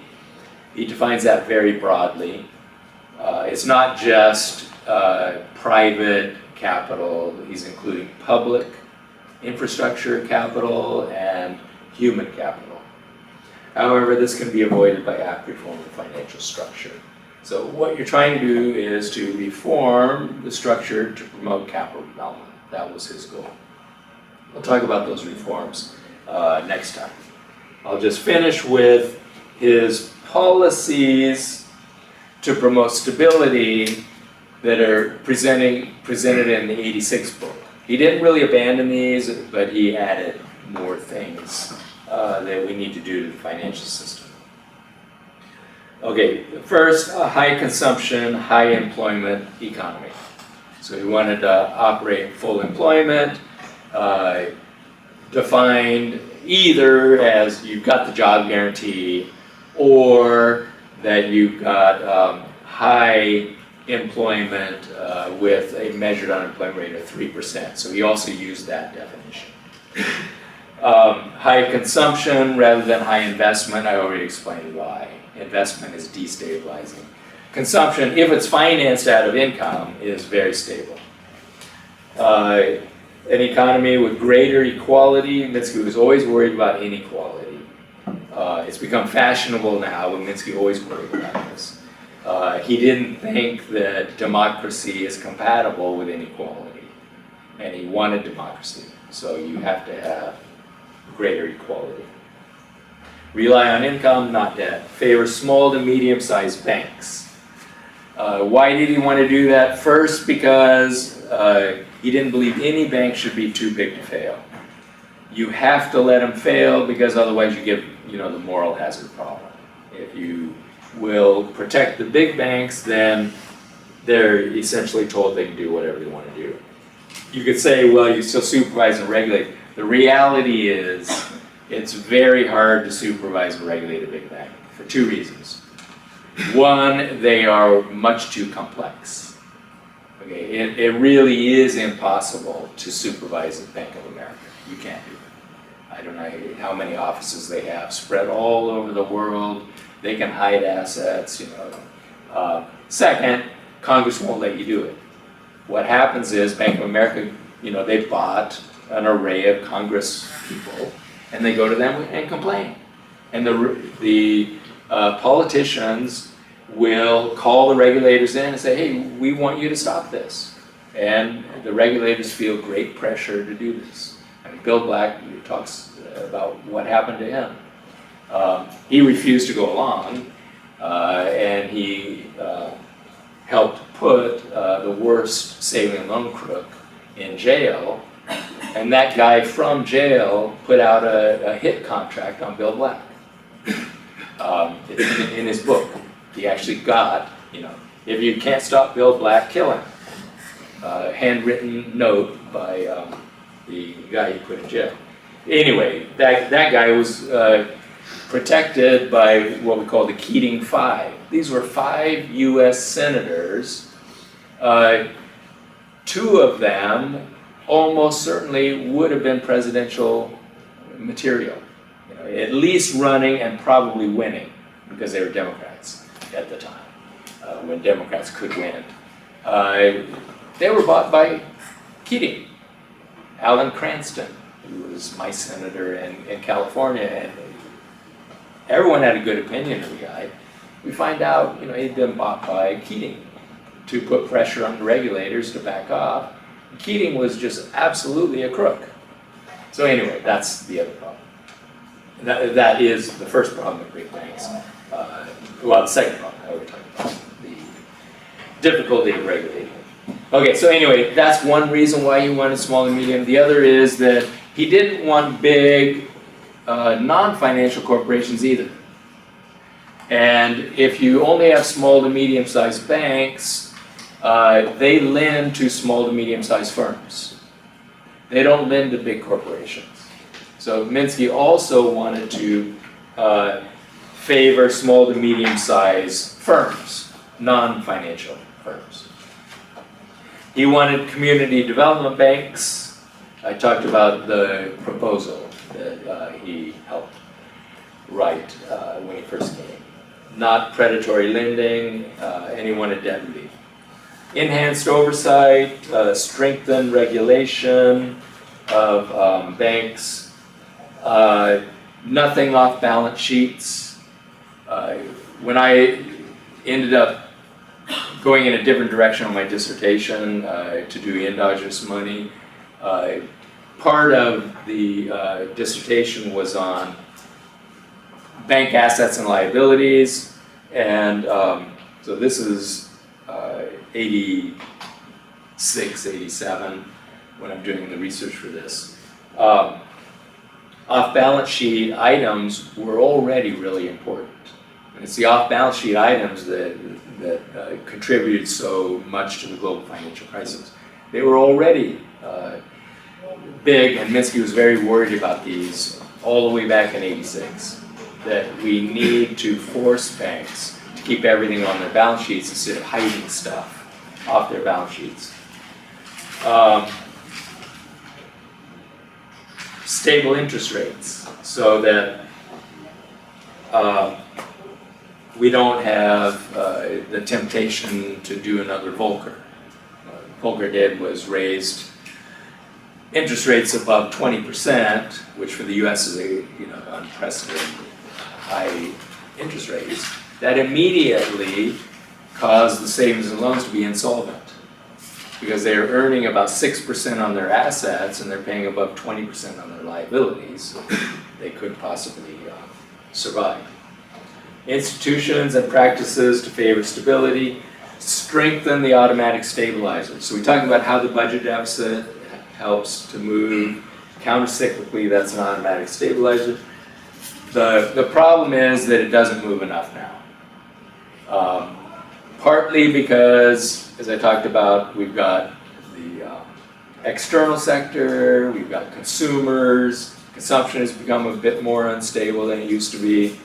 He defines that very broadly. It's not just private capital. He's including public infrastructure capital and human capital. However, this can be avoided by apt reform of financial structure. So what you're trying to do is to reform the structure to promote capital development. That was his goal. We'll talk about those reforms next time. I'll just finish with his policies to promote stability that are presented in the 86 book. He didn't really abandon these, but he added more things that we need to do to the financial system. Okay, first, a high consumption, high employment economy. So he wanted to operate full employment, defined either as you've got the job guarantee or that you've got high employment with a measured unemployment rate of 3%. So he also used that definition. High consumption rather than high investment, I already explained why. Investment is destabilizing. Consumption, if it's financed out of income, is very stable. an economy with greater equality. Minsky was always worried about inequality. It's become fashionable now, but Minsky always worried about this. He didn't think that democracy is compatible with inequality, and he wanted democracy. So you have to have greater equality. Rely on income, not debt. Favor small to medium-sized banks. Why did he want to do that? First, because he didn't believe any bank should be too big to fail. You have to let them fail because otherwise you get, the moral hazard problem. If you will protect the big banks, then they're essentially told they can do whatever they want to do. You could say, well, you still supervise and regulate. The reality is it's very hard to supervise and regulate a big bank for two reasons. One, they are much too complex. Okay, it really is impossible to supervise a Bank of America. You can't do it. I don't know how many offices they have spread all over the world. They can hide assets, Second, Congress won't let you do it. What happens is Bank of America, they bought an array of Congress people, and they go to them and complain. And the politicians will call the regulators in and say, hey, we want you to stop this. And the regulators feel great pressure to do this. I mean, Bill Black talks about what happened to him. He refused to go along, and he helped put the worst saving and loan crook in jail, and that guy from jail put out a hit contract on Bill Black. It's in his book. He actually got, if you can't stop Bill Black, kill him. Handwritten note by the guy he put in jail. Anyway, that guy was protected by what we call the Keating Five. These were 5 U.S. senators. 2 of them almost certainly would have been presidential material. At least running and probably winning, because they were Democrats at the time, when Democrats could win. They were bought by Keating. Alan Cranston, who was my senator in California, and everyone had a good opinion of the guy. We find out, he'd been bought by Keating to put pressure on the regulators to back off. Keating was just absolutely a crook. So anyway, that's the other problem. That is the first problem with big banks. The second problem I would talk about, the difficulty of regulating. Okay, so anyway, that's one reason why he wanted small and medium. The other is that he didn't want big non-financial corporations either. And if you only have small to medium-sized banks, they lend to small to medium-sized firms. They don't lend to big corporations. So Minsky also wanted to favor small to medium-sized firms, non-financial firms. He wanted community development banks. I talked about the proposal that he helped write when he first came. Not predatory lending, and he wanted debt relief. Enhanced oversight, strengthened regulation of banks, nothing off balance sheets. When I ended up going in a different direction on my dissertation to do endogenous money, part of the dissertation was on bank assets and liabilities, and so this is 86, 87 when I'm doing the research for this. Off-balance sheet items were already really important. And it's the off-balance sheet items that contributed so much to the global financial crisis. They were already big, and Minsky was very worried about these all the way back in 86, that we need to force banks to keep everything on their balance sheets instead of hiding stuff off their balance sheets. Stable interest rates, so that we don't have the temptation to do another Volcker. Volcker did was raised interest rates above 20%, which for the US is a unprecedented high interest rates, that immediately caused the savings and loans to be insolvent. Because they're earning about 6% on their assets and they're paying above 20% on their liabilities, they couldn't possibly survive. Institutions and practices to favor stability strengthen the automatic stabilizer. So we talked about how the budget deficit helps to move countercyclically. That's an automatic stabilizer. The problem is that it doesn't move enough now. Partly because, as I talked about, we've got the external sector, we've got consumers, consumption has become a bit more unstable than it used to be.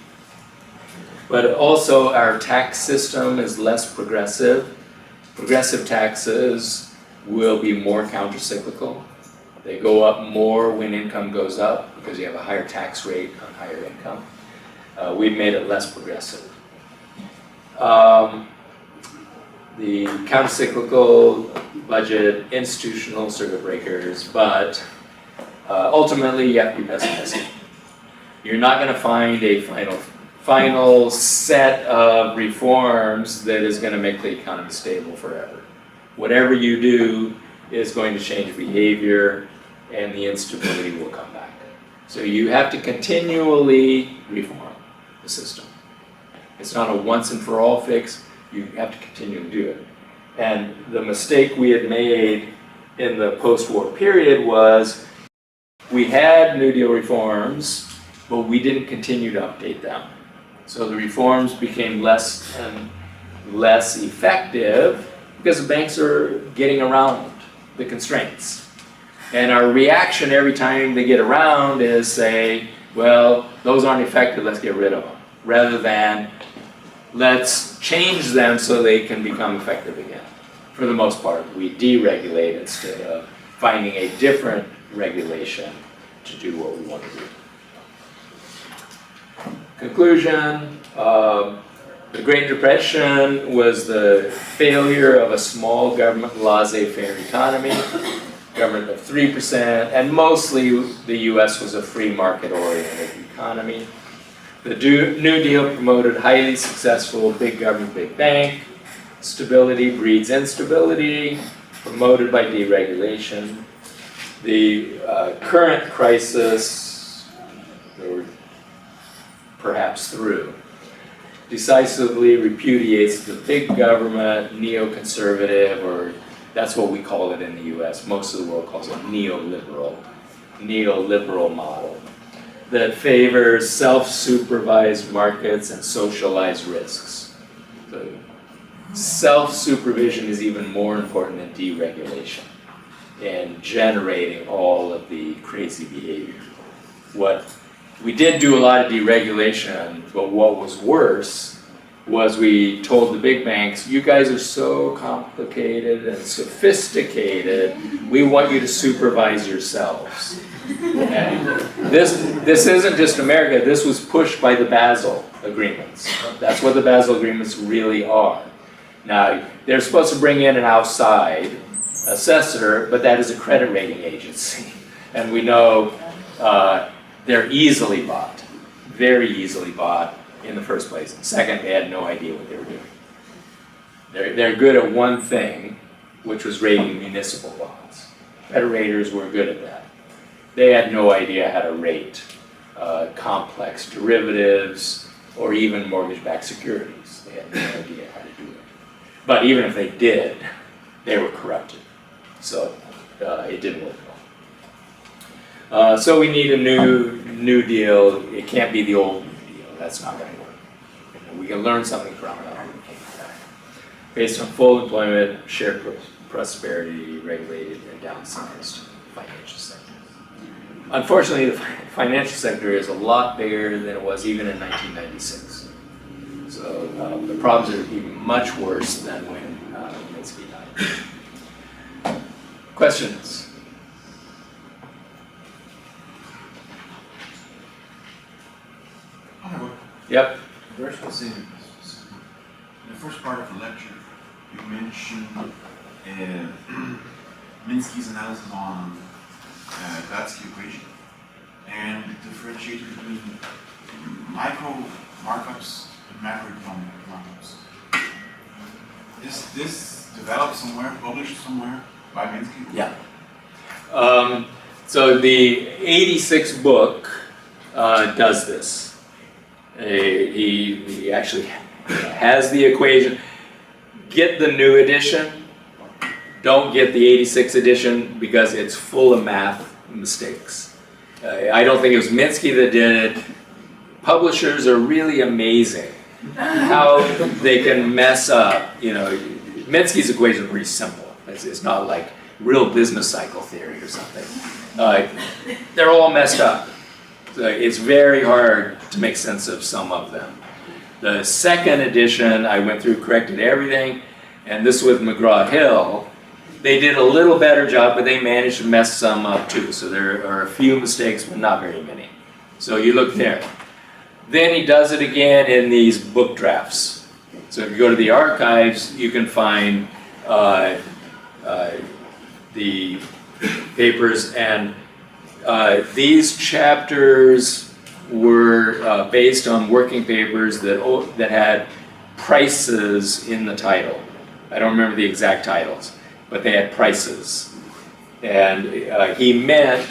But also our tax system is less progressive. Progressive taxes will be more countercyclical. They go up more when income goes up because you have a higher tax rate on higher income. We've made it less progressive. The countercyclical budget, institutional circuit breakers, but ultimately you have to be pessimistic. You're not going to find a final set of reforms that is going to make the economy stable forever. Whatever you do is going to change behavior and the instability will come back. So you have to continually reform the system. It's not a once and for all fix. You have to continue to do it. And the mistake we had made in the post-war period was we had New Deal reforms, but we didn't continue to update them. So the reforms became less and less effective because the banks are getting around the constraints. And our reaction every time they get around is say, well, those aren't effective, let's get rid of them. Rather than let's change them so they can become effective again. For the most part, we deregulate instead of finding a different regulation to do what we want to do. Conclusion, the Great Depression was the failure of a small government laissez-faire economy, government of 3%, and mostly the US was a free market-oriented economy. The New Deal promoted highly successful big government, big bank. Stability breeds instability, promoted by deregulation. The current crisis, or perhaps through, decisively repudiates the big government, neoconservative, or that's what we call it in the US. Most of the world calls it neoliberal model that favors self-supervised markets and socialized risks. So self-supervision is even more important than deregulation in generating all of the crazy behavior. We did do a lot of deregulation, but what was worse was we told the big banks, you guys are so complicated and sophisticated, we want you to supervise yourselves. And this isn't just America, this was pushed by the Basel agreements. That's what the Basel agreements really are. Now, they're supposed to bring in an outside assessor, but that is a credit rating agency. And we know they're easily bought, very easily bought in the first place. Second, they had no idea what they were doing. They're good at one thing, which was rating municipal bonds. Credit raters were good at that. They had no idea how to rate complex derivatives or even mortgage-backed securities. They had no idea how to do it. But even if they did, they were corrupted. So it didn't work well. So we need a new deal. It can't be the old deal. That's not going to work. We can learn something from it. Based on full employment, shared prosperity, regulated and downsized financial sector. Unfortunately, the financial sector is a lot bigger than it was even in 1996. So the problems are even much worse than when Minsky died. Questions? Yep. Very specific. In the first part of the lecture, you mentioned Minsky's analysis on that's the equation. And differentiate between micro markups and macroeconomic markups. Is this developed somewhere, published somewhere by Minsky? Yeah. So the 86 book does this. He actually has the equation. Get the new edition. Don't get the 86 edition because it's full of math mistakes. I don't think it was Minsky that did it. Publishers are really amazing how they can mess up. You know, Minsky's equation is pretty simple. It's not like real business cycle theory or something. They're all messed up. So it's very hard to make sense of some of them. The second edition, I went through, corrected everything, and this with McGraw-Hill, they did a little better job, but they managed to mess some up too. So there are a few mistakes, but not very many. So you look there. Then he does it again in these book drafts. So if you go to the archives, you can find the papers, and these chapters were based on working papers that had prices in the title. I don't remember the exact titles, but they had prices. And he meant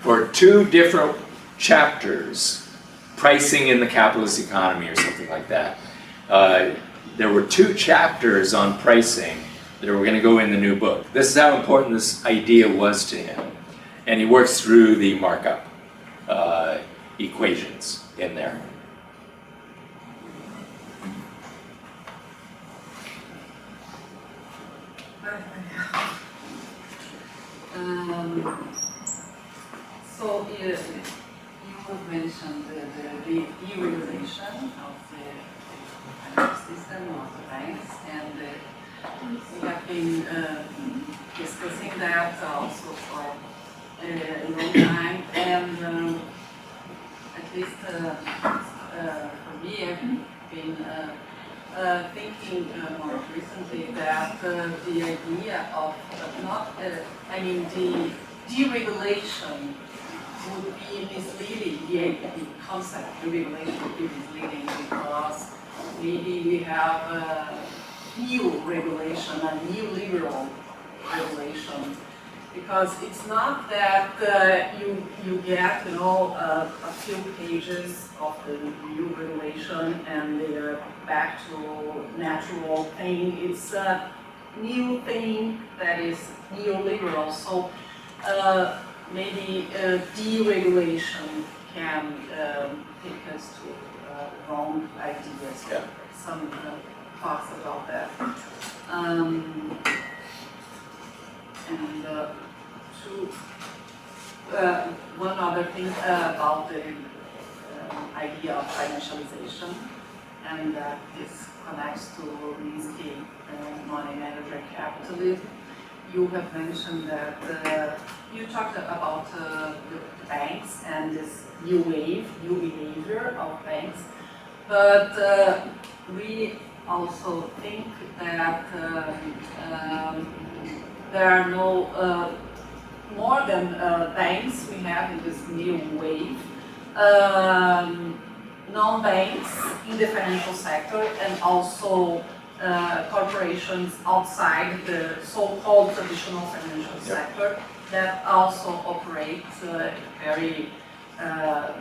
for two different chapters, pricing in the capitalist economy or something like that. There were two chapters on pricing that were going to go in the new book. This is how important this idea was to him. And he works through the markup equations in there. So you mentioned the deregulation of the financial system of the banks, and we have been discussing that also for a long time, and at least for me, I've been thinking more recently that the idea of the deregulation would be misleading. The concept of deregulation would be misleading because maybe we have a new regulation, a neoliberal regulation. Because it's not that you get a few pages of the new regulation and they are back to natural thing. It's a new thing that is neoliberal. So maybe deregulation can take us to wrong ideas. Yeah. Some thoughts about that. One other thing about the idea of financialization, and this connects to Minsky, money manager capitalism. You have mentioned that you talked about the banks and this new behavior of banks, but we also think that there are no more than banks we have in this new wave, non-banks in the financial sector, and also corporations outside the so-called traditional financial sector that also operate a very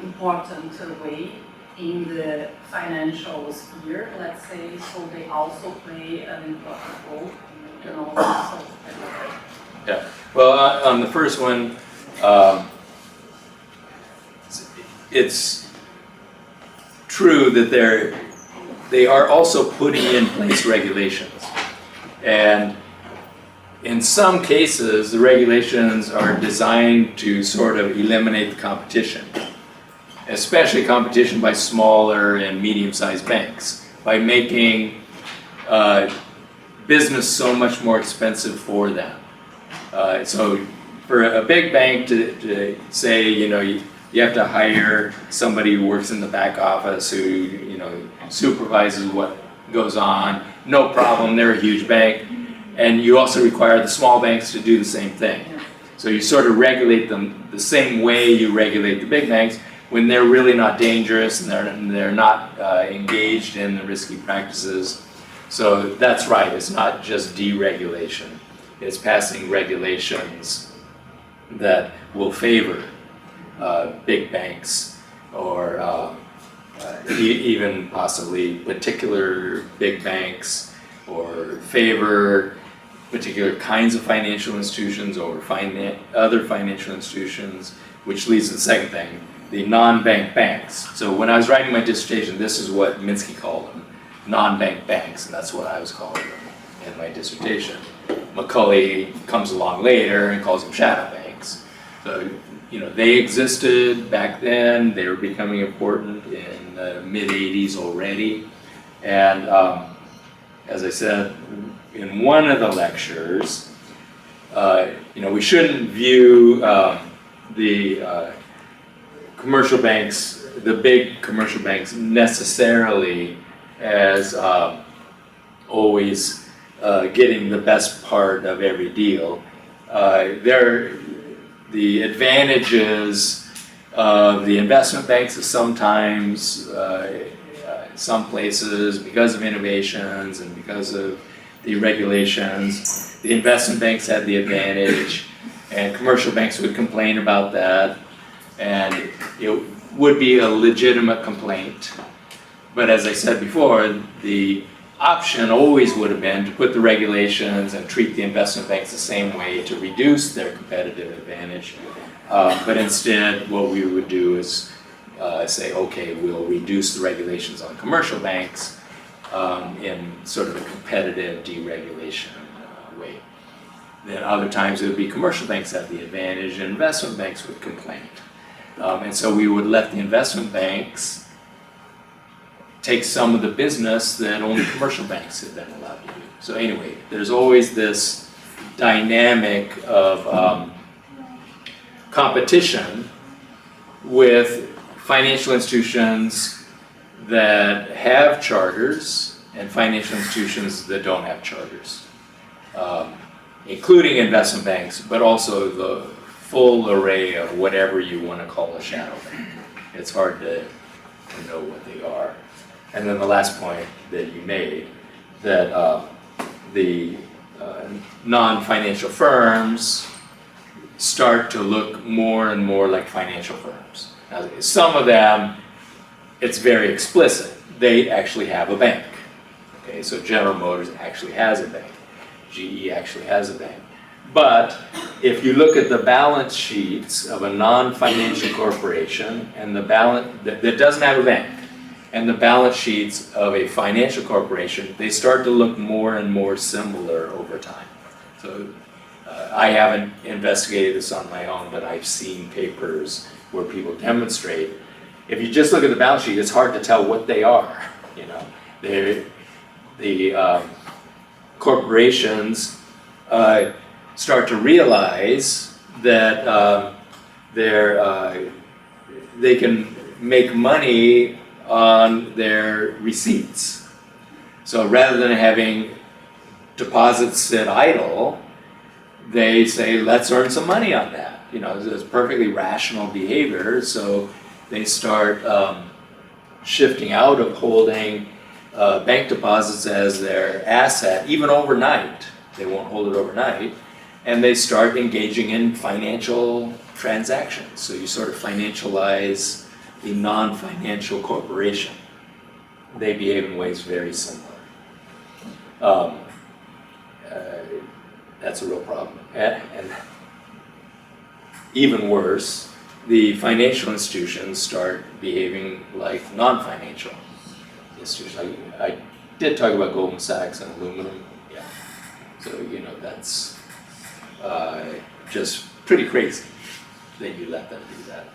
important way in the financial sphere, let's say, so they also play an important role in all this. Yeah. Well, on the first one, it's true that they are also putting in place regulations, and in some cases, the regulations are designed to sort of eliminate the competition, especially competition by smaller and medium-sized banks, by making business so much more expensive for them. So for a big bank to say, you have to hire somebody who works in the back office who, supervises what goes on, no problem, they're a huge bank. And you also require the small banks to do the same thing. So you sort of regulate them the same way you regulate the big banks when they're really not dangerous and they're not engaged in the risky practices. So that's right, it's not just deregulation. It's passing regulations that will favor big banks or even possibly particular big banks, or favor particular kinds of financial institutions over other financial institutions, which leads to the second thing, the non-bank banks. So when I was writing my dissertation, this is what Minsky called them, non-bank banks, and that's what I was calling them in my dissertation. Macaulay comes along later and calls them shadow banks. So, you know, they existed back then, they were becoming important in the mid-80s already, and as I said in one of the lectures, you know, we shouldn't view the commercial banks, the big commercial banks, necessarily as always getting the best part of every deal. The advantages of the investment banks is sometimes, some places, because of innovations and because of the regulations, the investment banks had the advantage, and commercial banks would complain about that, and it would be a legitimate complaint. But as I said before, the option always would have been to put the regulations and treat the investment banks the same way to reduce their competitive advantage. But instead, what we would do is say, okay, we'll reduce the regulations on commercial banks in sort of a competitive deregulation way. Then other times it would be commercial banks have the advantage and investment banks would complain. And so we would let the investment banks take some of the business that only commercial banks have been allowed to do. So anyway, there's always this dynamic of competition with financial institutions that have charters and financial institutions that don't have charters, including investment banks, but also the full array of whatever you want to call a shadow bank. It's hard to know what they are. And then the last point that you made, that the non-financial firms start to look more and more like financial firms. Now, some of them, it's very explicit. They actually have a bank. Okay, so General Motors actually has a bank. GE actually has a bank. But if you look at the balance sheets of a non-financial corporation and the balance that doesn't have a bank, and the balance sheets of a financial corporation, they start to look more and more similar over time. So I haven't investigated this on my own, but I've seen papers where people demonstrate. If you just look at the balance sheet, it's hard to tell what they are. You know, the corporations start to realize that they can make money on their receipts. So rather than having deposits sit idle, they say, let's earn some money on that. You know, it's perfectly rational behavior. So they start shifting out of holding bank deposits as their asset, even overnight. They won't hold it overnight. And they start engaging in financial transactions. So you sort of financialize the non-financial corporation. They behave in ways very similar. That's a real problem. And even worse, the financial institutions start behaving like non-financial institutions. I did talk about Goldman Sachs and aluminum. Yeah. So, you know, that's just pretty crazy that you let them do that.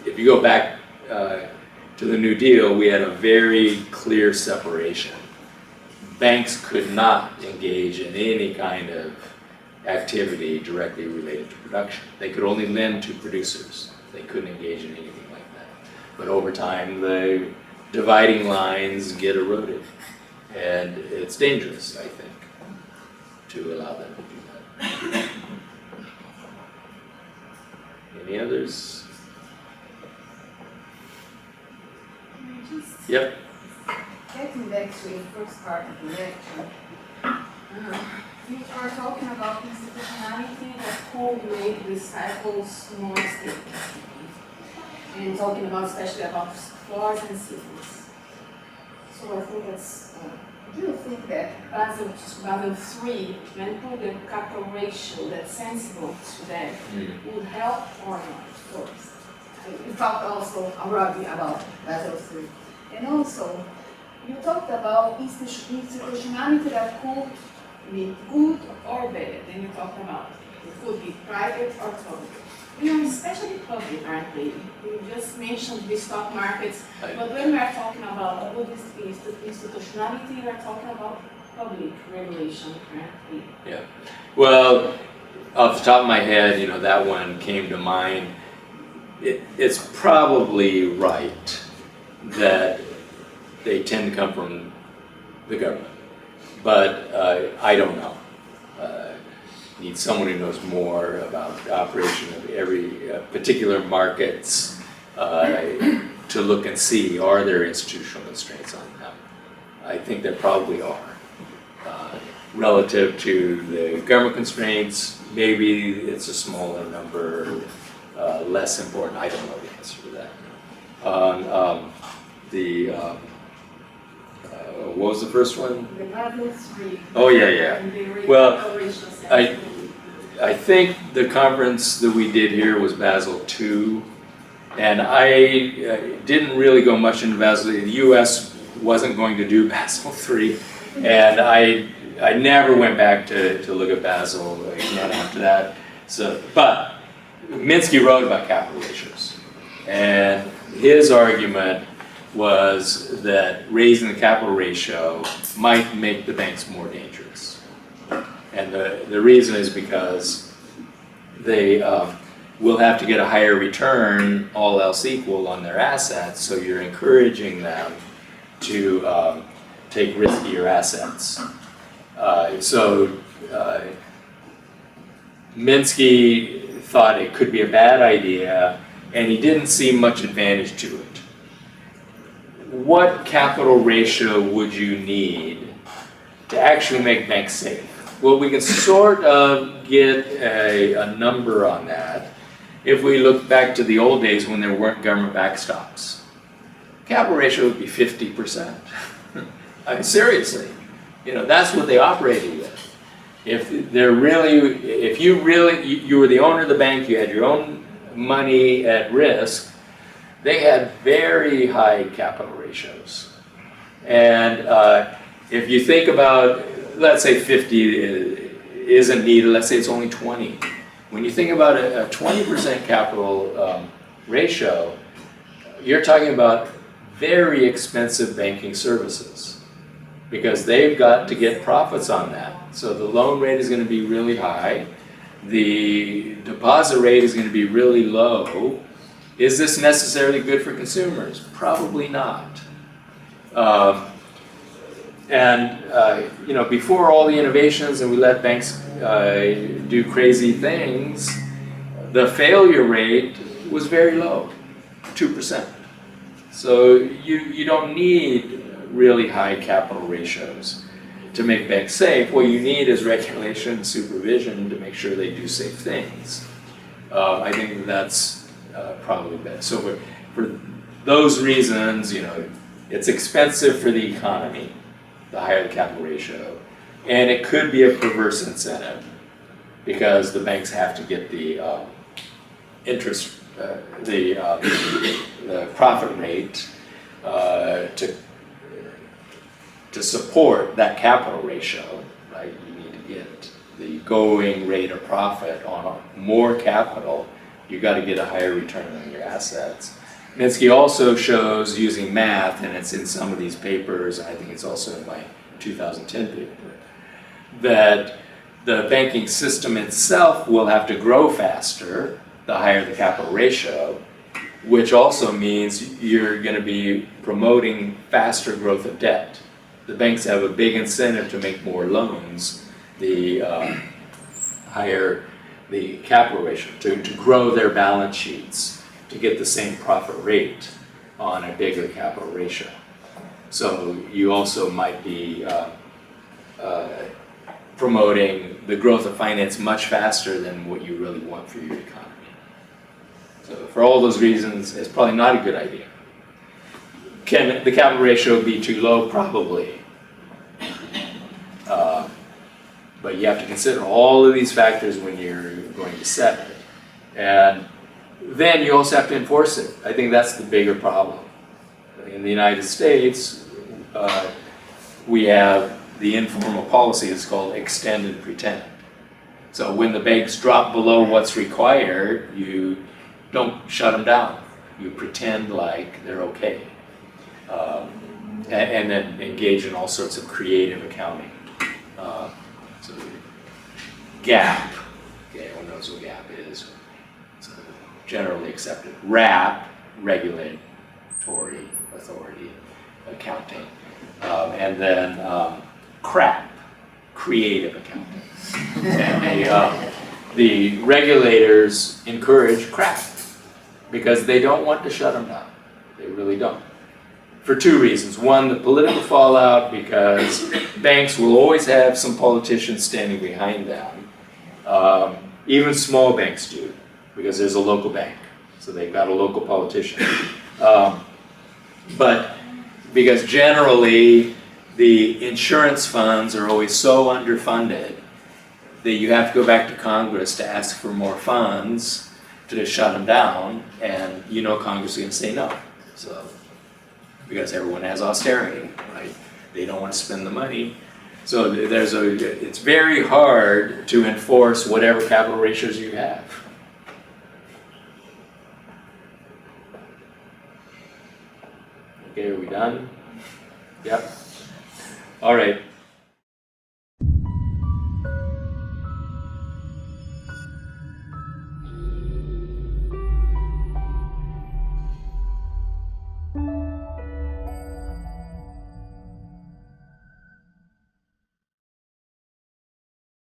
If you go back to the New Deal, we had a very clear separation. Banks could not engage in any kind of activity directly related to production. They could only lend to producers. They couldn't engage in anything like that. But over time, the dividing lines get eroded. And it's dangerous, I think, to allow them to do that. Any others? Just Yep. getting back to the first part of the lecture, you are talking about institutionality that could make the cycles more stable. And talking about especially about floors and ceilings. So I think that's, do you think that Basel 3, when put the capital ratio that's sensible to that, would help or not first? You talked also already about Basel 3. And also, you talked about institutionality that could be good or bad. Then you talked about it could be private or public. We are especially public, aren't we? You just mentioned the stock markets, but when we are talking about good institutionality, we are talking about public regulation, aren't we? Yeah. Well, off the top of my head, that one came to mind. It's probably right that they tend to come from the government, but I don't know. Need someone who knows more about the operation of every particular markets to look and see, are there institutional constraints on them? I think there probably are. Relative to the government constraints, maybe it's a smaller number, less important. I don't know the answer to that. What was the first one? The Basel 3. Oh, yeah. Well, I think the conference that we did here was Basel II, and I didn't really go much into Basel. The U.S. wasn't going to do Basel III, and I never went back to look at Basel again after that. So, but Minsky wrote about capital ratios, and his argument was that raising the capital ratio might make the banks more dangerous. And the reason is because they will have to get a higher return, all else equal, on their assets, so you're encouraging them to take riskier assets. Minsky thought it could be a bad idea, and he didn't see much advantage to it. What capital ratio would you need to actually make banks safe? Well, we can sort of get a number on that if we look back to the old days when there weren't government backstops. Capital ratio would be 50%. I mean, seriously, that's what they operated with. If you were the owner of the bank, you had your own money at risk, they had very high capital ratios. And if you think about, let's say 50 isn't needed, let's say it's only 20. When you think about a 20% capital ratio, you're talking about very expensive banking services because they've got to get profits on that. So the loan rate is going to be really high. The deposit rate is going to be really low. Is this necessarily good for consumers? Probably not. Before all the innovations and we let banks do crazy things, the failure rate was very low, 2%. So you don't need really high capital ratios to make banks safe. What you need is regulation and supervision to make sure they do safe things. I think that's probably better. So for those reasons, it's expensive for the economy, the higher the capital ratio, and it could be a perverse incentive because the banks have to get the interest, the profit rate to support that capital ratio, right? You need to get the going rate of profit on more capital. You've got to get a higher return on your assets. Minsky also shows using math, and it's in some of these papers, and I think it's also in my 2010 paper, that the banking system itself will have to grow faster the higher the capital ratio, which also means you're going to be promoting faster growth of debt. The banks have a big incentive to make more loans. The higher the capital ratio, to grow their balance sheets to get the same profit rate on a bigger capital ratio. So you also might be promoting the growth of finance much faster than what you really want for your economy. So for all those reasons, it's probably not a good idea. Can the capital ratio be too low? Probably. But you have to consider all of these factors when you're going to set it. And then you also have to enforce it. I think that's the bigger problem. In the United States, we have the informal policy is called extend and pretend. So when the banks drop below what's required, you don't shut them down. You pretend like they're okay. And then engage in all sorts of creative accounting. So GAAP, okay, everyone knows what GAAP is. So generally accepted. RAP, regulatory authority, accounting. And then CRAP, creative accounting. And the regulators encourage CRAP because they don't want to shut them down. They really don't. For two reasons. One, the political fallout, because banks will always have some politicians standing behind them. Even small banks do, because there's a local bank. So they've got a local politician. But because generally the insurance funds are always so underfunded that you have to go back to Congress to ask for more funds to shut them down, and you know Congress is going to say no. So, because everyone has austerity, right? They don't want to spend the money. So it's very hard to enforce whatever capital ratios you have. Okay, are we done? Yep. All right.